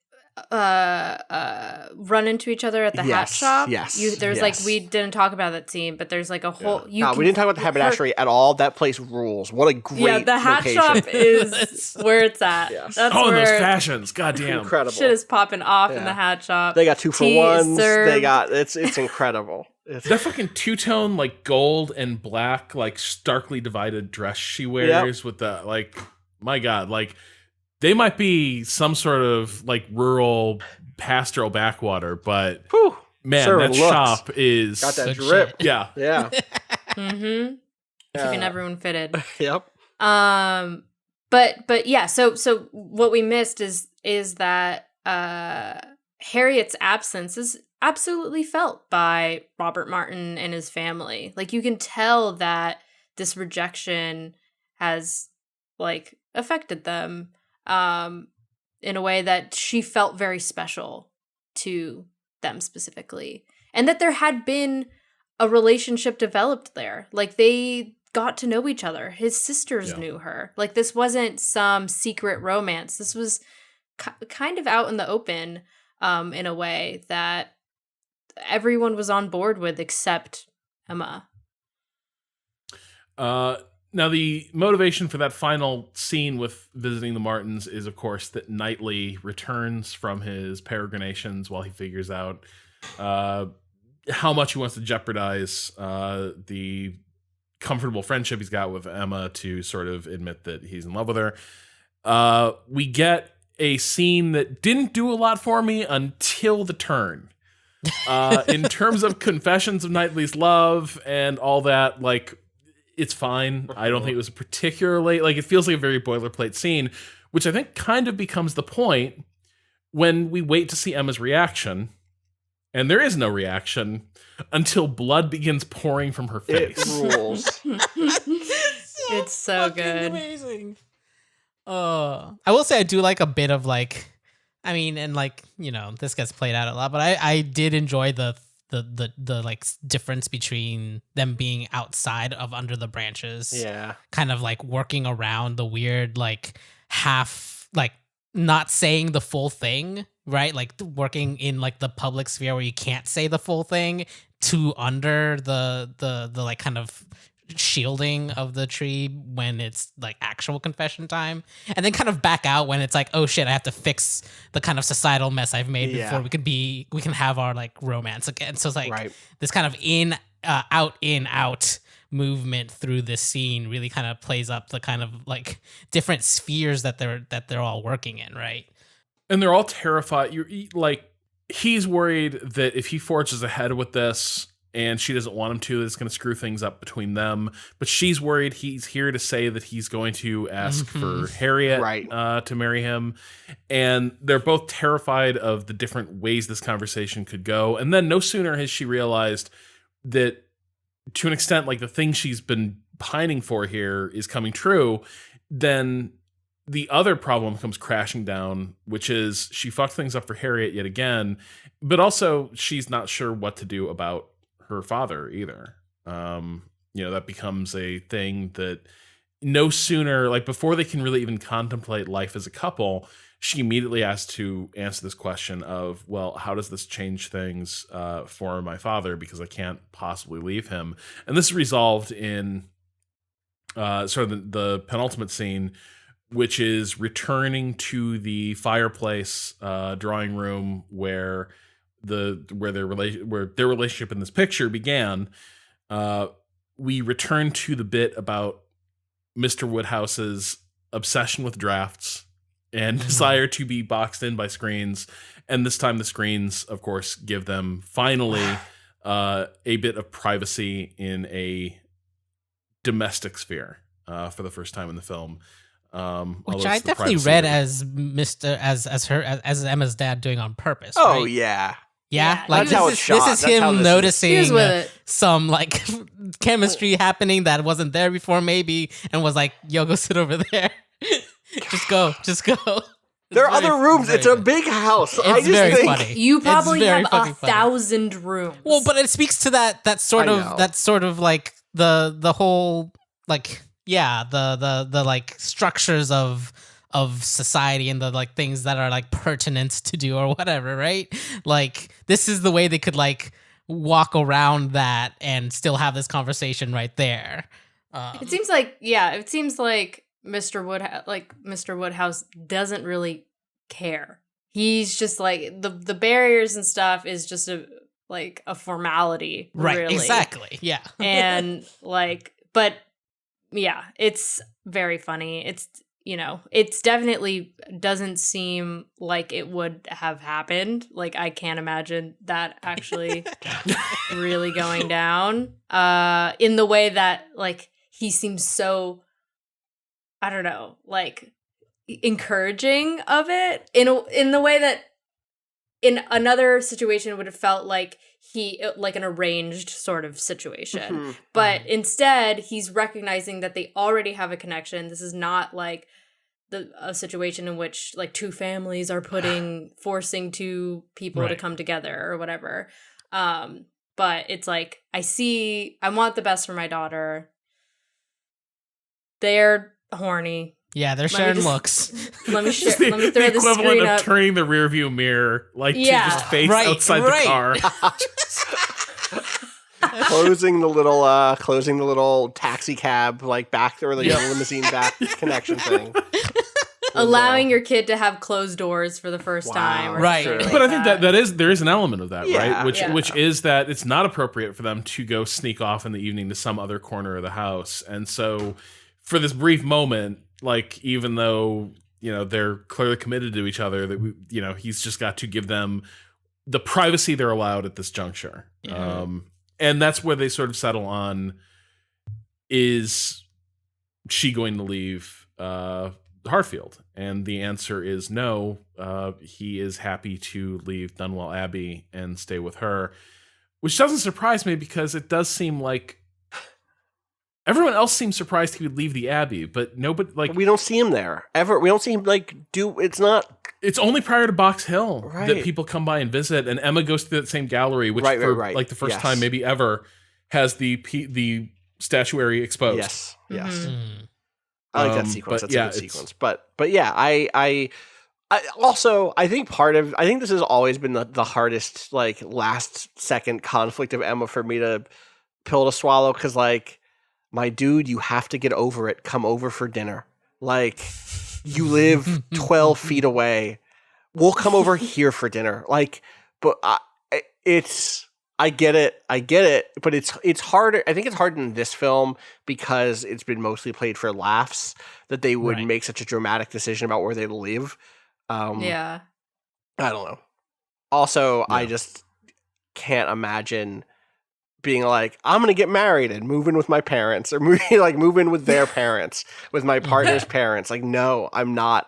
C: run into each other at the hat shop?
D: Yes.
C: There's like, we didn't talk about that scene, but there's like a whole.
D: We didn't talk about the haberdashery at all. That place rules. What a great
C: the hat
D: location.
C: shop is where it's at.
D: Yes.
C: That's
A: Oh,
C: where
A: those fashions. Goddamn.
D: Incredible.
C: shit is popping off in the hat shop.
D: They got 2-for-1s.
C: served.
D: They got it's incredible.
A: That fucking two-tone, like, gold and black, like, starkly divided dress she wears with the, like, my God, like, they might be some sort of, like, rural pastoral backwater, but, man,
D: Sure,
A: that
D: looks.
A: Shop is...
D: Got that
B: Good
D: drip.
B: shit.
A: Yeah.
D: Yeah.
C: Mm-hmm. Keeping everyone fitted.
D: Yep.
C: But yeah, so what we missed is that Harriet's absence is absolutely felt by Robert Martin and his family. Like, you can tell that this rejection has like affected them in a way that she felt very special to them specifically, and that there had been a relationship developed there. Like, they got to know each other. His sisters knew her. Like, this wasn't some secret romance. This was kind of out in the open in a way that everyone was on board with except Emma.
A: Now, the motivation for that final scene with visiting the Martins is, of course, that Knightley returns from his peregrinations while he figures out how much he wants to jeopardize the comfortable friendship he's got with Emma to sort of admit that he's in love with her. We get a scene that didn't do a lot for me until the turn. In terms of confessions of Knightley's love and all that, like, it's fine. I don't think it was particularly, like, it feels like a very boilerplate scene, which I think kind of becomes the point when we wait to see Emma's reaction. And there is no reaction until blood begins pouring from her face.
D: It rules.
C: It's so good.
B: Amazing. I will say I do like a bit of like, I mean, and like, you know, this gets played out a lot, but I did enjoy the like difference between them being outside of under the branches.
D: Yeah.
B: Kind of like working around the weird, like half, like not saying the full thing, right? Like working in like the public sphere where you can't say the full thing to under the like kind of shielding of the tree when it's like actual confession time, and then kind of back out when it's like, oh shit, I have to fix the kind of societal mess I've made before we can have our like romance again. So it's like this kind of in out movement through this scene really kind of plays up the kind of like different spheres that they're all working in, right?
A: And they're all terrified. You're like, he's worried that if he forges ahead with this and she doesn't want him to, it's going to screw things up between them. But she's worried he's here to say that he's going to ask for Harriet to marry him. And they're both terrified of the different ways this conversation could go. And then no sooner has she realized that, to an extent, like the thing she's been pining for here is coming true, then the other problem comes crashing down, which is she fucked things up for Harriet yet again, but also she's not sure what to do about her father either. That becomes a thing that no sooner, like before they can really even contemplate life as a couple, she immediately has to answer this question of, well, how does this change things for my father? Because I can't possibly leave him. And this is resolved in sort of the penultimate scene, which is returning to the fireplace drawing room where their relationship in this picture began. we return to the bit about Mr. Woodhouse's obsession with drafts and desire to be boxed in by screens. And this time the screens, of course, give them finally a bit of privacy in a domestic sphere for the first time in the film.
B: Which I definitely read as as Emma's dad doing on purpose.
D: Oh,
B: right?
D: yeah.
B: Yeah,
D: That's how it's shot.
B: This is
D: That's how
B: him
D: this
B: noticing
C: He was with it.
B: some like chemistry happening that wasn't there before, maybe, and was like, "Yo, go sit over there. just go."
D: There are other rooms. It's a big house. I just
B: very
D: think
B: funny.
C: You probably
B: very
C: have
B: fucking funny.
C: 1,000 rooms.
B: Well, but it speaks to that sort of like the whole like the like structures of society and the like things that are like pertinent to do or whatever, right? Like this is the way they could like walk around that and still have this conversation right there.
C: It seems like Mr. Woodhouse doesn't really care. He's just like the barriers and stuff is just a formality,
B: right?
C: Really.
B: Exactly. Yeah.
C: And but yeah, it's very funny. It's definitely doesn't seem like it would have happened. Like I can't imagine that actually really going down. In the way that like he seems so, I don't know, like encouraging of it in the way that in another situation would have felt like like an arranged sort of situation.
D: Mm-hmm.
C: But instead he's recognizing that they already have a connection. This is not like a situation in which like two families are forcing two people to come together or whatever. But it's like, I want the best for my daughter. They're horny.
B: Yeah, they're sharing looks.
C: Let me throw
A: the
C: the
A: equivalent
C: screen
A: of
C: up.
A: turning the rearview mirror, like to just face outside the car.
D: closing the little taxi cab like back or the limousine back connection thing.
C: Allowing your kid to have closed doors for the first time, or
B: right?
C: something like
A: But I think there is an element of that,
D: Yeah.
A: right? Which is that it's not appropriate for them to go sneak off in the evening to some other corner of the house, and so for this brief moment, like even though they're clearly committed to each other, that he's just got to give them the privacy they're allowed at this juncture.
B: Yeah.
A: And that's where they sort of settle on, is she going to leave Hartfield? And the answer is no. He is happy to leave Dunwell Abbey and stay with her, which doesn't surprise me because it does seem like everyone else seems surprised he would leave the Abbey, but nobody
D: we don't see him there ever. We don't see him it's not.
A: It's only prior to Box Hill
D: Right.
A: that people come by and visit, and Emma goes to that same gallery, which
D: Right.
A: like the first time maybe ever has the statuary exposed.
D: Yes.
B: Mm.
D: I like that sequence.
A: But
D: That's a good sequence. But yeah, I also I think this has always been the hardest like last second conflict of Emma for me to pill to swallow, because like, my dude, you have to get over it. Come over for dinner. Like, you live 12 feet away. We'll come over here for dinner. Like, but I get it. But it's harder. I think it's harder in this film because it's been mostly played for laughs that they would make such a dramatic decision about where they live.
C: Yeah.
D: I don't know. Also, I just can't imagine being like, I'm going to get married and move in with my parents, or move in with their parents, with my partner's parents. Like, no, I'm not.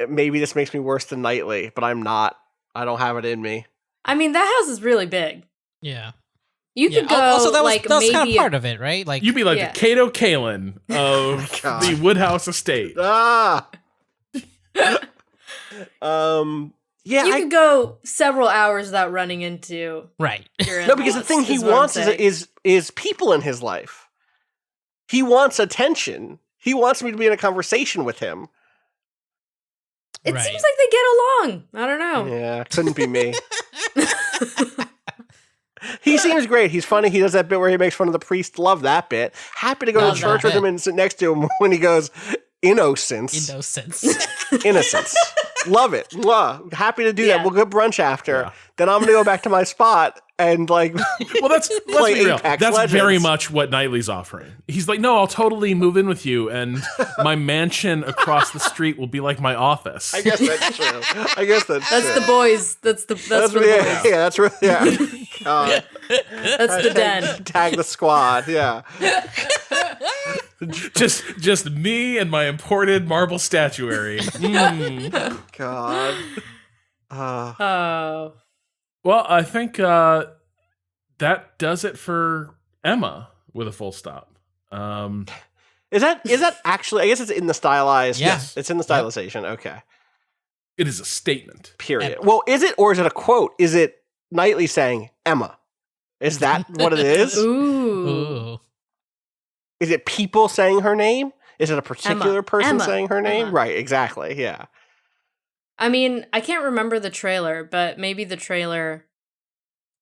D: Maybe this makes me worse than Knightley, but I'm not. I don't have it in me.
C: I mean, that house is really big.
B: Yeah.
C: You could go.
B: Also, that was
C: maybe
B: kind of part of it, right? Like,
A: You'd be like the Cado Kalin of the Woodhouse estate.
D: Yeah,
C: you could go several hours without running into your
D: No, because the thing he wants is people in his life. He wants attention. He wants me to be in a conversation with him.
C: It seems like they get along. I don't know.
D: Yeah, couldn't be me. He seems great. He's funny. He does that bit where he makes fun of the priest. Love that bit. Happy to go to church with him and sit next to him when he goes, innocence. Innocence. Love it. Happy to do that. We'll go brunch after. then I'm gonna go back to my spot and like.
A: Well, let's be real.
D: Apex
A: That's
D: Legends.
A: very much what Knightley's offering. He's like, no, I'll totally move in with you, and my mansion across the street will be like my office.
D: I guess that's true.
C: That's the boys. That's for the boys.
D: Yeah, that's really God.
C: That's the den.
D: Tag the squad. Yeah.
A: just me and my imported marble statuary.
D: God.
C: Oh.
A: Well, I think that does it for Emma with a full stop.
D: Is that actually? I guess it's in the stylized.
B: Yeah.
D: Yes, it's in the stylization. Okay.
A: It is a statement.
D: Period. Well, is it, or is it a quote? Is it Knightley saying Emma? Is that what it is?
B: Ooh.
D: Is it people saying her name? Is it a particular person
C: Emma.
D: saying her name?
C: Emma.
D: Right. Exactly. Yeah.
C: I mean, I can't remember the trailer, but maybe the trailer.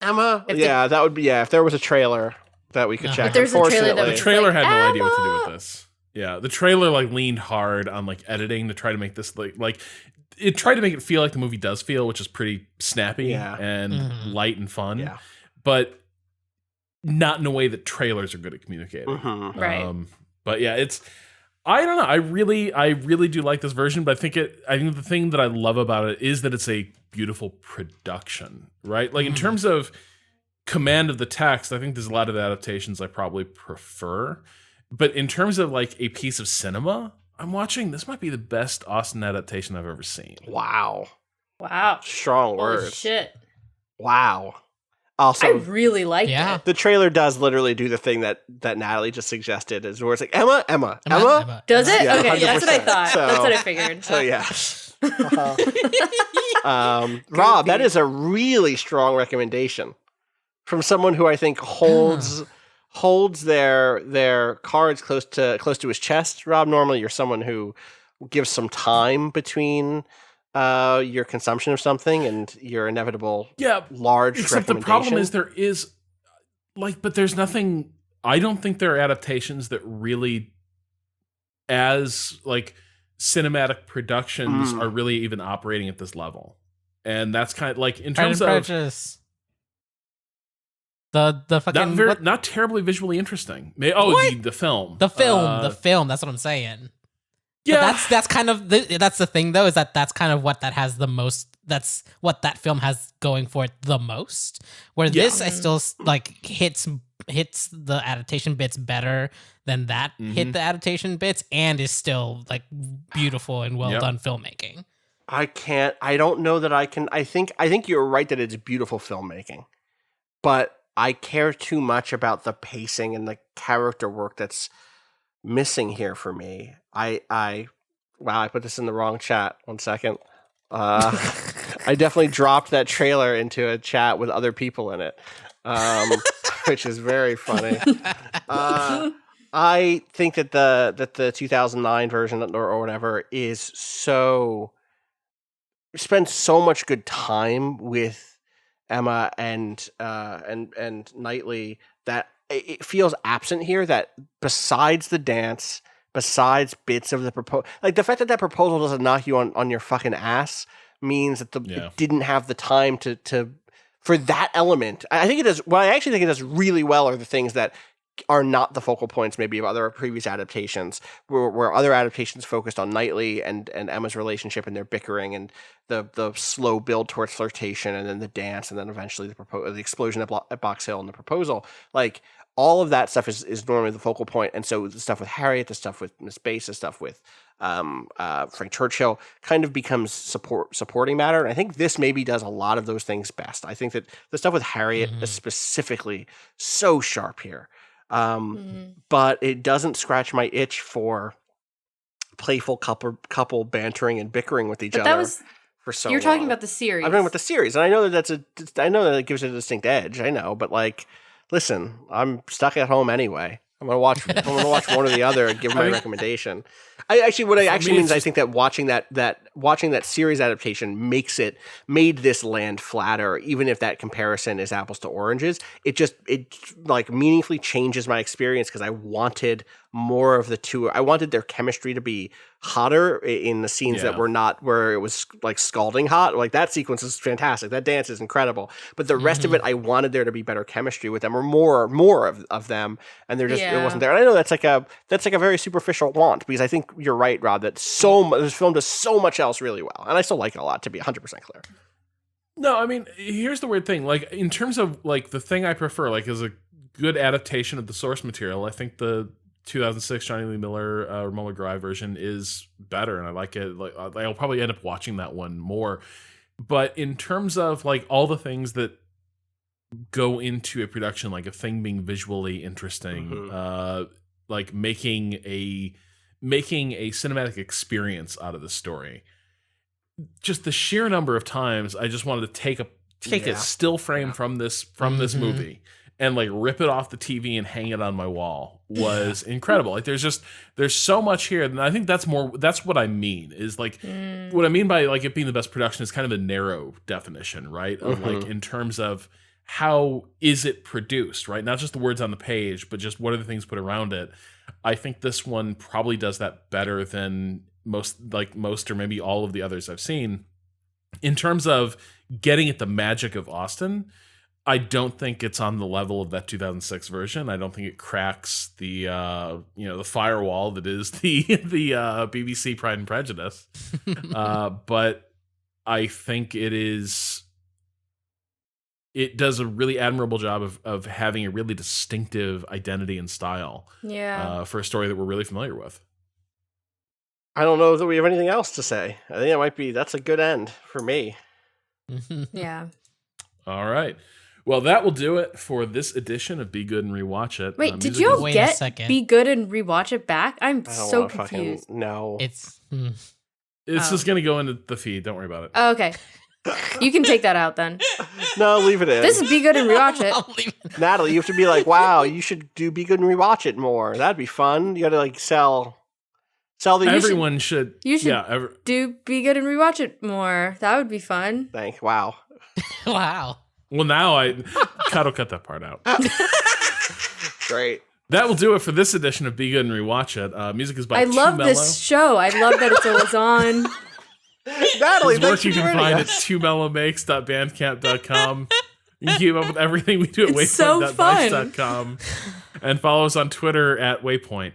D: Emma.
C: If
D: Yeah, that would be. Yeah, if there was a trailer that we could check.
C: If there's a trailer that
A: The
C: was
A: trailer
C: like,
A: had no idea what to do
C: Emma!
A: with this. Yeah, the trailer like leaned hard on like editing to try to make this like it tried to make it feel like the movie does feel, which is pretty snappy and light and fun.
D: Yeah.
A: But not in a way that trailers are good at communicating.
D: Mhm.
C: Right.
A: But yeah, I don't know. I really do like this version, but I think the thing that I love about it is that it's a beautiful production, right? Like in terms of command of the text, I think there's a lot of adaptations I probably prefer. But in terms of like a piece of cinema, I'm watching, this might be the best Austen adaptation I've ever seen.
D: Wow.
C: Wow.
D: Strong
C: Holy
D: words.
C: shit.
D: Wow.
C: I
D: Also,
C: really liked
B: Yeah.
C: it.
D: the trailer does literally do the thing that Natalie just suggested, is where it's like Emma.
C: Does it?
D: Yeah,
C: okay, that's what I
D: 100%.
C: thought.
D: So-
C: That's what I figured.
D: So yeah. Rob, that is a really strong recommendation from someone who I think holds their cards close to his chest. Rob, normally you're someone who gives some time between your consumption of something and your inevitable large
A: Except the
D: recommendation.
A: problem is there is like, but there's nothing. I don't think there are adaptations that really, as like cinematic productions, are really even operating at this level. And that's kind of like in terms of
B: Prejudice. The fucking
A: not terribly visually interesting. The film.
B: the film. That's what I'm saying.
A: Yeah,
B: But that's kind of that's the thing though, is that's kind of what that has the most. That's what that film has going for it the most. Where this I still like hits the adaptation bits better than that hit the adaptation bits, and is still like beautiful and well done filmmaking.
D: I don't know that I can. I think you're right that it's beautiful filmmaking, but I care too much about the pacing and the character work that's missing here for me. I put this in the wrong chat. 1 second. I definitely dropped that trailer into a chat with other people in it, which is very funny. I think that the 2009 version or whatever is spends so much good time with Emma and Knightley that it feels absent here. That besides the dance, besides bits of the proposal, like the fact that proposal doesn't knock you on your fucking ass means that it didn't have the time to for that element. I think it does. Well, I actually think it does really well are the things that are not the focal points maybe of other previous adaptations, where other adaptations focused on Knightley and Emma's relationship and their bickering and the slow build towards flirtation and then the dance and then eventually the explosion at Box Hill and the proposal. Like all of that stuff is normally the focal point. And so the stuff with Harriet, the stuff with Miss Bates, the stuff with Frank Churchill kind of becomes supporting matter. And I think this maybe does a lot of those things best. I think that the stuff with Harriet is specifically so sharp here. But it doesn't scratch my itch for playful couple bantering and bickering with each other for so long.
C: You're talking about the series.
D: I'm talking about the series, and I know that I know that it gives it a distinct edge. I know, but like, listen, I'm stuck at home anyway. I'm gonna watch one or the other and give my recommendation. I think that watching that series adaptation made this land flatter, even if that comparison is apples to oranges. It like meaningfully changes my experience because I wanted more of the two. I wanted their chemistry to be hotter in the scenes that were not where it was like scalding hot. Like that sequence is fantastic. That dance is incredible. But the rest of it, I wanted there to be better chemistry with them, or more of them. And there just it wasn't there. And I know that's like a very superficial want, because I think you're right, Rob, that this film does so much else really well. And I still like it a lot, to be 100% clear.
A: No, I mean, here's the weird thing. Like, in terms of, like, the thing I prefer, like, is a good adaptation of the source material, I think the 2006 Johnny Lee Miller Muller Gry version is better, and I like it. Like, I'll probably end up watching that one more. But in terms of, like, all the things that go into a production, like a thing being visually interesting, like making a cinematic experience out of the story, just the sheer number of times I just wanted to take a still frame from this movie and like rip it off the TV and hang it on my wall was incredible. Like there's so much here, and I think that's what I mean is like what I mean by like it being the best production is kind of a narrow definition, right? Of like in terms of how is it produced, right? Not just the words on the page, but just what are the things put around it. I think this one probably does that better than most or maybe all of the others I've seen. In terms of getting at the magic of Austen, I don't think it's on the level of that 2006 version. I don't think it cracks the the firewall that is the BBC Pride and Prejudice. But I think it does a really admirable job of having a really distinctive identity and style for a story that we're really familiar with.
D: I don't know that we have anything else to say. I think that's a good end for me.
C: Yeah.
A: All right. Well, that will do it for this edition of Be Good and Rewatch It.
C: Wait, did you all get Be Good and Rewatch It back? I'm so confused.
D: No.
A: It's just going to go into the feed. Don't worry about it.
C: Oh, okay. You can take that out then.
D: No, leave it in.
C: This is Be Good and Rewatch It.
D: Natalie, you have to be like, wow, you should do Be Good and Rewatch It more. That'd be fun. You got to like sell the.
A: Everyone should.
C: You should do Be Good and Rewatch It more. That would be fun.
D: Thanks. Wow.
B: Wow.
A: Well, now Cado cut that part out.
D: Great.
A: That will do it for this edition of Be Good and Rewatch It. Music is by
C: I love this show. I love that it's always on.
D: Natalie,
A: work you can find at 2mellomakes.bandcamp.com. You can keep up with everything we do at waypoint.vice.com. And follow us on Twitter at Waypoint.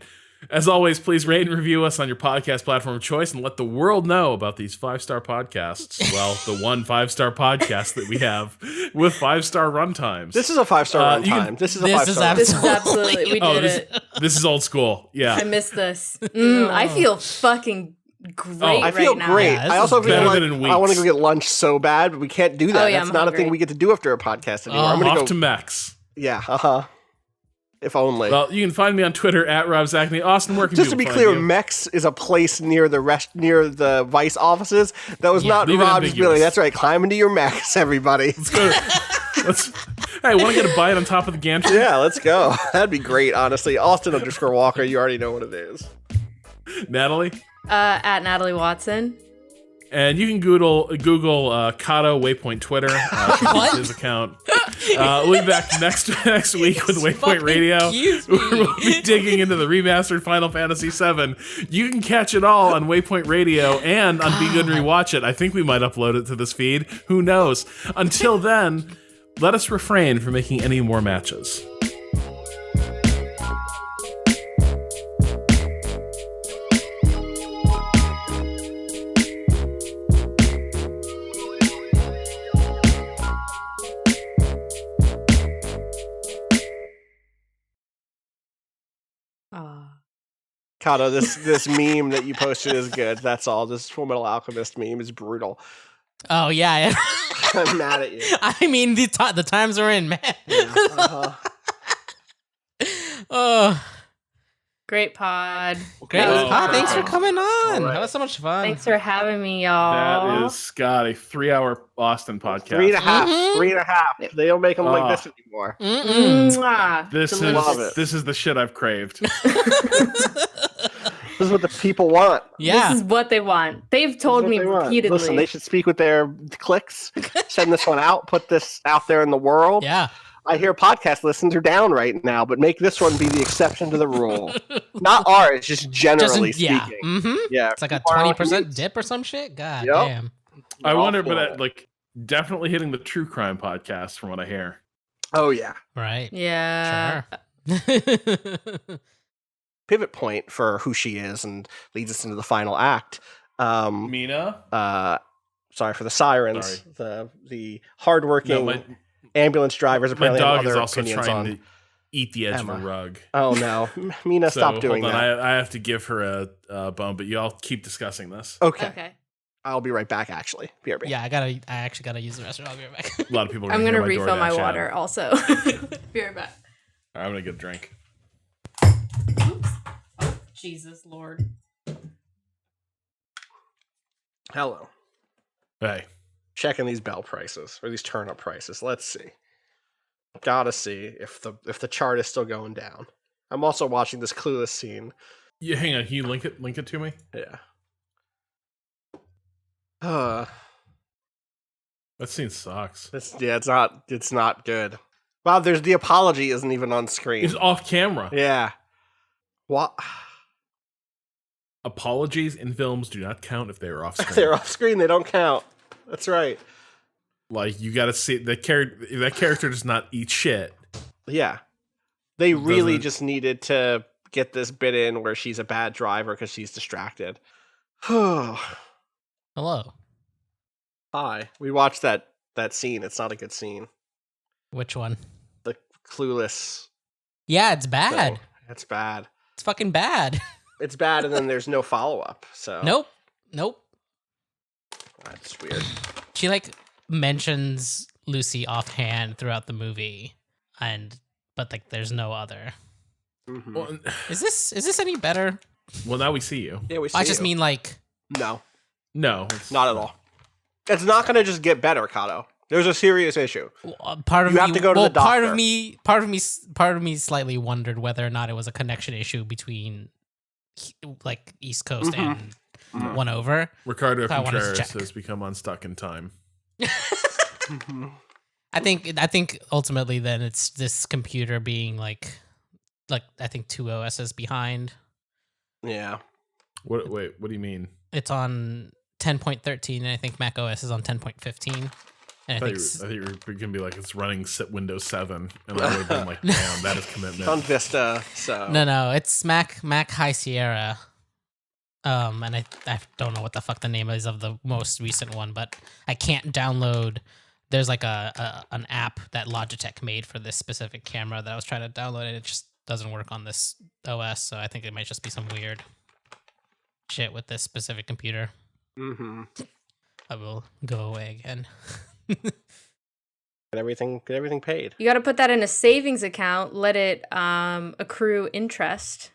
A: As always, please rate and review us on your podcast platform of choice and let the world know about these 5-star podcasts. Well, the one 5-star podcast that we have with 5-star runtimes.
D: This is a 5-star runtime. This is a 5-star.
C: This is absolutely. We did it.
A: This is old school. Yeah.
C: I missed this. I feel fucking great.
D: I feel great.
B: Yeah,
D: I also feel like
A: I
D: want to go get lunch so bad, but we can't do that. That's not a thing we get to do after a podcast anymore. I'm gonna
A: off
D: go
A: to Mex.
D: Yeah. If only.
A: Well, you can find me on Twitter at Rob Zachney. Austin, where can
D: just to be clear,
A: you?
D: Mex is a place near the Vice offices. That was not Rob just being like, that's right, climb into your Mex, everybody.
A: Let's go. Hey, want to get a bite on top of the gantry?
D: Yeah, let's go. That'd be great, honestly. Austin_Walker, you already know what it is.
A: Natalie?
C: At Natalie Watson.
A: And you can Google Cado Waypoint Twitter. His account. We'll be back next week with Waypoint Radio. We'll be digging into the remastered Final Fantasy VII. You can catch it all on Waypoint Radio and on Be Good and Rewatch It. I think we might upload it to this feed. Who knows? Until then, let us refrain from making any more matches.
D: Cado, this meme that you posted is good. That's all. This Full Metal Alchemist meme is brutal.
B: Oh yeah.
D: I'm mad at you.
B: I mean, the times we're in, man.
D: Yeah,
B: Oh,
C: great pod.
B: great pod. Thanks for
A: Wow.
B: coming on.
D: Right.
B: That was so much fun.
C: Thanks for having me, y'all.
A: That is, Scott, a 3-hour Austin podcast.
D: 3.5.
B: Mhm.
D: 3.5. They don't make them like this anymore.
C: Mwah.
A: This
C: Delicious.
A: is the shit I've craved.
D: This is what the people want.
B: Yeah.
C: This is what they want. They've told
D: This
C: me
D: is what they want.
C: repeatedly.
D: Listen, they should speak with their clicks. Send this one out. Put this out there in the world.
B: Yeah.
D: I hear podcast listens are down right now, but make this one be the exception to the rule. Not ours, just generally speaking.
B: Mm-hmm.
D: Yeah,
B: It's like a 20% dip or some shit. God damn.
A: I wonder, but like definitely hitting the true crime podcast from what I hear.
D: Oh yeah.
B: Right.
C: Yeah.
B: Sure.
D: Pivot point for who she is and leads us into the final act.
A: Mina?
D: Sorry for the sirens. The hardworking ambulance drivers
A: my
D: apparently have
A: dog is
D: other
A: also
D: opinions
A: trying
D: on
A: to eat the edge
D: Emma.
A: of a rug.
D: Oh no, Mina,
A: So,
D: stop doing
A: hold on.
D: that.
A: I have to give her a bone, but y'all keep discussing this.
D: Okay. I'll be right back. Actually, BRB.
B: Yeah, I actually gotta use the restroom. I'll be right back.
A: A lot of people.
C: I'm gonna
A: hear
C: refill my
A: DoorDash
C: water
A: ad.
C: also. Be right back.
A: All right, I'm gonna get a drink.
C: Oops. Oh, Jesus Lord.
D: Hello.
A: Hey,
D: Checking these bell prices or these turnip prices. Let's see. Gotta see if the chart is still going down. I'm also watching this Clueless scene.
A: yeah. Hang on. Can you link it to me?
D: Yeah.
A: That scene sucks.
D: It's not good. Wow, there's the apology isn't even on screen.
A: It's off camera.
D: Yeah. What?
A: Apologies in films do not count if they are off
D: If
A: screen.
D: they're off screen, they don't count. That's right.
A: Like you got to see that character does not eat shit.
D: Yeah. They really
A: Doesn't-
D: just needed to get this bit in where she's a bad driver because she's distracted. Hi.
B: Hello.
D: We watched that scene. It's not a good scene.
B: Which one?
D: The Clueless.
B: Yeah, it's bad.
D: thing. It's bad.
B: It's fucking bad.
D: It's bad, and then there's no follow-up. So
B: Nope.
D: That's weird.
B: She like mentions Lucy offhand throughout the movie, but like there's no other.
D: Mhm.
A: Well,
B: Is this any better?
A: now we see you.
D: Yeah, we see
B: I just
D: you.
B: mean like
D: No,
A: No, it's
D: not at all. It's not going to just get better, Cado. There's a serious issue.
B: part of
D: You
B: me.
D: have to go to the
B: Part
D: doctor.
B: of me slightly wondered whether or not it was a connection issue between like East Coast and One Over.
A: Ricardo
B: I wanted to
A: Contreras
B: check.
A: has become unstuck in time.
D: Mhm.
B: I think ultimately then it's this computer being like I think 2 OSs behind.
D: Yeah.
A: Wait, what do you mean?
B: It's on 10.13 and I think Mac OS is on 10.15. And I
A: I
B: think
A: thought you were gonna be like it's running Windows 7, and I would have been like, damn, that is
D: It's
A: commitment.
D: on Vista, so
B: no, it's Mac High Sierra. And I don't know what the fuck the name is of the most recent one, but I can't download. There's like an app that Logitech made for this specific camera that I was trying to download, and it just doesn't work on this OS. So I think it might just be some weird shit with this specific computer.
D: Mm-hmm.
B: I will go away again.
D: Get everything paid.
C: You got to put that in a savings account. Let it accrue interest.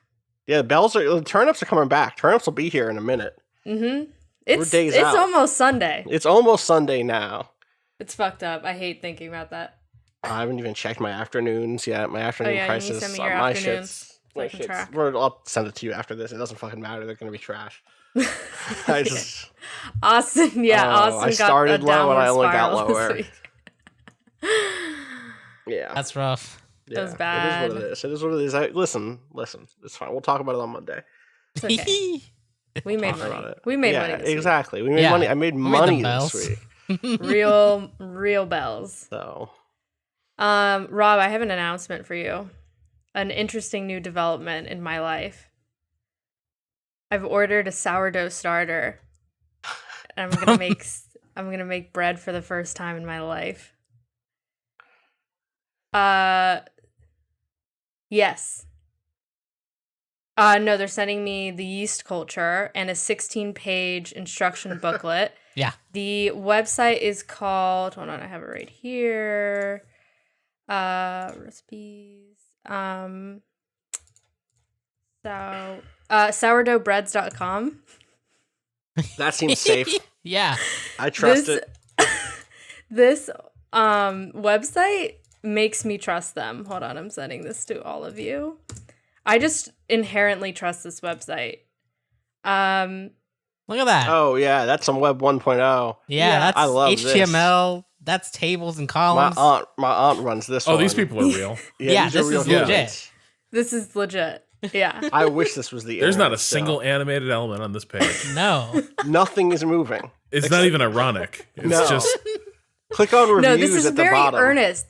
D: Yeah, the turnips are coming back. Turnips will be here in a minute.
C: Mm-hmm.
D: We're days
C: It's
D: out.
C: almost Sunday.
D: It's almost Sunday now.
C: It's fucked up. I hate thinking about that.
D: I haven't even checked my afternoons yet. My afternoon
C: you need to
D: prices.
C: send me your
D: My
C: afternoons
D: shit's.
C: so I
D: My
C: can
D: shit's.
C: track.
D: I'll send it to you after this. It doesn't fucking matter. They're gonna be trash. I just.
C: Austin, yeah,
D: Oh,
C: Austin
D: I started
C: got a
D: low and I
C: downward
D: only got
C: spiral this
D: lower.
C: week.
D: Yeah.
B: That's rough.
D: Yeah,
C: was bad.
D: It is what it is. It is what it is. Listen. It's fine. We'll talk about it on Monday.
C: It's okay. We made
D: Talk about
C: money.
D: it.
C: We made
D: Yeah,
C: money this
D: exactly. We made
B: Yeah.
D: money. I made
B: made
D: money
B: them
D: this
B: bells.
D: week.
C: week. Real bells.
D: So
C: Rob, I have an announcement for you. An interesting new development in my life. I've ordered a sourdough starter. I'm gonna make bread for the first time in my life. Yes. No, they're sending me the yeast culture and a 16-page instruction booklet.
B: Yeah.
C: The website is called, hold on, I have it right here. Recipes. Sourdoughbreads.com.
D: that seems safe.
B: Yeah.
D: I trust it.
C: This website makes me trust them. Hold on, I'm sending this to all of you. I just inherently trust this website.
B: Look at that.
D: Oh yeah, that's some Web 1.0.
B: yeah,
C: yeah.
B: that's
D: I love
B: HTML That's tables and
D: My
B: columns.
D: aunt runs this.
A: Oh,
D: one.
A: these people are real.
B: Yeah,
D: these are
B: this
D: real
B: is
D: humans.
B: legit.
C: This is legit. Yeah.
D: I wish this was the.
A: There's not
D: internet
A: a single
D: still.
A: animated element on this page.
B: No.
D: Nothing is moving.
A: It's not even ironic. It's
D: No.
A: just
D: Click on reviews
C: No, this is
D: at the
C: very
D: bottom.
C: earnest.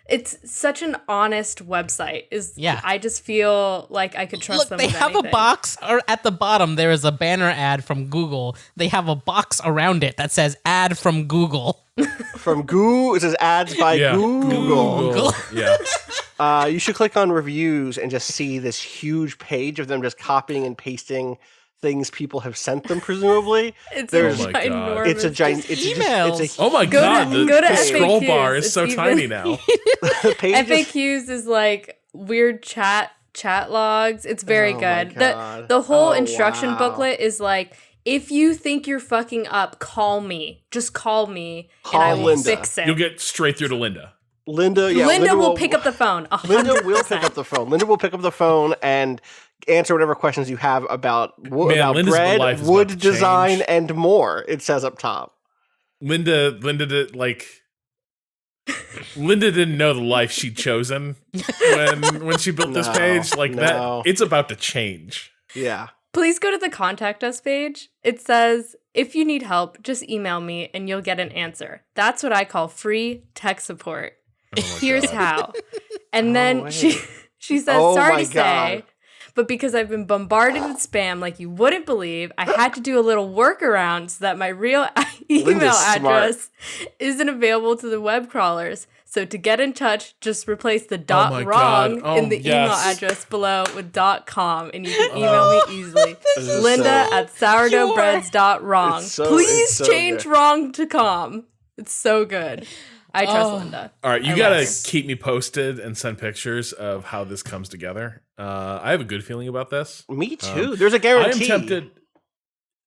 C: It's such an honest website.
B: Yeah.
C: I just feel like I could trust
B: Look,
C: them
B: they
C: with
B: have
C: anything.
B: a box, or at the bottom there is a banner ad from Google. They have a box around it that says "ad from Google."
D: From Google. It says ads by
A: yeah.
D: Google.
A: Yeah.
D: You should click on reviews and just see this huge page of them just copying and pasting things people have sent them, presumably.
C: It's
D: There's-
C: a
A: Oh my God.
C: ginormous.
D: It's a giant. It's
B: Emails.
D: just.
A: Oh my
C: Go
A: god,
C: to-
A: the,
C: go to
A: the scroll
C: FAQs.
A: bar is
C: It's
A: so
C: even-
A: tiny now.
D: The page is
C: FAQs is like weird chat logs. It's very
D: Oh my
C: good.
D: God.
C: The whole
D: Oh,
C: instruction
D: wow.
C: booklet is like, if you think you're fucking up, call me. Just call me and I
D: Call
C: will
D: Linda.
C: fix it.
A: You'll get straight through to Linda.
D: Linda. Yeah,
C: Linda will pick up the phone.
D: Linda will pick up the phone. Linda will pick up the phone and answer whatever questions you have about
A: Man, Linda's
D: bread,
A: life is about
D: wood
A: to
D: design,
A: change.
D: and more. It says up top.
A: Linda did Linda didn't know the life she'd chosen when she built this
D: No,
A: page. Like
D: no.
A: that, it's about to change.
D: Yeah.
C: Please go to the contact us page. It says, if you need help, just email me and you'll get an answer. That's what I call free tech support.
A: Oh my
C: Here's
A: God.
C: how. And
D: Oh,
C: then
D: wait.
C: she says,
D: Oh
C: sorry
D: my
C: to
D: God.
C: say, but because I've been bombarded with spam like you wouldn't believe, I had to do a little workaround so that my real email
D: Linda's smart.
C: address isn't available to the web crawlers. So to get in touch, just replace the dot
A: my
C: wrong
A: God. Oh,
C: in the email
A: yes.
C: address below with .com, and you can email me easily.
D: This is
C: Linda
D: so-
C: at sourdoughbreads.wrong.
D: It's so-
C: Please
D: it's so
C: change
D: good.
C: wrong to com. It's so good. I trust
B: Oh.
C: Linda.
A: All right, you
C: I
A: gotta
C: love her.
A: keep me posted and send pictures of how this comes together. I have a good feeling about this.
D: Me too. There's a guarantee.
A: I am tempted.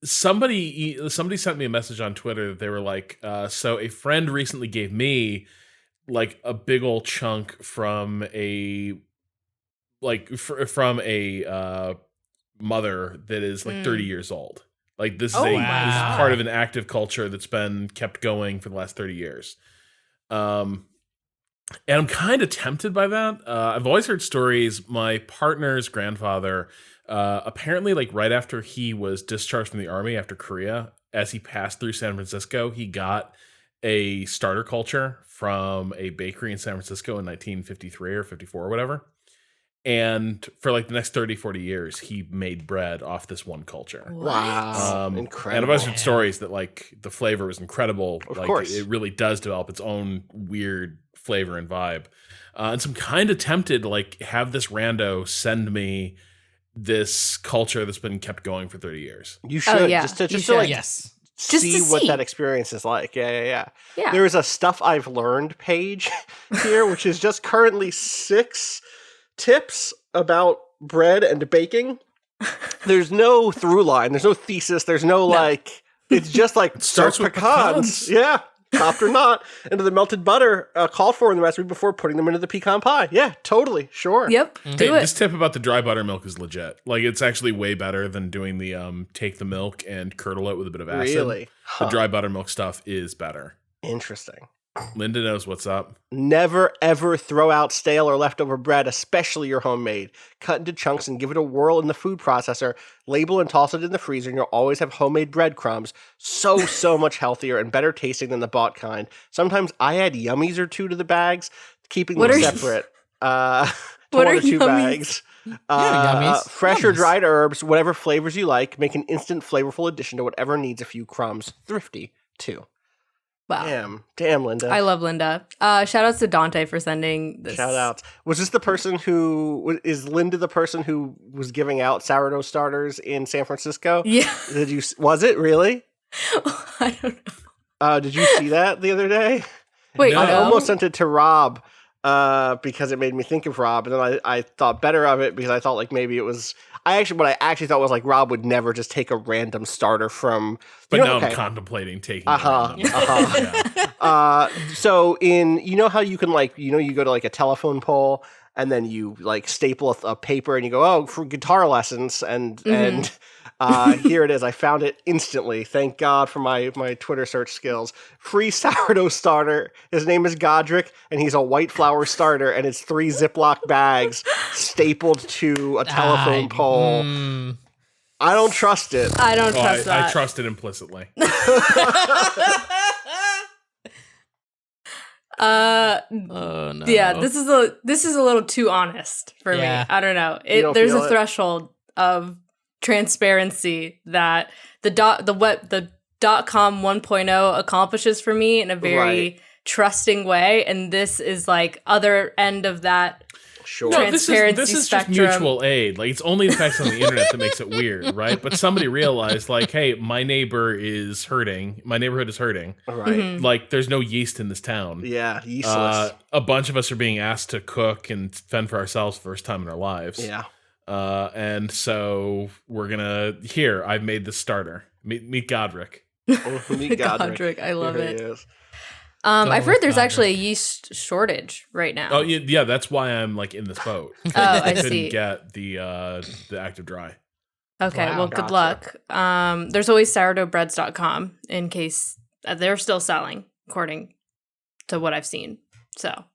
A: Somebody sent me a message on Twitter that they were like, so a friend recently gave me like a big old chunk from a mother that is like 30 years old. Like this is
C: Oh
A: this
B: my
A: is
B: God.
A: part of an active culture that's been kept going for the last 30 years. And I'm kind of tempted by that. I've always heard stories. My partner's grandfather, apparently, like right after he was discharged from the army after Korea, as he passed through San Francisco, he got a starter culture from a bakery in San Francisco in 1953 or 54 or whatever. And for like the next 30, 40 years, he made bread off this one culture.
D: Wow.
A: And
D: Incredible.
A: I've always heard stories that like the flavor was incredible.
D: Of
A: like
D: course.
A: it really does develop its own weird flavor and vibe. And so I'm kind of tempted to like have this rando send me this culture that's been kept going for 30 years.
D: You should.
C: yeah,
D: Just to,
C: you
D: just
C: should.
D: to like
B: Yes.
C: Just
D: see
C: to
D: what
C: see.
D: that experience is like. Yeah.
C: Yeah.
D: There is a Stuff I've Learned page here, which is just currently 6 tips about bread and baking. There's no through line. There's no thesis. There's no like. It's just like
A: starts
D: soak
A: with pecans.
D: Yeah, chopped or not, into the melted butter called for in the recipe before putting them into the pecan pie. Yeah, totally, sure.
C: Yep.
A: Hey,
C: Do it.
A: this tip about the dry buttermilk is legit. Like it's actually way better than doing the take the milk and curdle it with a bit of acid.
D: Really?
A: The
D: Huh.
A: dry buttermilk stuff is better.
D: Interesting.
A: Linda knows what's up.
D: Never ever throw out stale or leftover bread, especially your homemade. Cut into chunks and give it a whirl in the food processor. Label and toss it in the freezer, and you'll always have homemade breadcrumbs. So much healthier and better tasting than the bought kind. Sometimes I add yummies or 2 to the bags, keeping
C: What
D: them
C: are you-
D: separate. To
C: What
D: 1
C: are
D: or 2
C: yummies?
D: bags.
B: yummies.
D: Fresh or
B: Yummies.
D: dried herbs, whatever flavors you like, make an instant flavorful addition to whatever needs a few crumbs. Thrifty too.
C: Wow.
D: Damn, Linda.
C: I love Linda. Shout outs to Dante for sending this.
D: Shout outs. Was this the person who is Linda the person who was giving out sourdough starters in San Francisco?
C: Yeah.
D: Was it really?
C: I don't know.
D: Did you see that the other day?
C: Wait,
A: No.
D: I
C: no.
D: almost sent it to Rob because it made me think of Rob, and then I thought better of it because I thought like maybe it was. What I actually thought was like Rob would never just take a random starter from.
A: But
D: you know,
A: now
D: okay.
A: I'm contemplating taking
D: Uh-huh,
A: it.
D: uh-huh.
A: Yeah.
D: So you know how you can like, you go to like a telephone pole and then you like staple a paper and you go, oh, for guitar lessons, and here it is. I found it instantly. Thank God for my Twitter search skills. Free sourdough starter. His name is Godric, and he's a white flour starter, and it's 3 Ziploc bags stapled to a telephone pole. I don't trust it.
C: I don't trust that.
A: I trust it implicitly.
B: Oh no.
C: Yeah, this is a little too honest for me. I don't know. There's a threshold of transparency that the .com 1.0 accomplishes for me in a very trusting way, and this is like other end of that.
D: Sure.
A: No, this is
C: spectrum.
A: just mutual aid. Like, it's only the facts on the internet that makes it weird, right? But somebody realized, like, hey, my neighborhood is hurting.
D: Right.
A: Like, there's no yeast in this town.
D: Yeah, yeastless.
A: A bunch of us are being asked to cook and fend for ourselves for the first time in our lives.
D: Yeah.
A: And so we're gonna I've made the starter. Meet Godric.
D: Meet
C: Godric, I love
D: Here
C: it.
D: he is.
C: I've heard there's actually a yeast shortage right now.
A: Oh yeah, that's why I'm like in this boat.
C: I
A: couldn't
C: see.
A: get the active dry.
C: Okay,
B: Wow.
C: well, good luck. There's always sourdoughbreads.com in case they're still selling, according to what I've seen. So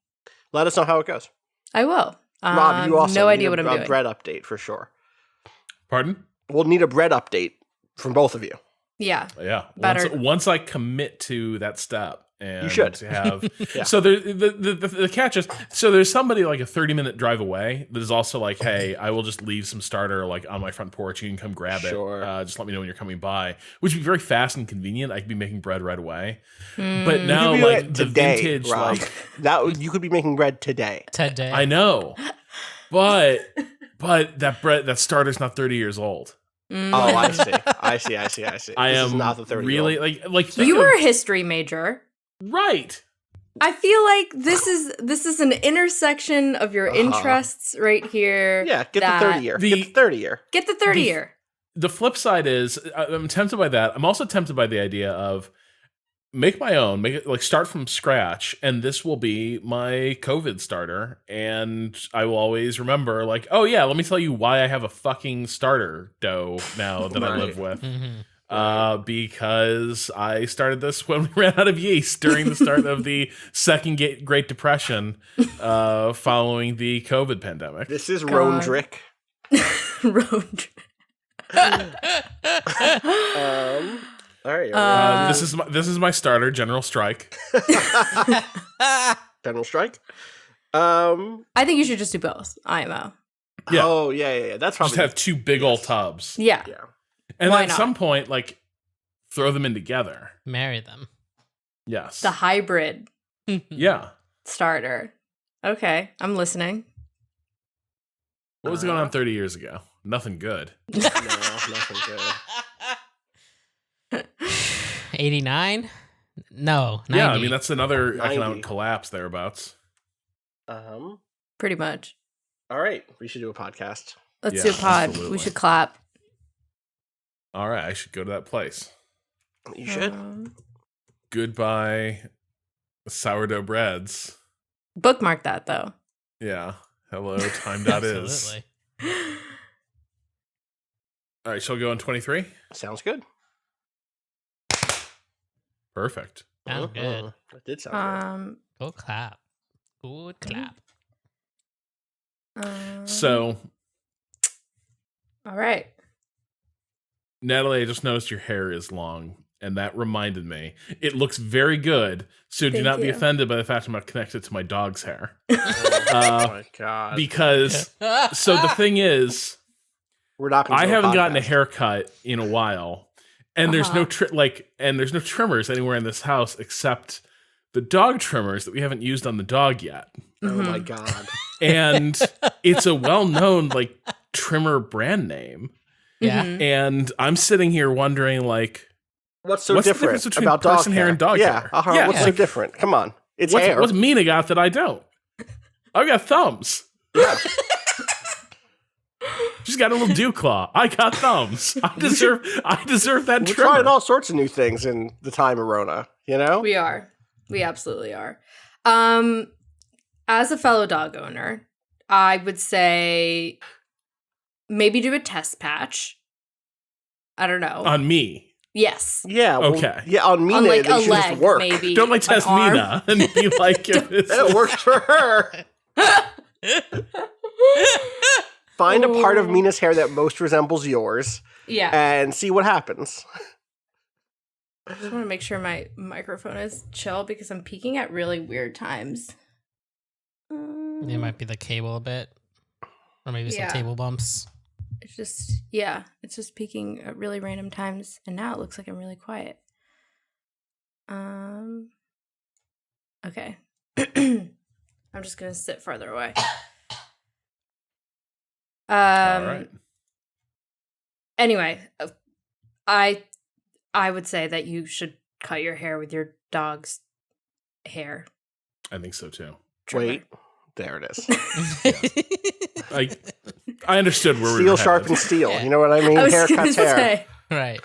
D: Let us know how it goes.
C: I will.
D: Rob, you also
C: no
D: need
C: idea what I'm doing.
D: A bread update for sure.
A: Pardon?
D: We'll need a bread update from both of you.
C: Yeah.
A: Yeah.
C: Better.
A: Once I commit to that step. And
D: You should.
A: have.
D: Yeah.
A: So the catch is, so there's somebody like a 30-minute drive away that is also like, hey, I will just leave some starter like on my front porch. You can come grab
D: Sure.
A: it. Just let me know when you're coming by, which would be very fast and convenient. I could be making bread right away. But now
D: You could be
A: like
D: doing it
A: the
D: today,
A: vintage,
D: Rob.
A: like
D: You could be making bread today.
B: Today.
A: I know, but that starter's not 30 years old.
D: Oh, I see.
A: I
D: This
A: am
D: is not the 30
A: really like think
C: You
A: of-
C: were a history major.
A: right.
C: I feel like this is an intersection of your interests right here.
D: Yeah, get the
C: that-
D: 30 year. Get the 30 year.
C: Get the 30 year.
A: The flip side is I'm tempted by that. I'm also tempted by the idea of make my own, make it like start from scratch, and this will be my COVID starter. And I will always remember, like, oh yeah, let me tell you why I have a fucking starter dough now that I live with. Because I started this when we ran out of yeast during the start of the second Great Depression, following the COVID pandemic.
D: This is
C: God.
D: Rondrick.
C: Road.
D: All right.
A: This is my starter, General Strike.
D: General Strike.
C: I think you should just do both. IMO.
A: Yeah.
D: Oh, yeah. That's probably
A: Just have two big old tubs.
C: Yeah.
D: Yeah.
A: And
C: Why
A: at
C: not?
A: some point, like, throw them in together.
B: Marry them.
A: Yes.
C: The hybrid
A: Yeah.
C: starter. Okay, I'm listening.
A: What was going on 30 years ago? Nothing good.
D: No, nothing good.
B: 89? No, 90.
A: Yeah, I mean, that's another
D: 90.
A: economic collapse thereabouts.
C: Pretty much.
D: All right. We should do a podcast.
C: Let's
A: Yeah,
C: do a pod.
A: absolutely.
C: We should clap.
A: All right, I should go to that place.
D: You should.
A: Goodbye, sourdough breads.
C: Bookmark that though.
A: Yeah. Hello, time.is.
B: Absolutely.
A: All right, shall we go on 23?
D: Sounds good.
A: Perfect.
B: Sound good.
D: That did sound
B: Go clap. Good clap.
A: So,
C: all right.
A: Natalie, I just noticed your hair is long, and that reminded me. It looks very good, so do
C: Thank
A: not be
C: you.
A: offended by the fact I'm not connected to my dog's hair.
D: good. Oh my God.
A: Because, so the thing is,
D: We're not going to
A: I haven't gotten a
D: podcast.
A: haircut in a while, and there's no there's no trimmers anywhere in this house except the dog trimmers that we haven't used on the dog yet.
D: Oh
C: Mm-hmm.
D: my God.
A: And it's a well-known like trimmer brand name.
B: Yeah.
C: Mhm.
A: And I'm sitting here wondering, like,
D: What's so
A: What's the
D: different
A: difference between
D: about dog
A: person hair and dog
D: yeah,
A: hair?
D: Uh-huh. What's so
A: like,
D: different? Come on. It's hair.
A: what's Mina got that I don't? I've got thumbs.
D: Yeah.
A: She's got a little dew claw. I got thumbs. I deserve that
D: We're
A: trimmer.
D: trying all sorts of new things in the time of Rona, you know?
C: We are. We absolutely are. As a fellow dog owner, I would say maybe do a test patch. I don't know.
A: On me.
C: Yes.
D: Yeah. Well,
A: Okay.
D: Yeah, on Mina,
C: On like
D: they
C: a
D: should just
C: leg,
D: work.
C: maybe.
A: Don't like
C: an
A: test
C: arm.
A: Mina and be like, if it's
D: That works for her. Find a part of
C: Ooh.
D: Mina's hair that most resembles yours
C: Yeah.
D: and see what happens.
C: I just want to make sure my microphone is chill because I'm peaking at really weird times.
B: It might be the cable a bit, or maybe some
C: Yeah.
B: table bumps.
C: It's just, it's just peaking at really random times, and now it looks like I'm really quiet. Okay. I'm just gonna sit farther away.
A: all right.
C: Anyway, I would say that you should cut your hair with your dog's hair.
A: I think so too.
C: trimmer.
D: Wait, there it is.
A: I understood where we
D: Steel
A: were
D: sharpens
A: headed.
D: steel.
B: Yeah.
D: You know what I mean?
C: I was
D: Hair
C: gonna
D: cuts hair.
C: say,
B: Right.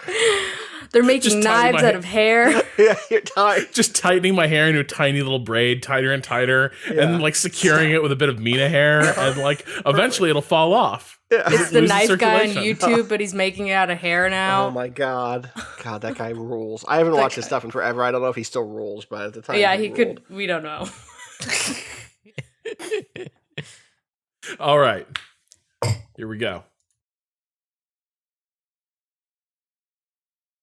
C: they're making
A: Just tie
C: knives
A: my
C: out of hair.
D: Yeah, you're tired.
A: Just tightening my hair into a tiny little braid, tighter and tighter, and
D: Yeah.
A: then like securing it with a bit of Mina hair, and like eventually it'll fall off.
D: Yeah.
C: It's the
A: Loses
C: knife guy on
A: circulation.
C: YouTube, but he's making it out of hair now.
D: Oh my god. God, that guy rules. I haven't watched his stuff in forever. I don't know if he still rules, but at the time
C: Yeah,
D: he
C: he
D: ruled.
C: could. We don't know.
A: All right. Here we go.